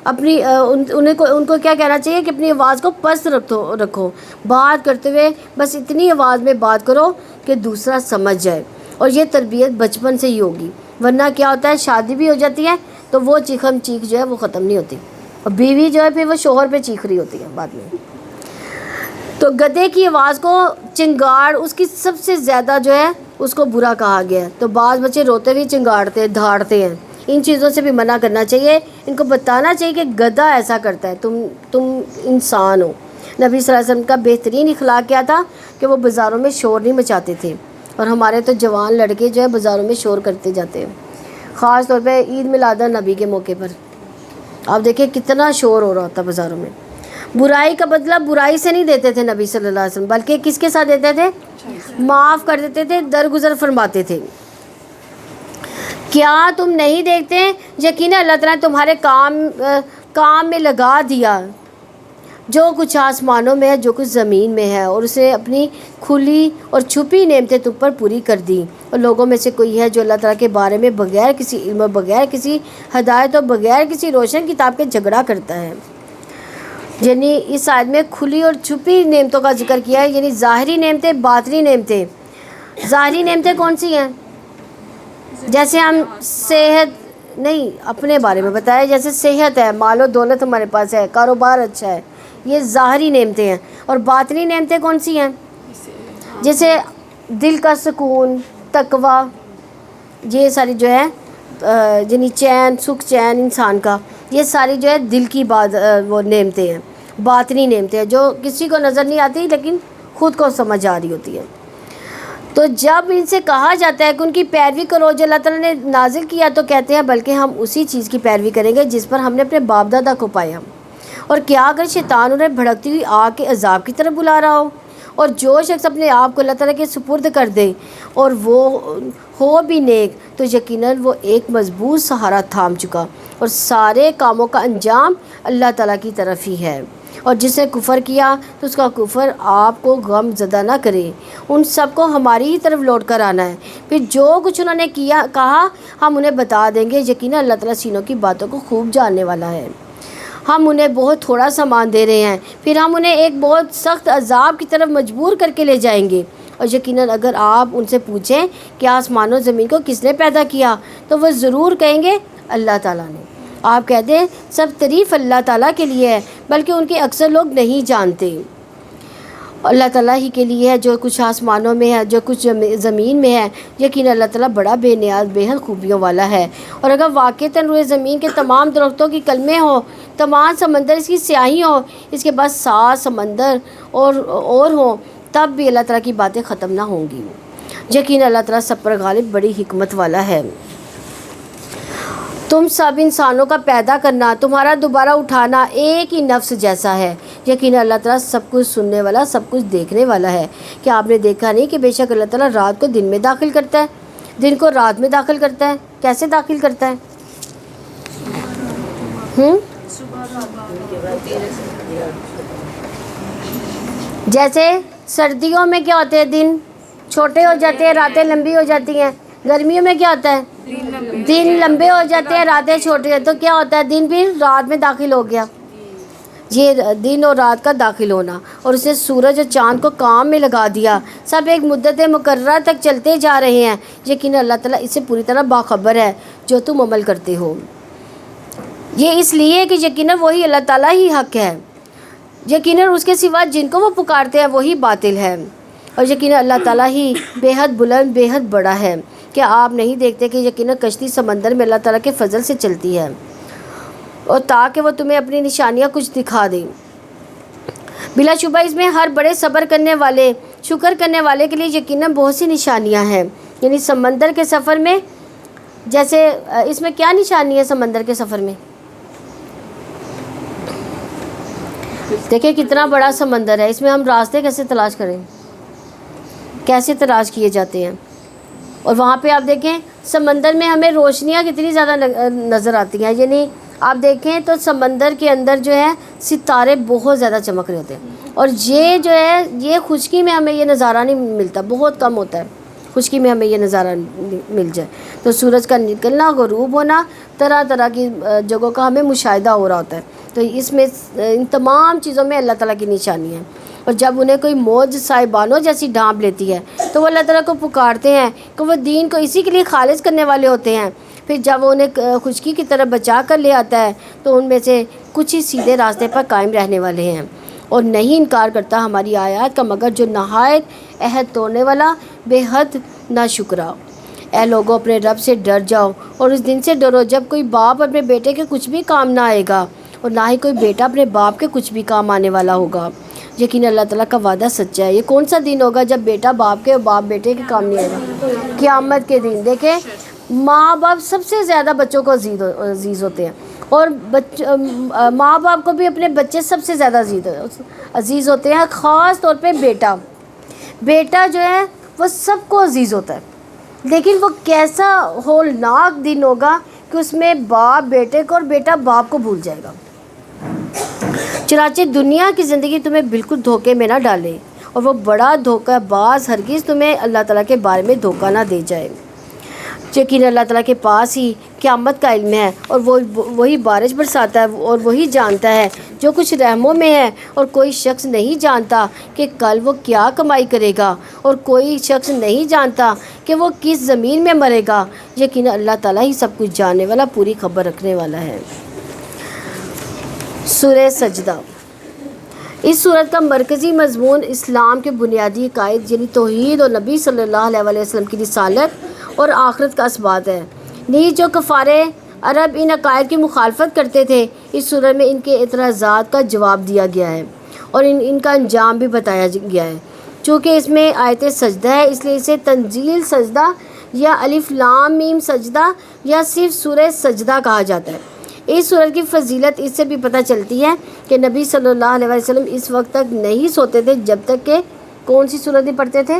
ان کو کیا کہنا چاہیے کہ اپنی آواز کو پست رکھو، بات کرتے ہوئے بس اتنی آواز میں بات کرو کہ دوسرا سمجھ جائے، اور یہ تربیت بچپن سے ہی ہوگی، ورنہ کیا ہوتا ہے شادی بھی ہو جاتی ہے تو وہ چیخ جو ہے وہ ختم نہیں ہوتی، اور بیوی جو ہے پھر وہ شوہر پہ چیخ رہی ہوتی ہے بعد میں۔ تو گدھے کی آواز کو چنگاڑ اس کی سب سے زیادہ جو ہے اس کو برا کہا گیا ہے. تو بعض بچے روتے بھی چنگاڑتے دھاڑتے ہیں. ان چیزوں سے بھی منع کرنا چاہیے. ان کو بتانا چاہیے کہ گدھا ایسا کرتا ہے, تم انسان ہو. نبی صلی اللہ علیہ وسلم کا بہترین اخلاق کیا تھا کہ وہ بازاروں میں شور نہیں مچاتے تھے. اور ہمارے تو جوان لڑکے جو ہے بازاروں میں شور کرتے جاتے ہیں, خاص طور پہ عید میلاد النبی کے موقع پر. آپ دیکھیں کتنا شور ہو رہا ہوتا بازاروں میں. برائی کا بدلہ برائی سے نہیں دیتے تھے نبی صلی اللہ علیہ وسلم, بلکہ کس کے ساتھ دیتے تھے؟ معاف کر دیتے تھے, درگزر فرماتے تھے. کیا تم نہیں دیکھتے یقیناً اللہ تعالیٰ نے تمہارے کام میں لگا دیا جو کچھ آسمانوں میں ہے جو کچھ زمین میں ہے, اور اسے اپنی کھلی اور چھپی نعمتیں تم پر پوری کر دی. اور لوگوں میں سے کوئی ہے جو اللہ تعالیٰ کے بارے میں بغیر کسی علم, بغیر کسی ہدایت اور بغیر کسی روشن کتاب کے جھگڑا کرتا ہے. یعنی اس آیت میں کھلی اور چھپی نعمتوں کا ذکر کیا ہے, یعنی ظاہری نعمتیں, باطنی نعمتیں. ظاہری نعمتیں کون سی ہیں؟ جیسے ہم صحت, نہیں اپنے بارے میں بتایا, جیسے صحت ہے, مال و دولت ہمارے پاس ہے, کاروبار اچھا ہے, یہ ظاہری نعمتیں ہیں. اور باطنی نعمتیں کون سی ہیں؟ جیسے دل کا سکون, تقوی, یہ ساری جو ہے یعنی چین, سکھ چین انسان کا, یہ ساری جو ہے دل کی بات وہ نعمتیں ہیں, باطنی نعمتیں ہیں جو کسی کو نظر نہیں آتی لیکن خود کو سمجھ آ رہی ہوتی ہے. تو جب ان سے کہا جاتا ہے کہ ان کی پیروی کرو جو اللہ تعالیٰ نے نازل کیا, تو کہتے ہیں بلکہ ہم اسی چیز کی پیروی کریں گے جس پر ہم نے اپنے باپ دادا کو پایا. اور کیا اگر شیطان انہیں بھڑکتی ہوئی آگ کے عذاب کی طرف بلا رہا ہو؟ اور جو شخص اپنے آپ کو اللہ تعالیٰ کے سپرد کر دے اور وہ ہو بھی نیک, تو یقیناً وہ ایک مضبوط سہارا تھام چکا, اور سارے کاموں کا انجام اللہ تعالیٰ کی طرف ہی ہے. اور جس نے کفر کیا تو اس کا کفر آپ کو غم زدہ نہ کرے. ان سب کو ہماری ہی طرف لوٹ کر آنا ہے. پھر جو کچھ انہوں نے کہا ہم انہیں بتا دیں گے. یقیناً اللہ تعالیٰ سینوں کی باتوں کو خوب جاننے والا ہے. ہم انہیں بہت تھوڑا سامان دے رہے ہیں, پھر ہم انہیں ایک بہت سخت عذاب کی طرف مجبور کر کے لے جائیں گے. اور یقیناً اگر آپ ان سے پوچھیں کہ آسمان و زمین کو کس نے پیدا کیا, تو وہ ضرور کہیں گے اللہ تعالیٰ نے. آپ کہہ دیں سب تعریف اللہ تعالیٰ کے لیے ہے, بلکہ ان کے اکثر لوگ نہیں جانتے. اللہ تعالیٰ ہی کے لیے ہے جو کچھ آسمانوں میں ہے, جو کچھ زمین میں ہے. یقیناً اللہ تعالیٰ بڑا بے نیاز, بے حد خوبیوں والا ہے. اور اگر واقعتاً روئے زمین کے تمام درختوں کی کلمیں ہوں, تمام سمندر اس کی سیاہی ہو, اس کے بعد 7 سمندر اور ہوں, تب بھی اللہ تعالیٰ کی باتیں ختم نہ ہوں گی. یقیناً اللہ تعالیٰ سب پر غالب, بڑی حکمت والا ہے. تم سب انسانوں کا پیدا کرنا, تمہارا دوبارہ اٹھانا ایک ہی نفس جیسا ہے. یقیناً اللہ تعالیٰ سب کچھ سننے والا, سب کچھ دیکھنے والا ہے. کیا آپ نے دیکھا نہیں کہ بے شک اللہ تعالیٰ رات کو دن میں داخل کرتا ہے, دن کو رات میں داخل کرتا ہے. کیسے داخل کرتا ہے؟ جیسے سردیوں میں کیا ہوتے ہیں, دن چھوٹے ہو جاتے ہیں, راتیں لمبی ہو جاتی ہیں. گرمیوں میں کیا ہوتا ہے, دن لمبے ہو جاتے ہیں, راتیں چھوٹی ہیں. تو کیا ہوتا ہے, دن بھی رات میں داخل ہو گیا. یہ دن اور رات کا داخل ہونا, اور اسے سورج اور چاند کو کام میں لگا دیا. سب ایک مدت مقررہ تک چلتے جا رہے ہیں. یقیناً اللہ تعالیٰ اس سے پوری طرح باخبر ہے جو تم عمل کرتے ہو. یہ اس لیے کہ یقیناً وہی اللہ تعالیٰ ہی حق ہے, یقیناً اس کے سوا جن کو وہ پکارتے ہیں وہی باطل ہے. اور یقیناً اللہ تعالیٰ ہی بے حد بلند, بے حد بڑا ہے. کیا آپ نہیں دیکھتے کہ یقیناً کشتی سمندر میں اللہ تعالیٰ کے فضل سے چلتی ہے, اور تاکہ وہ تمہیں اپنی نشانیاں کچھ دکھا دیں. بلا شبہ اس میں ہر بڑے صبر کرنے والے, شکر کرنے والے کے لیے یقیناً بہت سی نشانیاں ہیں. یعنی سمندر کے سفر میں, جیسے اس میں کیا نشانی ہے سمندر کے سفر میں؟ دیکھیں کتنا بڑا سمندر ہے, اس میں ہم راستے کیسے تلاش کریں, کیسے تلاش کیے جاتے ہیں. اور وہاں پہ آپ دیکھیں سمندر میں ہمیں روشنیاں کتنی زیادہ نظر آتی ہیں. یعنی آپ دیکھیں تو سمندر کے اندر جو ہے ستارے بہت زیادہ چمک رہے ہوتے ہیں. اور یہ جو ہے یہ خشکی میں ہمیں یہ نظارہ نہیں ملتا, بہت کم ہوتا ہے خشکی میں ہمیں یہ نظارہ مل جائے. تو سورج کا نکلنا, غروب ہونا, طرح طرح کی جگہوں کا ہمیں مشاہدہ ہو رہا ہوتا ہے. تو اس میں ان تمام چیزوں میں اللہ تعالیٰ کی نشانی ہے. اور جب انہیں کوئی موج صاحبانوں جیسی ڈھانپ لیتی ہے تو وہ اللہ تعالیٰ کو پکارتے ہیں کہ وہ دین کو اسی کے لیے خالص کرنے والے ہوتے ہیں. پھر جب وہ انہیں خشکی کی طرف بچا کر لے آتا ہے تو ان میں سے کچھ ہی سیدھے راستے پر قائم رہنے والے ہیں. اور نہیں انکار کرتا ہماری آیات کا مگر جو نہایت عہد توڑنے والا بے حد ناشکرا۔ اے لوگوں اپنے رب سے ڈر جاؤ اور اس دن سے ڈرو جب کوئی باپ اپنے بیٹے کے کچھ بھی کام نہ آئے گا اور نہ ہی کوئی بیٹا اپنے باپ کے کچھ بھی کام آنے والا ہوگا۔ یقین اللہ تعالیٰ کا وعدہ سچا ہے۔ یہ کون سا دن ہوگا جب بیٹا باپ کے اور باپ بیٹے کے کام نہیں آئے گا؟ قیامت کے دن۔ دیکھیں ماں باپ سب سے زیادہ بچوں کو عزیز ہوتے ہیں، اور ماں باپ کو بھی اپنے بچے سب سے زیادہ عزیز ہوتے ہیں، خاص طور پہ بیٹا جو ہے وہ سب کو عزیز ہوتا ہے، لیکن وہ کیسا ہولناک دن ہوگا کہ اس میں باپ بیٹے کو اور بیٹا باپ کو بھول جائے گا۔ چنانچہ دنیا کی زندگی تمہیں بالکل دھوکے میں نہ ڈالے، اور وہ بڑا دھوکہ باز ہرگز تمہیں اللہ تعالیٰ کے بارے میں دھوکہ نہ دے جائے۔ یقین اللہ تعالیٰ کے پاس ہی قیامت کا علم ہے، اور وہی بارش برساتا ہے، اور وہی جانتا ہے جو کچھ رحموں میں ہے، اور کوئی شخص نہیں جانتا کہ کل وہ کیا کمائی کرے گا، اور کوئی شخص نہیں جانتا کہ وہ کس زمین میں مرے گا۔ یقین اللہ تعالیٰ ہی سب کچھ جاننے والا، پوری خبر رکھنے والا ہے۔ سورہ سجدہ۔ اس سورت کا مرکزی مضمون اسلام کے بنیادی عقائد یعنی توحید اور نبی صلی اللہ علیہ وسلم کی رسالت اور آخرت کا اثبات ہے۔ نیز جو کفارے عرب ان عقائد کی مخالفت کرتے تھے، اس سورت میں ان کے اعتراضات کا جواب دیا گیا ہے اور ان کا انجام بھی بتایا گیا ہے۔ چونکہ اس میں آیت سجدہ ہے، اس لیے اسے تنزیل سجدہ یا الف لام میم سجدہ یا صرف سورہ سجدہ کہا جاتا ہے۔ اس سورت کی فضیلت اس سے بھی پتہ چلتی ہے کہ نبی صلی اللہ علیہ وسلم اس وقت تک نہیں سوتے تھے جب تک کہ کون سی سورت نہیں پڑھتے تھے؟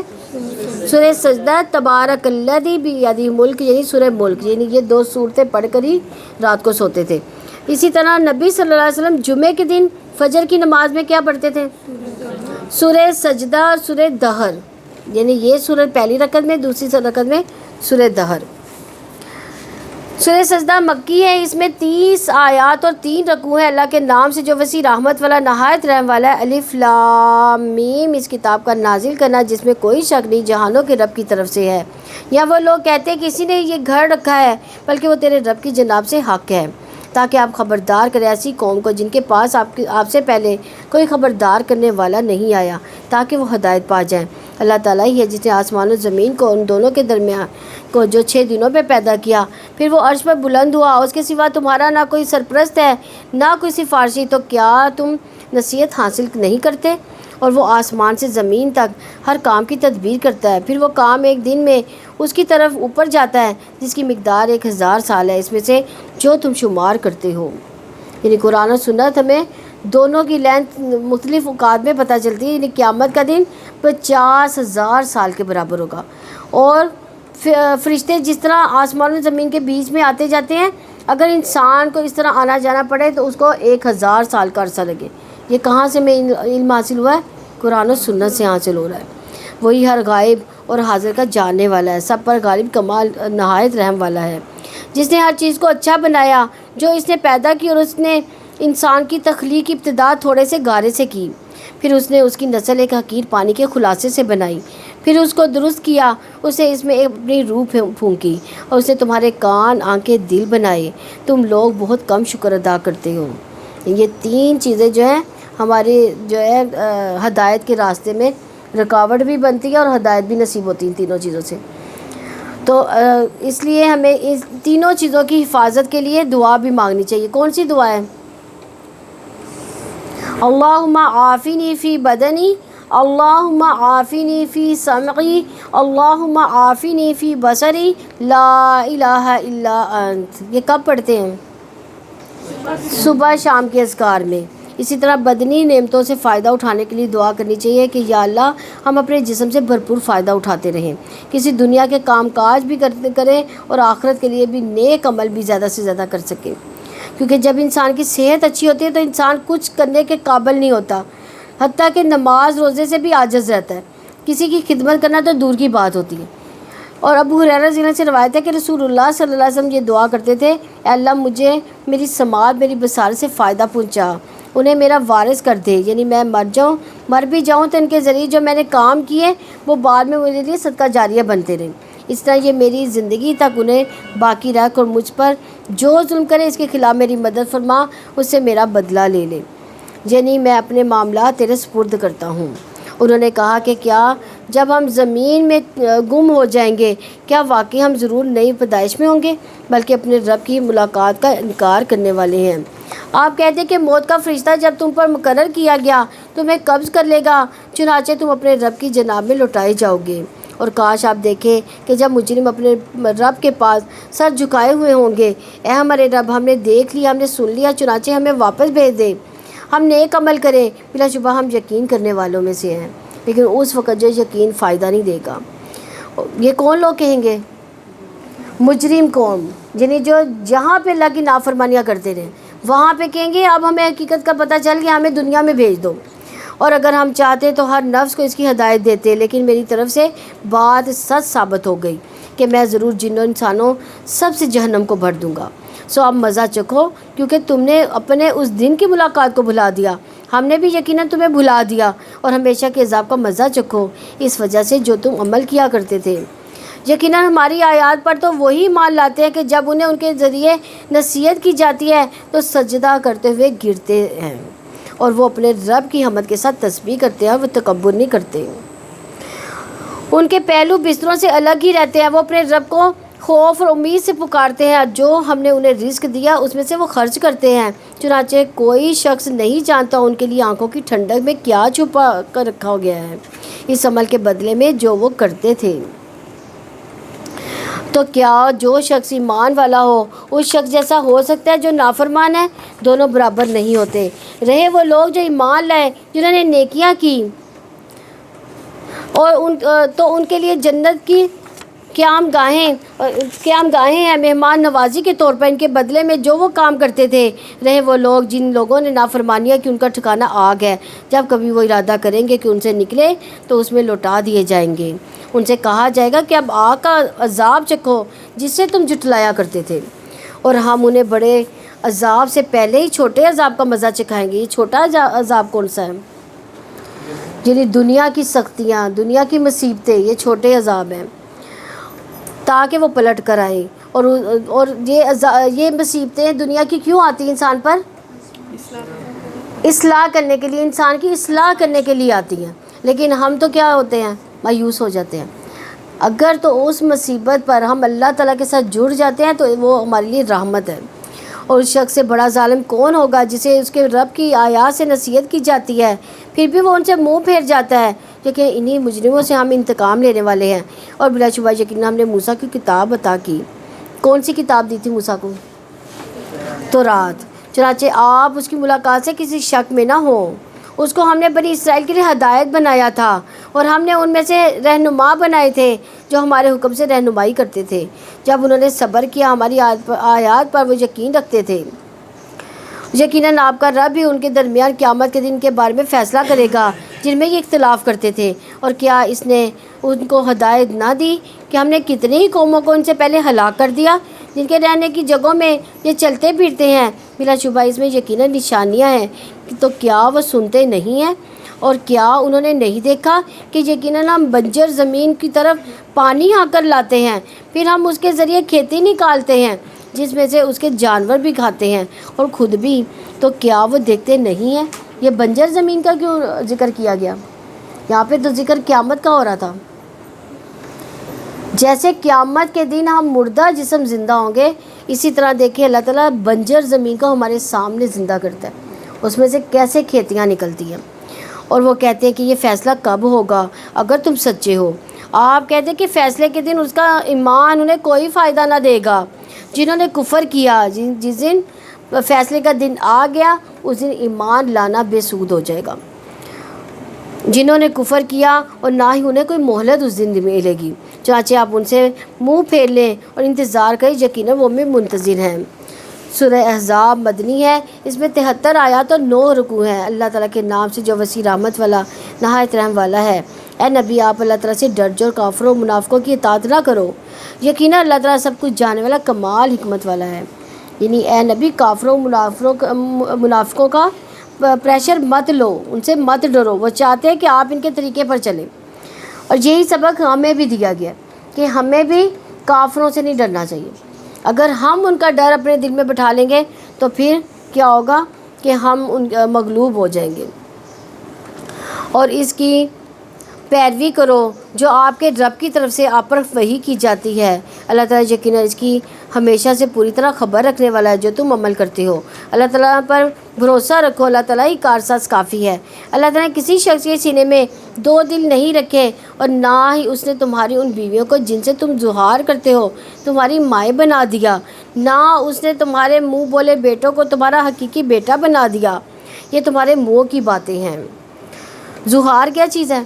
سورہ سجدہ، تبارک الذی بیدہ ملک یعنی سورہ ملک، یعنی یہ 2 سورتیں پڑھ کر ہی رات کو سوتے تھے۔ اسی طرح نبی صلی اللہ علیہ وسلم جمعے کے دن فجر کی نماز میں کیا پڑھتے تھے؟ سورہ سجدہ اور سورہ دہر، یعنی یہ سورت پہلی رکعت میں، دوسری رکعت میں سورہ دہر۔ سورہ سجدہ مکی ہے، اس میں 30 آیات اور 3 رکوع ہیں۔ اللہ کے نام سے جو وسیع رحمت والا نہایت رحم والا ہے۔ الف لام میم، اس کتاب کا نازل کرنا جس میں کوئی شک نہیں جہانوں کے رب کی طرف سے ہے۔ یا وہ لوگ کہتے ہیں کسی نے یہ گھر رکھا ہے، بلکہ وہ تیرے رب کی جناب سے حق ہے، تاکہ آپ خبردار کریں ایسی قوم کو جن کے پاس آپ سے پہلے کوئی خبردار کرنے والا نہیں آیا، تاکہ وہ ہدایت پا جائیں۔ اللہ تعالیٰ ہی ہے جس نے آسمان و زمین کو ان دونوں کے درمیان کو جو 6 دنوں پہ پیدا کیا، پھر وہ عرش پر بلند ہوا۔ اس کے سوا تمہارا نہ کوئی سرپرست ہے نہ کوئی سفارشی، تو کیا تم نصیحت حاصل نہیں کرتے؟ اور وہ آسمان سے زمین تک ہر کام کی تدبیر کرتا ہے، پھر وہ کام ایک دن میں اس کی طرف اوپر جاتا ہے جس کی مقدار 1000 سال ہے، اس میں سے جو تم شمار کرتے ہو۔ یعنی قرآن و سنت ہمیں دونوں کی لینتھ مختلف اوقات میں پتہ چلتی ہے۔ یعنی قیامت کا دن 50,000 سال کے برابر ہوگا، اور فرشتے جس طرح آسمان و زمین کے بیچ میں آتے جاتے ہیں، اگر انسان کو اس طرح آنا جانا پڑے تو اس کو 1000 سال کا عرصہ لگے۔ یہ کہاں سے میں علم حاصل ہوا ہے؟ قرآن و سنت سے حاصل ہو رہا ہے۔ وہی ہر غائب اور حاضر کا جاننے والا ہے، سب پر غالب کمال نہایت رحم والا ہے، جس نے ہر چیز کو اچھا بنایا، جو اس نے پیدا کی، اور اس نے انسان کی تخلیق کی ابتدا تھوڑے سے گارے سے کی، پھر اس نے اس کی نسل ایک حقیر پانی کے خلاصے سے بنائی، پھر اس کو درست کیا، اسے اس میں اپنی روح پھونکی، اور اس نے تمہارے کان آنکھیں دل بنائے، تم لوگ بہت کم شکر ادا کرتے ہو۔ یہ 3 چیزیں جو ہیں ہماری جو ہے ہدایت کے راستے میں رکاوٹ بھی بنتی ہے اور ہدایت بھی نصیب ہوتی ہے تینوں چیزوں سے۔ تو اس لیے ہمیں اس تینوں چیزوں کی حفاظت کے لیے دعا بھی مانگنی چاہیے۔ کون سی دعا ہے؟ اللہم عافنی فی بدنی، اللہم عافنی فی سمعی، اللہم عافنی فی بصری، لا الہ الا انت۔ یہ کب پڑھتے ہیں؟ صبح شام کے اذکار میں۔ اسی طرح بدنی نعمتوں سے فائدہ اٹھانے کے لیے دعا کرنی چاہیے کہ یا اللہ ہم اپنے جسم سے بھرپور فائدہ اٹھاتے رہیں، کسی دنیا کے کام کاج بھی کریں اور آخرت کے لیے بھی نیک عمل بھی زیادہ سے زیادہ کر سکیں، کیونکہ جب انسان کی صحت اچھی ہوتی ہے تو انسان کچھ کرنے کے قابل نہیں ہوتا، حتیٰ کہ نماز روزے سے بھی عاجز رہتا ہے، کسی کی خدمت کرنا تو دور کی بات ہوتی ہے۔ اور ابو ہریرہ رضی اللہ عنہ سے روایت ہے کہ رسول اللہ صلی اللہ علیہ وسلم یہ دعا کرتے تھے، اے اللہ مجھے میری سماعت میری بصارت سے فائدہ پہنچا، انہیں میرا وارث کر دے، یعنی میں مر بھی جاؤں تو ان کے ذریعے جو میں نے کام کیے وہ بعد میں میرے لیے صدقہ جاریہ بنتے رہیں، اس طرح یہ میری زندگی تک انہیں باقی رکھ، اور مجھ پر جو ظلم کرے اس کے خلاف میری مدد فرما، اس سے میرا بدلہ لے لے۔ یعنی میں اپنے معاملات تیرے سپرد کرتا ہوں۔ انہوں نے کہا کہ کیا جب ہم زمین میں گم ہو جائیں گے کیا واقعی ہم ضرور نئی پیدائش میں ہوں گے، بلکہ اپنے رب کی ملاقات کا انکار کرنے والے ہیں۔ آپ کہتے ہیں کہ موت کا فرشتہ جب تم پر مقرر کیا گیا تمہیں قبض کر لے گا، چنانچہ تم اپنے رب کی جناب میں لوٹائے جاؤ گے۔ اور کاش آپ دیکھیں کہ جب مجرم اپنے رب کے پاس سر جھکائے ہوئے ہوں گے، اے ہمارے رب، ہم نے دیکھ لیا، ہم نے سن لیا، چنانچہ ہمیں واپس بھیج دے، ہم نیک عمل کریں، بلا شبہ ہم یقین کرنے والوں میں سے ہیں۔ لیکن اس وقت جو یقین فائدہ نہیں دے گا۔ یہ کون لوگ کہیں گے؟ مجرم قوم، یعنی جو جہاں پہ اللہ کی نافرمانیاں کرتے رہے وہاں پہ کہیں گے اب ہمیں حقیقت کا پتہ چل گیا، ہمیں دنیا میں بھیج دو، اور اگر ہم چاہتے تو ہر نفس کو اس کی ہدایت دیتے، لیکن میری طرف سے بات سچ ثابت ہو گئی کہ میں ضرور جنوں انسانوں سب سے جہنم کو بھر دوں گا۔ سو اب مزہ چکھو، کیونکہ تم نے اپنے اس دن کی ملاقات کو بھلا دیا، ہم نے بھی یقیناً تمہیں بھلا دیا، اور ہمیشہ کے عذاب کا مزہ چکھو اس وجہ سے جو تم عمل کیا کرتے تھے۔ یقیناً ہماری آیات پر تو وہی مان لاتے ہیں کہ جب انہیں ان کے ذریعے نصیحت کی جاتی ہے تو سجدہ کرتے ہوئے گرتے ہیں، اور وہ اپنے رب کی حمد کے ساتھ تسبیح کرتے ہیں، وہ تکبر نہیں کرتے۔ ان کے پہلو بستروں سے الگ ہی رہتے ہیں، وہ اپنے رب کو خوف اور امید سے پکارتے ہیں، جو ہم نے انہیں رزق دیا اس میں سے وہ خرچ کرتے ہیں۔ چنانچہ کوئی شخص نہیں جانتا ان کے لیے آنکھوں کی ٹھنڈک میں کیا چھپا کر رکھا گیا ہے اس عمل کے بدلے میں جو وہ کرتے تھے۔ تو کیا جو شخص ایمان والا ہو اس شخص جیسا ہو سکتا ہے جو نافرمان ہے؟ دونوں برابر نہیں ہوتے۔ رہے وہ لوگ جو ایمان لائے، جنہوں نے نیکیاں کی، اور تو ان کے لیے جنت کی قیام گاہیں ہیں مہمان نوازی کے طور پر ان کے بدلے میں جو وہ کام کرتے تھے۔ رہے وہ لوگ جن لوگوں نے نافرمانیاں کی، ان کا ٹھکانہ آگ ہے، جب کبھی وہ ارادہ کریں گے کہ ان سے نکلے تو اس میں لوٹا دیے جائیں گے۔ ان سے کہا جائے گا کہ اب آگ کا عذاب چکھو جس سے تم جھٹلایا کرتے تھے، اور ہم انہیں بڑے عذاب سے پہلے ہی چھوٹے عذاب کا مزہ چکھائیں گے۔ یہ چھوٹا عذاب کون سا ہے؟ یعنی دنیا کی سختیاں، دنیا کی مصیبتیں، یہ چھوٹے عذاب ہیں تاکہ وہ پلٹ کر آئے۔ اور یہ مصیبتیں دنیا کی کیوں آتی ہیں انسان پر؟ اصلاح کرنے کے لیے، انسان کی اصلاح کرنے کے لیے آتی ہیں۔ لیکن ہم تو کیا ہوتے ہیں؟ مایوس ہو جاتے ہیں۔ اگر تو اس مصیبت پر ہم اللہ تعالیٰ کے ساتھ جڑ جاتے ہیں تو وہ ہمارے لیے رحمت ہے۔ اور اس شخص سے بڑا ظالم کون ہوگا جسے اس کے رب کی آیات سے نصیحت کی جاتی ہے پھر بھی وہ ان سے منہ پھیر جاتا ہے؟ کہ انہی مجرموں سے ہم انتقام لینے والے ہیں۔ اور بلا شبہ یقیناً ہم نے موسیٰ کی کتاب عطا کی۔ کون سی کتاب دی تھی موسیٰ کو؟ تورات۔ چنانچہ آپ اس کی ملاقات سے کسی شک میں نہ ہوں، اس کو ہم نے بنی اسرائیل کے لیے ہدایت بنایا تھا، اور ہم نے ان میں سے رہنما بنائے تھے جو ہمارے حکم سے رہنمائی کرتے تھے۔ جب انہوں نے صبر کیا ہماری آیات پر وہ یقین رکھتے تھے۔ یقیناً آپ کا رب بھی ان کے درمیان قیامت کے دن کے بارے میں فیصلہ کرے گا جن میں یہ اختلاف کرتے تھے۔ اور کیا اس نے ان کو ہدایت نہ دی کہ ہم نے کتنی ہی قوموں کو ان سے پہلے ہلاک کر دیا جن کے رہنے کی جگہوں میں یہ چلتے پھرتے ہیں؟ بلا شبہ اس میں یقیناً نشانیاں ہیں۔ تو کیا وہ سنتے نہیں ہیں؟ اور کیا انہوں نے نہیں دیکھا کہ یقیناً ہم بنجر زمین کی طرف پانی آ کر لاتے ہیں، پھر ہم اس کے ذریعے کھیتی نکالتے ہیں جس میں سے اس کے جانور بھی کھاتے ہیں اور خود بھی؟ تو کیا وہ دیکھتے نہیں ہیں؟ یہ بنجر زمین کا کیوں ذکر کیا گیا؟ یہاں پہ تو ذکر قیامت کا ہو رہا تھا۔ جیسے قیامت کے دن ہم مردہ جسم زندہ ہوں گے، اسی طرح دیکھیں اللہ تعالیٰ بنجر زمین کو ہمارے سامنے زندہ کرتا ہے، اس میں سے کیسے کھیتیاں نکلتی ہیں۔ اور وہ کہتے ہیں کہ یہ فیصلہ کب ہوگا اگر تم سچے ہو؟ آپ کہتے ہیں کہ فیصلے کے دن اس کا ایمان انہیں کوئی فائدہ نہ دے گا۔ جنہوں نے کفر کیا، جس دن فیصلے کا دن آ گیا اس دن ایمان لانا بے سود ہو جائے گا۔ جنہوں نے کفر کیا اور نہ ہی انہیں کوئی مہلت اس دن ملے گی، چنانچہ آپ ان سے منہ پھیر لیں اور انتظار کریں، یقیناً وہ میں منتظر ہیں۔ سورہ احزاب مدنی ہے، اس میں 73 آیات اور 9 رکوع ہیں۔ اللہ تعالیٰ کے نام سے جو وسیع رحمت والا نہایت رحم والا ہے۔ اے نبی، آپ اللہ تعالیٰ سے ڈر جو اور کافروں منافقوں کی اطاعت نہ کرو، یقیناً اللہ تعالیٰ سب کچھ جاننے والا کمال حکمت والا ہے۔ یعنی اے نبی، کافروں منافقوں کا پریشر مت لو، ان سے مت ڈرو، وہ چاہتے ہیں کہ آپ ان کے طریقے پر چلیں۔ اور یہی سبق ہمیں بھی دیا گیا کہ ہمیں بھی کافروں سے نہیں ڈرنا چاہیے۔ اگر ہم ان کا ڈر اپنے دل میں بٹھا لیں گے تو پھر کیا ہوگا کہ ہم ان مغلوب ہو جائیں گے، اور اس کی پیروی کرو جو آپ کے رب کی طرف سے آپ پر وحی کی جاتی ہے۔ اللہ تعالیٰ یقیناً اس کی ہمیشہ سے پوری طرح خبر رکھنے والا ہے جو تم عمل کرتے ہو۔ اللہ تعالیٰ پر بھروسہ رکھو، اللہ تعالیٰ ہی کارساز کافی ہے۔ اللہ تعالیٰ نے کسی شخص کے سینے میں دو دل نہیں رکھے، اور نہ ہی اس نے تمہاری ان بیویوں کو جن سے تم زہار کرتے ہو تمہاری مائیں بنا دیا، نہ اس نے تمہارے منہ بولے بیٹوں کو تمہارا حقیقی بیٹا بنا دیا۔ یہ تمہارے منہ کی باتیں ہیں۔ زہار کیا چیز ہے؟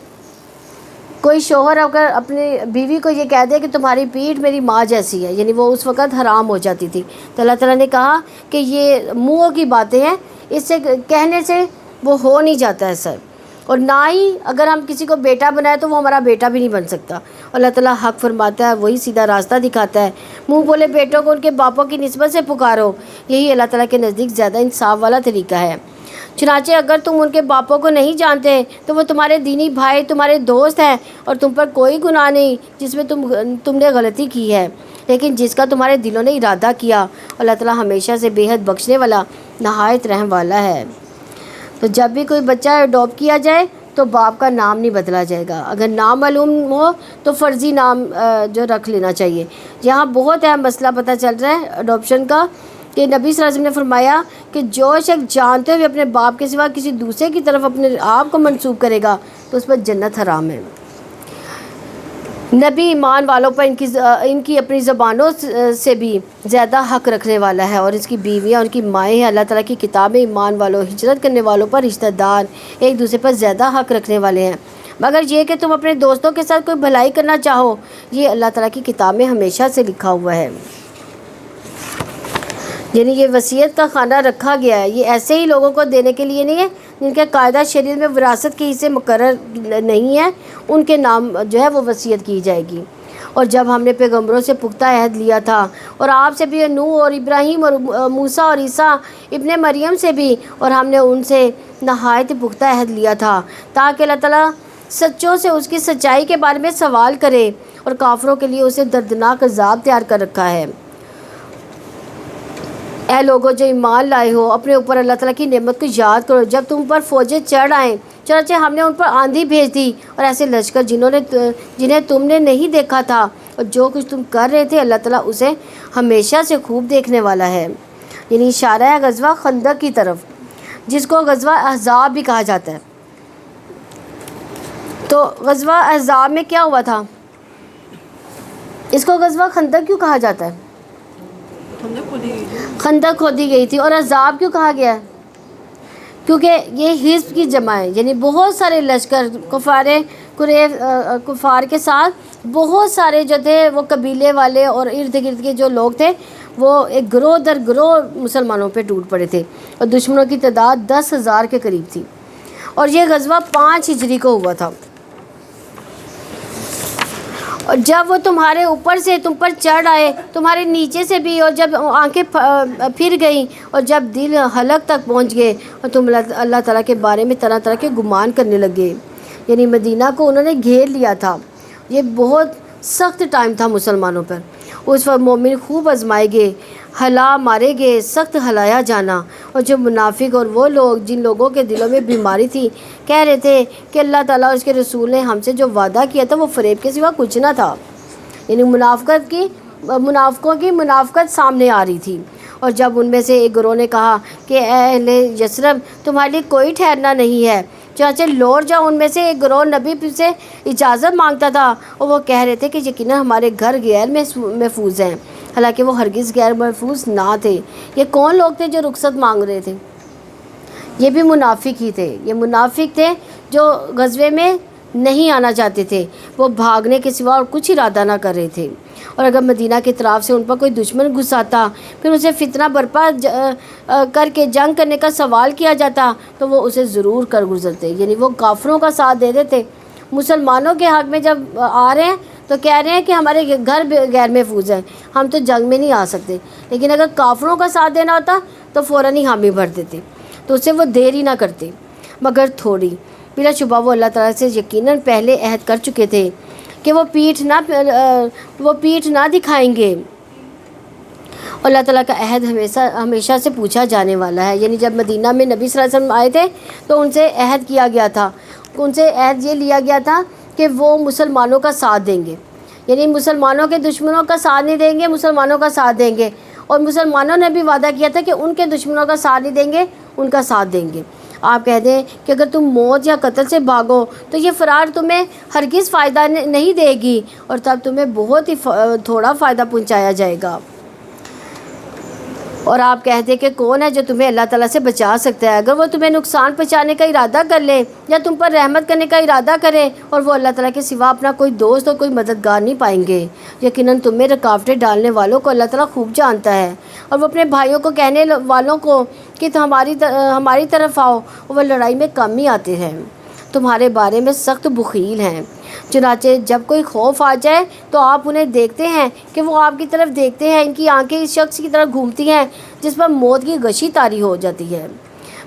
کوئی شوہر اگر اپنی بیوی کو یہ کہہ دے کہ تمہاری پیٹھ میری ماں جیسی ہے، یعنی وہ اس وقت حرام ہو جاتی تھی، تو اللہ تعالیٰ نے کہا کہ یہ منہ کی باتیں ہیں، اس سے کہنے سے وہ ہو نہیں جاتا ہے سر، اور نہ ہی اگر ہم کسی کو بیٹا بنائے تو وہ ہمارا بیٹا بھی نہیں بن سکتا۔ اللہ تعالیٰ حق فرماتا ہے، وہی سیدھا راستہ دکھاتا ہے۔ منہ بولے بیٹوں کو ان کے باپوں کی نسبت سے پکارو، یہی اللہ تعالیٰ کے نزدیک زیادہ انصاف والا طریقہ ہے۔ چنانچہ اگر تم ان کے باپوں کو نہیں جانتے تو وہ تمہارے دینی بھائی، تمہارے دوست ہیں، اور تم پر کوئی گناہ نہیں جس میں تم نے غلطی کی ہے، لیکن جس کا تمہارے دلوں نے ارادہ کیا۔ اللہ تعالیٰ ہمیشہ سے بے حد بخشنے والا، نہایت رحم والا ہے۔ تو جب بھی کوئی بچہ اڈاپٹ کیا جائے تو باپ کا نام نہیں بدلا جائے گا، اگر نام معلوم ہو تو فرضی نام جو رکھ لینا چاہیے۔ یہاں بہت اہم مسئلہ پتہ چل رہا ہے اڈاپشن کا، کہ نبی صلی اللہ علیہ وسلم نے فرمایا کہ جو شخص جانتے ہوئے اپنے باپ کے سوا کسی دوسرے کی طرف اپنے آپ کو منسوب کرے گا تو اس پر جنت حرام ہے۔ نبی ایمان والوں پر ان کی اپنی زبانوں سے بھی زیادہ حق رکھنے والا ہے، اور اس کی بیویاں ان کی مائیں ہیں۔ اللہ تعالیٰ کی کتابیں ایمان والوں، ہجرت کرنے والوں پر رشتہ دار ایک دوسرے پر زیادہ حق رکھنے والے ہیں، مگر یہ کہ تم اپنے دوستوں کے ساتھ کوئی بھلائی کرنا چاہو، یہ اللہ تعالیٰ کی کتاب میں ہمیشہ سے لکھا ہوا ہے۔ یعنی یہ وصیت کا خانہ رکھا گیا ہے، یہ ایسے ہی لوگوں کو دینے کے لیے نہیں ہے جن کے قاعدہ شریعت میں وراثت کے حصے مقرر نہیں ہیں، ان کے نام جو ہے وہ وصیت کی جائے گی۔ اور جب ہم نے پیغمبروں سے پختہ عہد لیا تھا، اور آپ سے بھی، نوح اور ابراہیم اور موسیٰ اور عیسیٰ ابن مریم سے بھی، اور ہم نے ان سے نہایت پختہ عہد لیا تھا تاکہ اللہ تعالیٰ سچوں سے اس کی سچائی کے بارے میں سوال کرے، اور کافروں کے لیے اسے دردناک عذاب تیار کر رکھا ہے۔ اے لوگوں جو ایمان لائے ہو، اپنے اوپر اللہ تعالیٰ کی نعمت کو یاد کرو جب تم پر فوجیں چڑھ آئیں، چنانچہ ہم نے ان پر آندھی بھیج دی اور ایسے لشکر جنہیں تم نے نہیں دیکھا تھا، اور جو کچھ تم کر رہے تھے اللہ تعالیٰ اسے ہمیشہ سے خوب دیکھنے والا ہے۔ یعنی اشارہ ہے غزوہ خندق کی طرف، جس کو غزوہ احزاب بھی کہا جاتا ہے۔ تو غزوہ احزاب میں کیا ہوا تھا؟ اس کو غزوہ خندق کیوں کہا جاتا ہے؟ خندق کھودی گئی تھی۔ اور احزاب کیوں کہا گیا ہے؟ کیونکہ یہ حزب کی جمع ہے، یعنی بہت سارے لشکر کفار کے ساتھ بہت سارے جو تھے وہ قبیلے والے اور ارد گرد کے جو لوگ تھے وہ ایک گروہ در گروہ مسلمانوں پہ ٹوٹ پڑے تھے، اور دشمنوں کی تعداد 10,000 کے قریب تھی، اور یہ غزوہ 5 ہجری کو ہوا تھا۔ اور جب وہ تمہارے اوپر سے تم پر چڑھ آئے، تمہارے نیچے سے بھی، اور جب آنکھیں پھر گئیں، اور جب دل حلق تک پہنچ گئے، اور تم اللہ تعالیٰ کے بارے میں طرح طرح کے گمان کرنے لگے، یعنی مدینہ کو انہوں نے گھیر لیا تھا۔ یہ بہت سخت ٹائم تھا مسلمانوں پر۔ اس وقت مومن خوب آزمائے گئے، ہلا مارے گئے، سخت ہلایا جانا، اور جو منافق اور وہ لوگ جن لوگوں کے دلوں میں بیماری تھی کہہ رہے تھے کہ اللہ تعالیٰ اور اس کے رسول نے ہم سے جو وعدہ کیا تھا وہ فریب کے سوا کچھ نہ تھا، یعنی منافقوں کی منافقت سامنے آ رہی تھی۔ اور جب ان میں سے ایک گروہ نے کہا کہ اے اہل یثرب تمہارے لیے کوئی ٹھہرنا نہیں ہے، چنانچہ لوٹ جاؤ، ان میں سے ایک گروہ نبی سے اجازت مانگتا تھا، اور وہ کہہ رہے تھے کہ یقیناً ہمارے گھر غیر محفوظ ہیں، حالانکہ وہ ہرگز غیر محفوظ نہ تھے۔ یہ کون لوگ تھے جو رخصت مانگ رہے تھے؟ یہ بھی منافق ہی تھے۔ یہ منافق تھے جو غزوے میں نہیں آنا چاہتے تھے، وہ بھاگنے کے سوا اور کچھ ارادہ نہ کر رہے تھے، اور اگر مدینہ کی طرف سے ان پر کوئی دشمن گھس آتا، پھر اسے فتنہ برپا کر کے جنگ کرنے کا سوال کیا جاتا تو وہ اسے ضرور کر گزرتے، یعنی وہ کافروں کا ساتھ دے دیتے۔ مسلمانوں کے حق میں جب آ رہے ہیں تو کہہ رہے ہیں کہ ہمارے گھر غیر محفوظ ہیں، ہم تو جنگ میں نہیں آ سکتے، لیکن اگر کافروں کا ساتھ دینا ہوتا تو فوراً ہی حامی بھر دیتے، تو اسے وہ دیر ہی نہ کرتے، مگر تھوڑی۔ بلا شبہ وہ اللہ تعالیٰ سے یقیناً پہلے عہد کر چکے تھے کہ وہ پیٹھ نہ دکھائیں گے، اللہ تعالیٰ کا عہد ہمیشہ سے پوچھا جانے والا ہے. یعنی جب مدینہ میں نبی صلی اللہ علیہ وسلم آئے تھے تو ان سے عہد کیا گیا تھا، ان سے عہد یہ لیا گیا تھا کہ وہ مسلمانوں کا ساتھ دیں گے. یعنی مسلمانوں کے دشمنوں کا ساتھ نہیں دیں گے، مسلمانوں کا ساتھ دیں گے. اور مسلمانوں نے بھی وعدہ کیا تھا کہ ان کے دشمنوں کا ساتھ نہیں دیں گے، ان کا ساتھ دیں گے. آپ کہہ دیں کہ اگر تم موت یا قتل سے بھاگو تو یہ فرار تمہیں ہرگز فائدہ نہیں دے گی، اور تب تمہیں بہت ہی تھوڑا فائدہ پہنچایا جائے گا. اور آپ کہتے ہیں کہ کون ہے جو تمہیں اللہ تعالیٰ سے بچا سکتا ہے؟ اگر وہ تمہیں نقصان پہنچانے کا ارادہ کر لے یا تم پر رحمت کرنے کا ارادہ کرے، اور وہ اللہ تعالیٰ کے سوا اپنا کوئی دوست اور کوئی مددگار نہیں پائیں گے. یقیناً تم میں رکاوٹیں ڈالنے والوں کو اللہ تعالیٰ خوب جانتا ہے، اور وہ اپنے بھائیوں کو کہنے والوں کو کہ ہماری طرف آؤ، وہ لڑائی میں کم ہی آتے ہیں، تمہارے بارے میں سخت بخیل ہیں. چنانچہ جب کوئی خوف آ جائے تو آپ انہیں دیکھتے ہیں کہ وہ آپ کی طرف دیکھتے ہیں، ان کی آنکھیں اس شخص کی طرف گھومتی ہیں جس پر موت کی غشی طاری ہو جاتی ہے.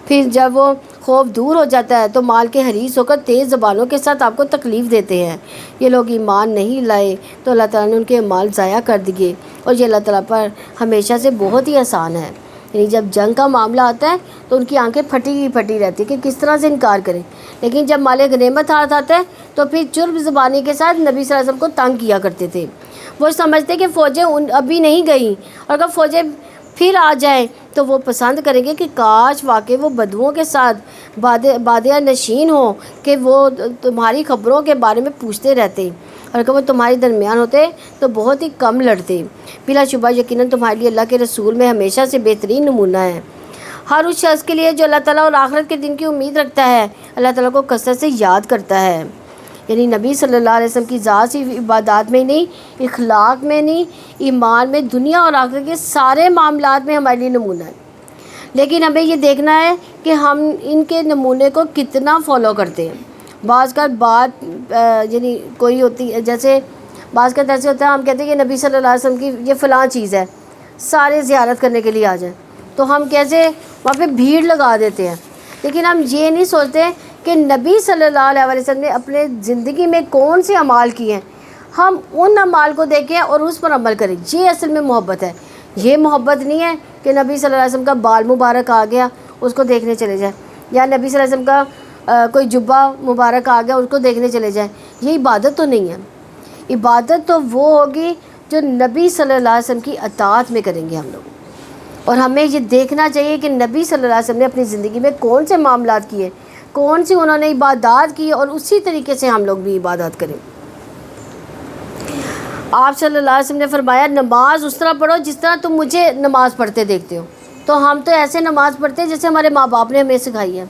پھر جب وہ خوف دور ہو جاتا ہے تو مال کے حریص ہو کر تیز زبانوں کے ساتھ آپ کو تکلیف دیتے ہیں. یہ لوگ ایمان نہیں لائے تو اللہ تعالیٰ نے ان کے مال ضائع کر دیے، اور یہ اللہ تعالیٰ پر ہمیشہ سے بہت ہی آسان ہے. یعنی جب جنگ کا معاملہ آتا ہے تو ان کی آنکھیں پھٹی رہتی کہ کس طرح سے انکار کریں، لیکن جب مال غنیمت ہاتھ آتا ہے تو پھر چرب زبانی کے ساتھ نبی صلی اللہ علیہ وسلم کو تنگ کیا کرتے تھے. وہ سمجھتے کہ فوجیں ابھی نہیں گئیں، اور اگر فوجیں پھر آ جائیں تو وہ پسند کریں گے کہ کاش واقعی وہ بدوؤں کے ساتھ بادیہ نشین ہوں کہ وہ تمہاری خبروں کے بارے میں پوچھتے رہتے، اور اگر وہ تمہارے درمیان ہوتے تو بہت ہی کم لڑتے. بلا شبہ یقیناً تمہارے لیے اللہ کے رسول میں ہمیشہ سے بہترین نمونہ ہے. ہر اس شخص کے لیے جو اللہ تعالیٰ اور آخرت کے دن کی امید رکھتا ہے، اللہ تعالیٰ کو کثرت سے یاد کرتا ہے. یعنی نبی صلی اللہ علیہ وسلم کی ذات صرف عبادات میں نہیں، اخلاق میں نہیں، ایمان میں، دنیا اور آخرت کے سارے معاملات میں ہمارے لیے نمونہ ہے. لیکن ہمیں یہ دیکھنا ہے کہ ہم ان کے نمونے کو کتنا فالو کرتے ہیں. بعض کا بات یعنی کوئی ہوتی ہے، جیسے بعض کا ایسے ہوتا ہے ہم کہتے ہیں کہ نبی صلی اللہ علیہ وسلم کی یہ فلاں چیز ہے، سارے زیارت کرنے کے لیے آ جائیں، تو ہم کیسے وہاں پہ بھیڑ لگا دیتے ہیں. لیکن ہم یہ نہیں سوچتے کہ نبی صلی اللہ علیہ وسلم نے اپنے زندگی میں کون سے اعمال کیے ہیں، ہم ان اعمال کو دیکھیں اور اس پر عمل کریں. یہ اصل میں محبت ہے. یہ محبت نہیں ہے کہ نبی صلی اللہ علیہ وسلم کا بال مبارک آ گیا اس کو دیکھنے چلے جائیں، یا نبی صلی اللہ علیہ وسلم کا کوئی جبہ مبارک آ گیا اس کو دیکھنے چلے جائیں. یہ عبادت تو نہیں ہے. عبادت تو وہ ہوگی جو نبی صلی اللہ علیہ وسلم کی اطاعت میں کریں گے ہم لوگ. اور ہمیں یہ دیکھنا چاہیے کہ نبی صلی اللہ علیہ وسلم نے اپنی زندگی میں کون سے معاملات کیے، کون سی انہوں نے عبادات کی، اور اسی طریقے سے ہم لوگ بھی عبادات کریں. آپ صلی اللہ علیہ وسلم نے فرمایا نماز اس طرح پڑھو جس طرح تم مجھے نماز پڑھتے دیکھتے ہو. تو ہم تو ایسے نماز پڑھتے ہیں جیسے ہمارے ماں باپ نے ہمیں سکھائی ہے،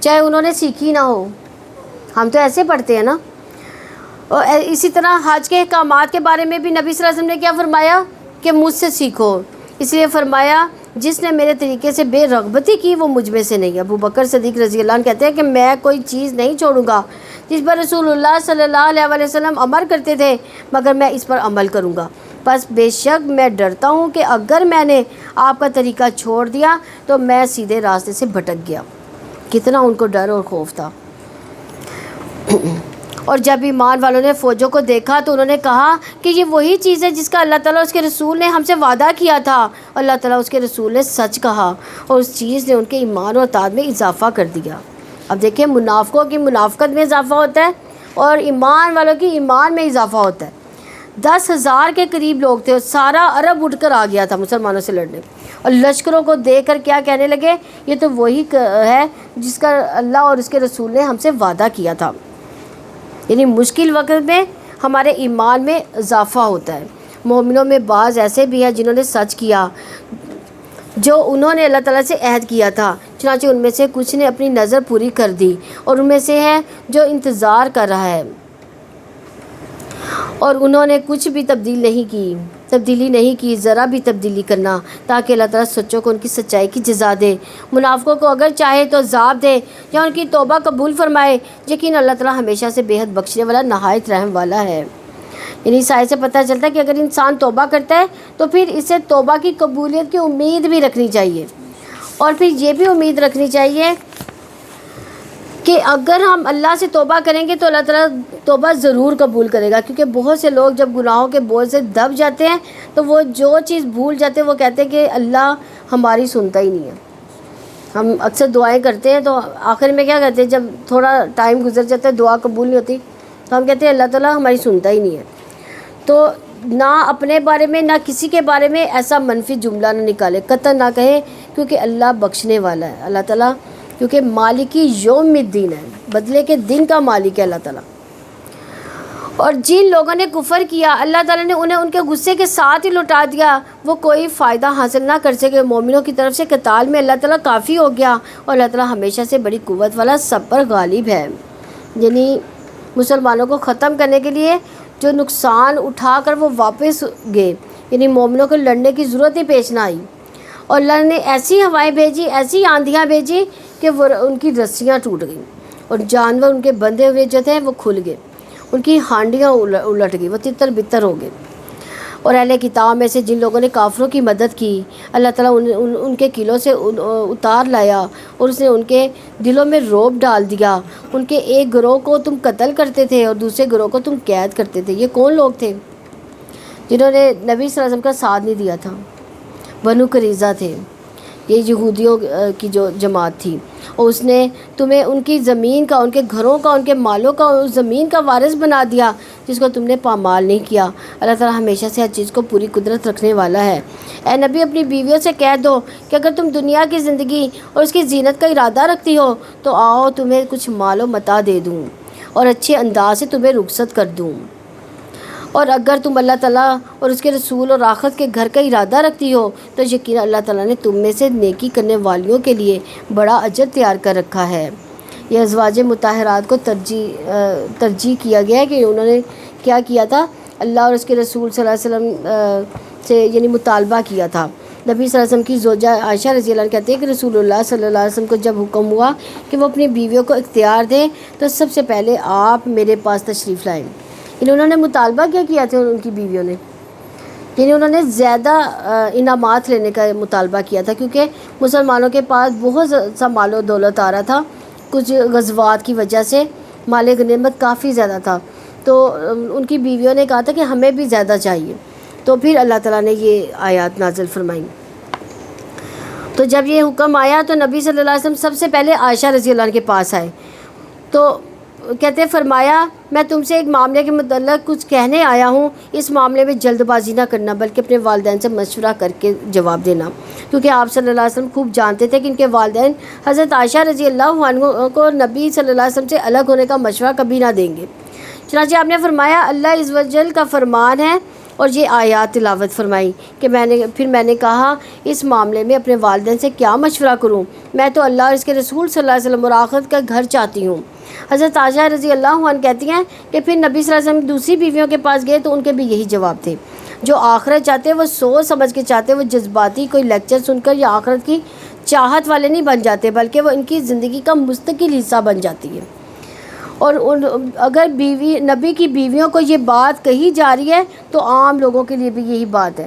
چاہے انہوں نے سیکھی نہ ہو، ہم تو ایسے پڑھتے ہیں نا. اور اسی طرح حج کے احکامات کے بارے میں بھی نبی صلی اللہ علیہ وسلم نے کیا فرمایا کہ مجھ سے سیکھو. اس لیے فرمایا جس نے میرے طریقے سے بے رغبتی کی وہ مجھ میں سے نہیں. ابو بکر صدیق رضی اللہ عنہ کہتے ہیں کہ میں کوئی چیز نہیں چھوڑوں گا جس پر رسول اللہ صلی اللہ علیہ وسلم عمل کرتے تھے، مگر میں اس پر عمل کروں گا. بس بے شک میں ڈرتا ہوں کہ اگر میں نے آپ کا طریقہ چھوڑ دیا تو میں سیدھے راستے سے بھٹک گیا. کتنا ان کو ڈر اور خوف تھا. اور جب ایمان والوں نے فوجوں کو دیکھا تو انہوں نے کہا کہ یہ وہی چیز ہے جس کا اللہ تعالیٰ اس کے رسول نے ہم سے وعدہ کیا تھا. اللہ تعالیٰ اس کے رسول نے سچ کہا، اور اس چیز نے ان کے ایمان اور اطاعت میں اضافہ کر دیا. اب دیکھیں منافقوں کی منافقت میں اضافہ ہوتا ہے اور ایمان والوں کی ایمان میں اضافہ ہوتا ہے. 10,000 کے قریب لوگ تھے اور سارا عرب اٹھ کر آ گیا تھا مسلمانوں سے لڑنے، اور لشکروں کو دیکھ کر کیا کہنے لگے، یہ تو وہی ہے جس کا اللہ اور اس کے رسول نے ہم سے وعدہ کیا تھا. یعنی مشکل وقت میں ہمارے ایمان میں اضافہ ہوتا ہے. مومنوں میں بعض ایسے بھی ہیں جنہوں نے سچ کیا، جو انہوں نے اللہ تعالیٰ سے عہد کیا تھا، چنانچہ ان میں سے کچھ نے اپنی نظر پوری کر دی، اور ان میں سے ہے جو انتظار کر رہا ہے، اور انہوں نے کچھ بھی تبدیلی نہیں کی ذرا بھی تبدیلی کرنا، تاکہ اللہ تعالیٰ سچوں کو ان کی سچائی کی جزا دے. منافقوں کو اگر چاہے تو عذاب دے یا ان کی توبہ قبول فرمائے. یقین اللہ تعالیٰ ہمیشہ سے بے حد بخشنے والا نہایت رحم والا ہے. یعنی اس آیت سے پتہ چلتا ہے کہ اگر انسان توبہ کرتا ہے تو پھر اسے توبہ کی قبولیت کی امید بھی رکھنی چاہیے، اور پھر یہ بھی امید رکھنی چاہیے کہ اگر ہم اللہ سے توبہ کریں گے تو اللہ تعالیٰ توبہ ضرور قبول کرے گا، کیونکہ بہت سے لوگ جب گناہوں کے بوجھ سے دب جاتے ہیں تو وہ جو چیز بھول جاتے ہیں وہ کہتے ہیں کہ اللہ ہماری سنتا ہی نہیں ہے۔ ہم اکثر دعائیں کرتے ہیں تو آخر میں کیا کہتے ہیں، جب تھوڑا ٹائم گزر جاتا ہے دعا قبول نہیں ہوتی تو ہم کہتے ہیں اللہ تعالیٰ ہماری سنتا ہی نہیں ہے۔ تو نہ اپنے بارے میں نہ کسی کے بارے میں ایسا منفی جملہ نہ نکالے، قطع نہ کہیں، کیونکہ اللہ بخشنے والا ہے، اللہ تعالیٰ کیونکہ مالکی یوم الدین ہے، بدلے کے دن کا مالک ہے اللہ تعالیٰ۔ اور جن لوگوں نے کفر کیا اللہ تعالیٰ نے انہیں ان کے غصے کے ساتھ ہی لوٹا دیا، وہ کوئی فائدہ حاصل نہ کر سکے۔ مومنوں کی طرف سے قتال میں اللہ تعالیٰ کافی ہو گیا، اور اللہ تعالیٰ ہمیشہ سے بڑی قوت والا سب پر غالب ہے۔ یعنی مسلمانوں کو ختم کرنے کے لیے جو نقصان اٹھا کر وہ واپس گئے، یعنی مومنوں کو لڑنے کی ضرورت ہی پیش نہ آئی، اور اللہ نے ایسی ہوائیں بھیجی، ایسی آندھیاں بھیجی کہ وہ ان کی رسیاں ٹوٹ گئیں، اور جانور ان کے بندھے ہوئے جو تھے وہ کھل گئے، ان کی ہانڈیاں الٹ گئی، وہ تتر بتر ہو گئے۔ اور اہل کتاب میں سے جن لوگوں نے کافروں کی مدد کی اللہ تعالیٰ ان کے قلعوں سے اتار لایا، اور اس نے ان کے دلوں میں رعب ڈال دیا۔ ان کے ایک گروہ کو تم قتل کرتے تھے اور دوسرے گروہ کو تم قید کرتے تھے۔ یہ کون لوگ تھے؟ جنہوں نے نبی صلی اللہ علیہ وسلم کا ساتھ نہیں دیا تھا، بنو قریظہ تھے، یہ یہودیوں کی جو جماعت تھی، اور اس نے تمہیں ان کی زمین کا، ان کے گھروں کا، ان کے مالوں کا، اس زمین کا وارث بنا دیا جس کو تم نے پامال نہیں کیا۔ اللہ تعالیٰ ہمیشہ سے ہر چیز کو پوری قدرت رکھنے والا ہے۔ اے نبی اپنی بیویوں سے کہہ دو کہ اگر تم دنیا کی زندگی اور اس کی زینت کا ارادہ رکھتی ہو تو آؤ تمہیں کچھ مال و متاع دے دوں اور اچھے انداز سے تمہیں رخصت کر دوں، اور اگر تم اللہ تعالیٰ اور اس کے رسول اور آخرت کے گھر کا ارادہ رکھتی ہو تو یقینا اللہ تعالیٰ نے تم میں سے نیکی کرنے والیوں کے لیے بڑا اجر تیار کر رکھا ہے۔ یہ ازواج مطہرات کو ترجیح کیا گیا ہے کہ انہوں نے کیا کیا تھا، اللہ اور اس کے رسول صلی اللہ علیہ وسلم سے یعنی مطالبہ کیا تھا۔ نبی صلی اللہ علیہ وسلم کی زوجہ عائشہ رضی اللہ عنہ کہتے ہیں کہ رسول اللہ صلی اللہ علیہ وسلم کو جب حکم ہوا کہ وہ اپنی بیویوں کو اختیار دیں تو سب سے پہلے آپ میرے پاس تشریف لائیں۔ انہوں نے مطالبہ کیا کیا تھا ان کی بیویوں نے، یعنی انہوں نے زیادہ انعامات لینے کا مطالبہ کیا تھا، کیونکہ مسلمانوں کے پاس بہت سا مال و دولت آ رہا تھا، کچھ غزوات کی وجہ سے مال غنیمت کافی زیادہ تھا، تو ان کی بیویوں نے کہا تھا کہ ہمیں بھی زیادہ چاہیے، تو پھر اللہ تعالیٰ نے یہ آیات نازل فرمائیں۔ تو جب یہ حکم آیا تو نبی صلی اللہ علیہ وسلم سب سے پہلے عائشہ رضی اللہ عنہ کے پاس آئے، تو کہتے فرمایا میں تم سے ایک معاملے کے متعلق کچھ کہنے آیا ہوں، اس معاملے میں جلد بازی نہ کرنا بلکہ اپنے والدین سے مشورہ کر کے جواب دینا، کیونکہ آپ صلی اللہ علیہ وسلم خوب جانتے تھے کہ ان کے والدین حضرت عائشہ رضی اللہ عنہ کو نبی صلی اللہ علیہ وسلم سے الگ ہونے کا مشورہ کبھی نہ دیں گے۔ چنانچہ آپ نے فرمایا اللہ عز و جل کا فرمان ہے، اور یہ آیات تلاوت فرمائی کہ میں نے کہا اس معاملے میں اپنے والدین سے کیا مشورہ کروں، میں تو اللہ اور اس کے رسول صلی اللہ علیہ وسلم اور آخرت کا گھر چاہتی ہوں۔ حضرت عائشہ رضی اللہ عنہ کہتی ہیں کہ پھر نبی صلی اللہ علیہ وسلم دوسری بیویوں کے پاس گئے تو ان کے بھی یہی جواب تھے۔ جو آخرت چاہتے وہ سوچ سمجھ کے چاہتے، وہ جذباتی کوئی لیکچر سن کر یا آخرت کی چاہت والے نہیں بن جاتے، بلکہ وہ ان کی زندگی کا مستقل حصہ بن جاتی ہے۔ اور اگر نبی کی بیویوں کو یہ بات کہی جا رہی ہے تو عام لوگوں کے لیے بھی یہی بات ہے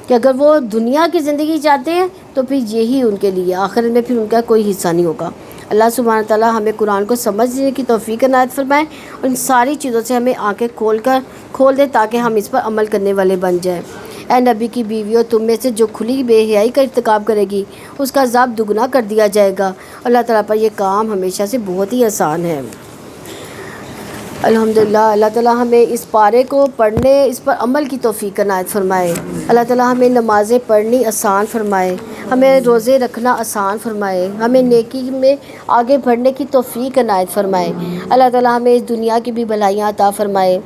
کہ اگر وہ دنیا کی زندگی چاہتے ہیں تو پھر یہی ان کے لیے، آخرت میں پھر ان کا کوئی حصہ نہیں ہوگا۔ اللہ سبحانہ تعالیٰ ہمیں قرآن کو سمجھنے کی توفیق عنایت فرمائے اور ان ساری چیزوں سے ہمیں آنکھیں کھول دے تاکہ ہم اس پر عمل کرنے والے بن جائیں۔ اے نبی کی بیویوں تم میں سے جو کھلی بے حیائی کا ارتکاب کرے گی اس کا عذاب دگنا کر دیا جائے گا۔ اللہ تعالیٰ پر یہ کام ہمیشہ سے بہت ہی آسان ہے۔ الحمدللہ اللہ تعالیٰ ہمیں اس پارے کو پڑھنے، اس پر عمل کی توفیق عنایت فرمائے۔ اللہ تعالیٰ ہمیں نمازیں پڑھنی آسان فرمائے، ہمیں روزے رکھنا آسان فرمائے، ہمیں نیکی میں آگے بڑھنے کی توفیق عنایت فرمائے۔ اللہ تعالیٰ ہمیں اس دنیا کی بھی بھلائیاں عطا فرمائے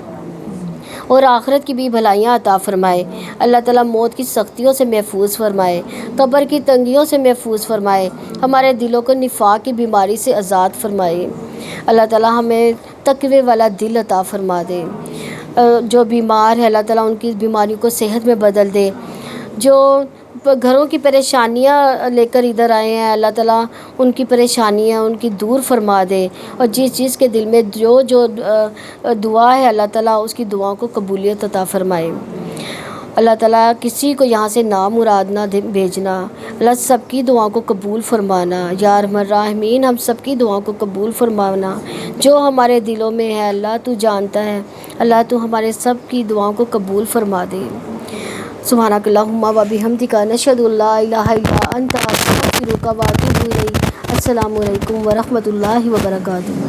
اور آخرت کی بھی بھلائیاں عطا فرمائے۔ اللہ تعالیٰ موت کی سختیوں سے محفوظ فرمائے، قبر کی تنگیوں سے محفوظ فرمائے، ہمارے دلوں کو نفاق کی بیماری سے آزاد فرمائے۔ اللہ تعالیٰ ہمیں تقوی والا دل عطا فرما دے۔ جو بیمار ہے اللہ تعالیٰ ان کی بیماریوں کو صحت میں بدل دے۔ جو گھروں کی پریشانیاں لے کر ادھر آئے ہیں اللہ تعالیٰ ان کی پریشانیاں ان کی دور فرما دے، اور جس چیز کے دل میں جو دعا ہے اللہ تعالیٰ اس کی دعاؤں کو قبولیت عطا فرمائے۔ اللہ تعالیٰ کسی کو یہاں سے نامراد نہ بھیجنا، اللہ سب کی دعاؤں کو قبول فرمانا، یا ارحم الراحمین ہم سب کی دعاؤں کو قبول فرمانا، جو ہمارے دلوں میں ہے اللہ تو جانتا ہے، اللہ تو ہمارے سب کی دعاؤں کو قبول فرما دے۔ سبحانک اللہم و بحمدک نشہد ان لا الہ الا انت نستغفرک و نتوب الیک۔ السلام علیکم ورحمۃ اللہ وبرکاتہ۔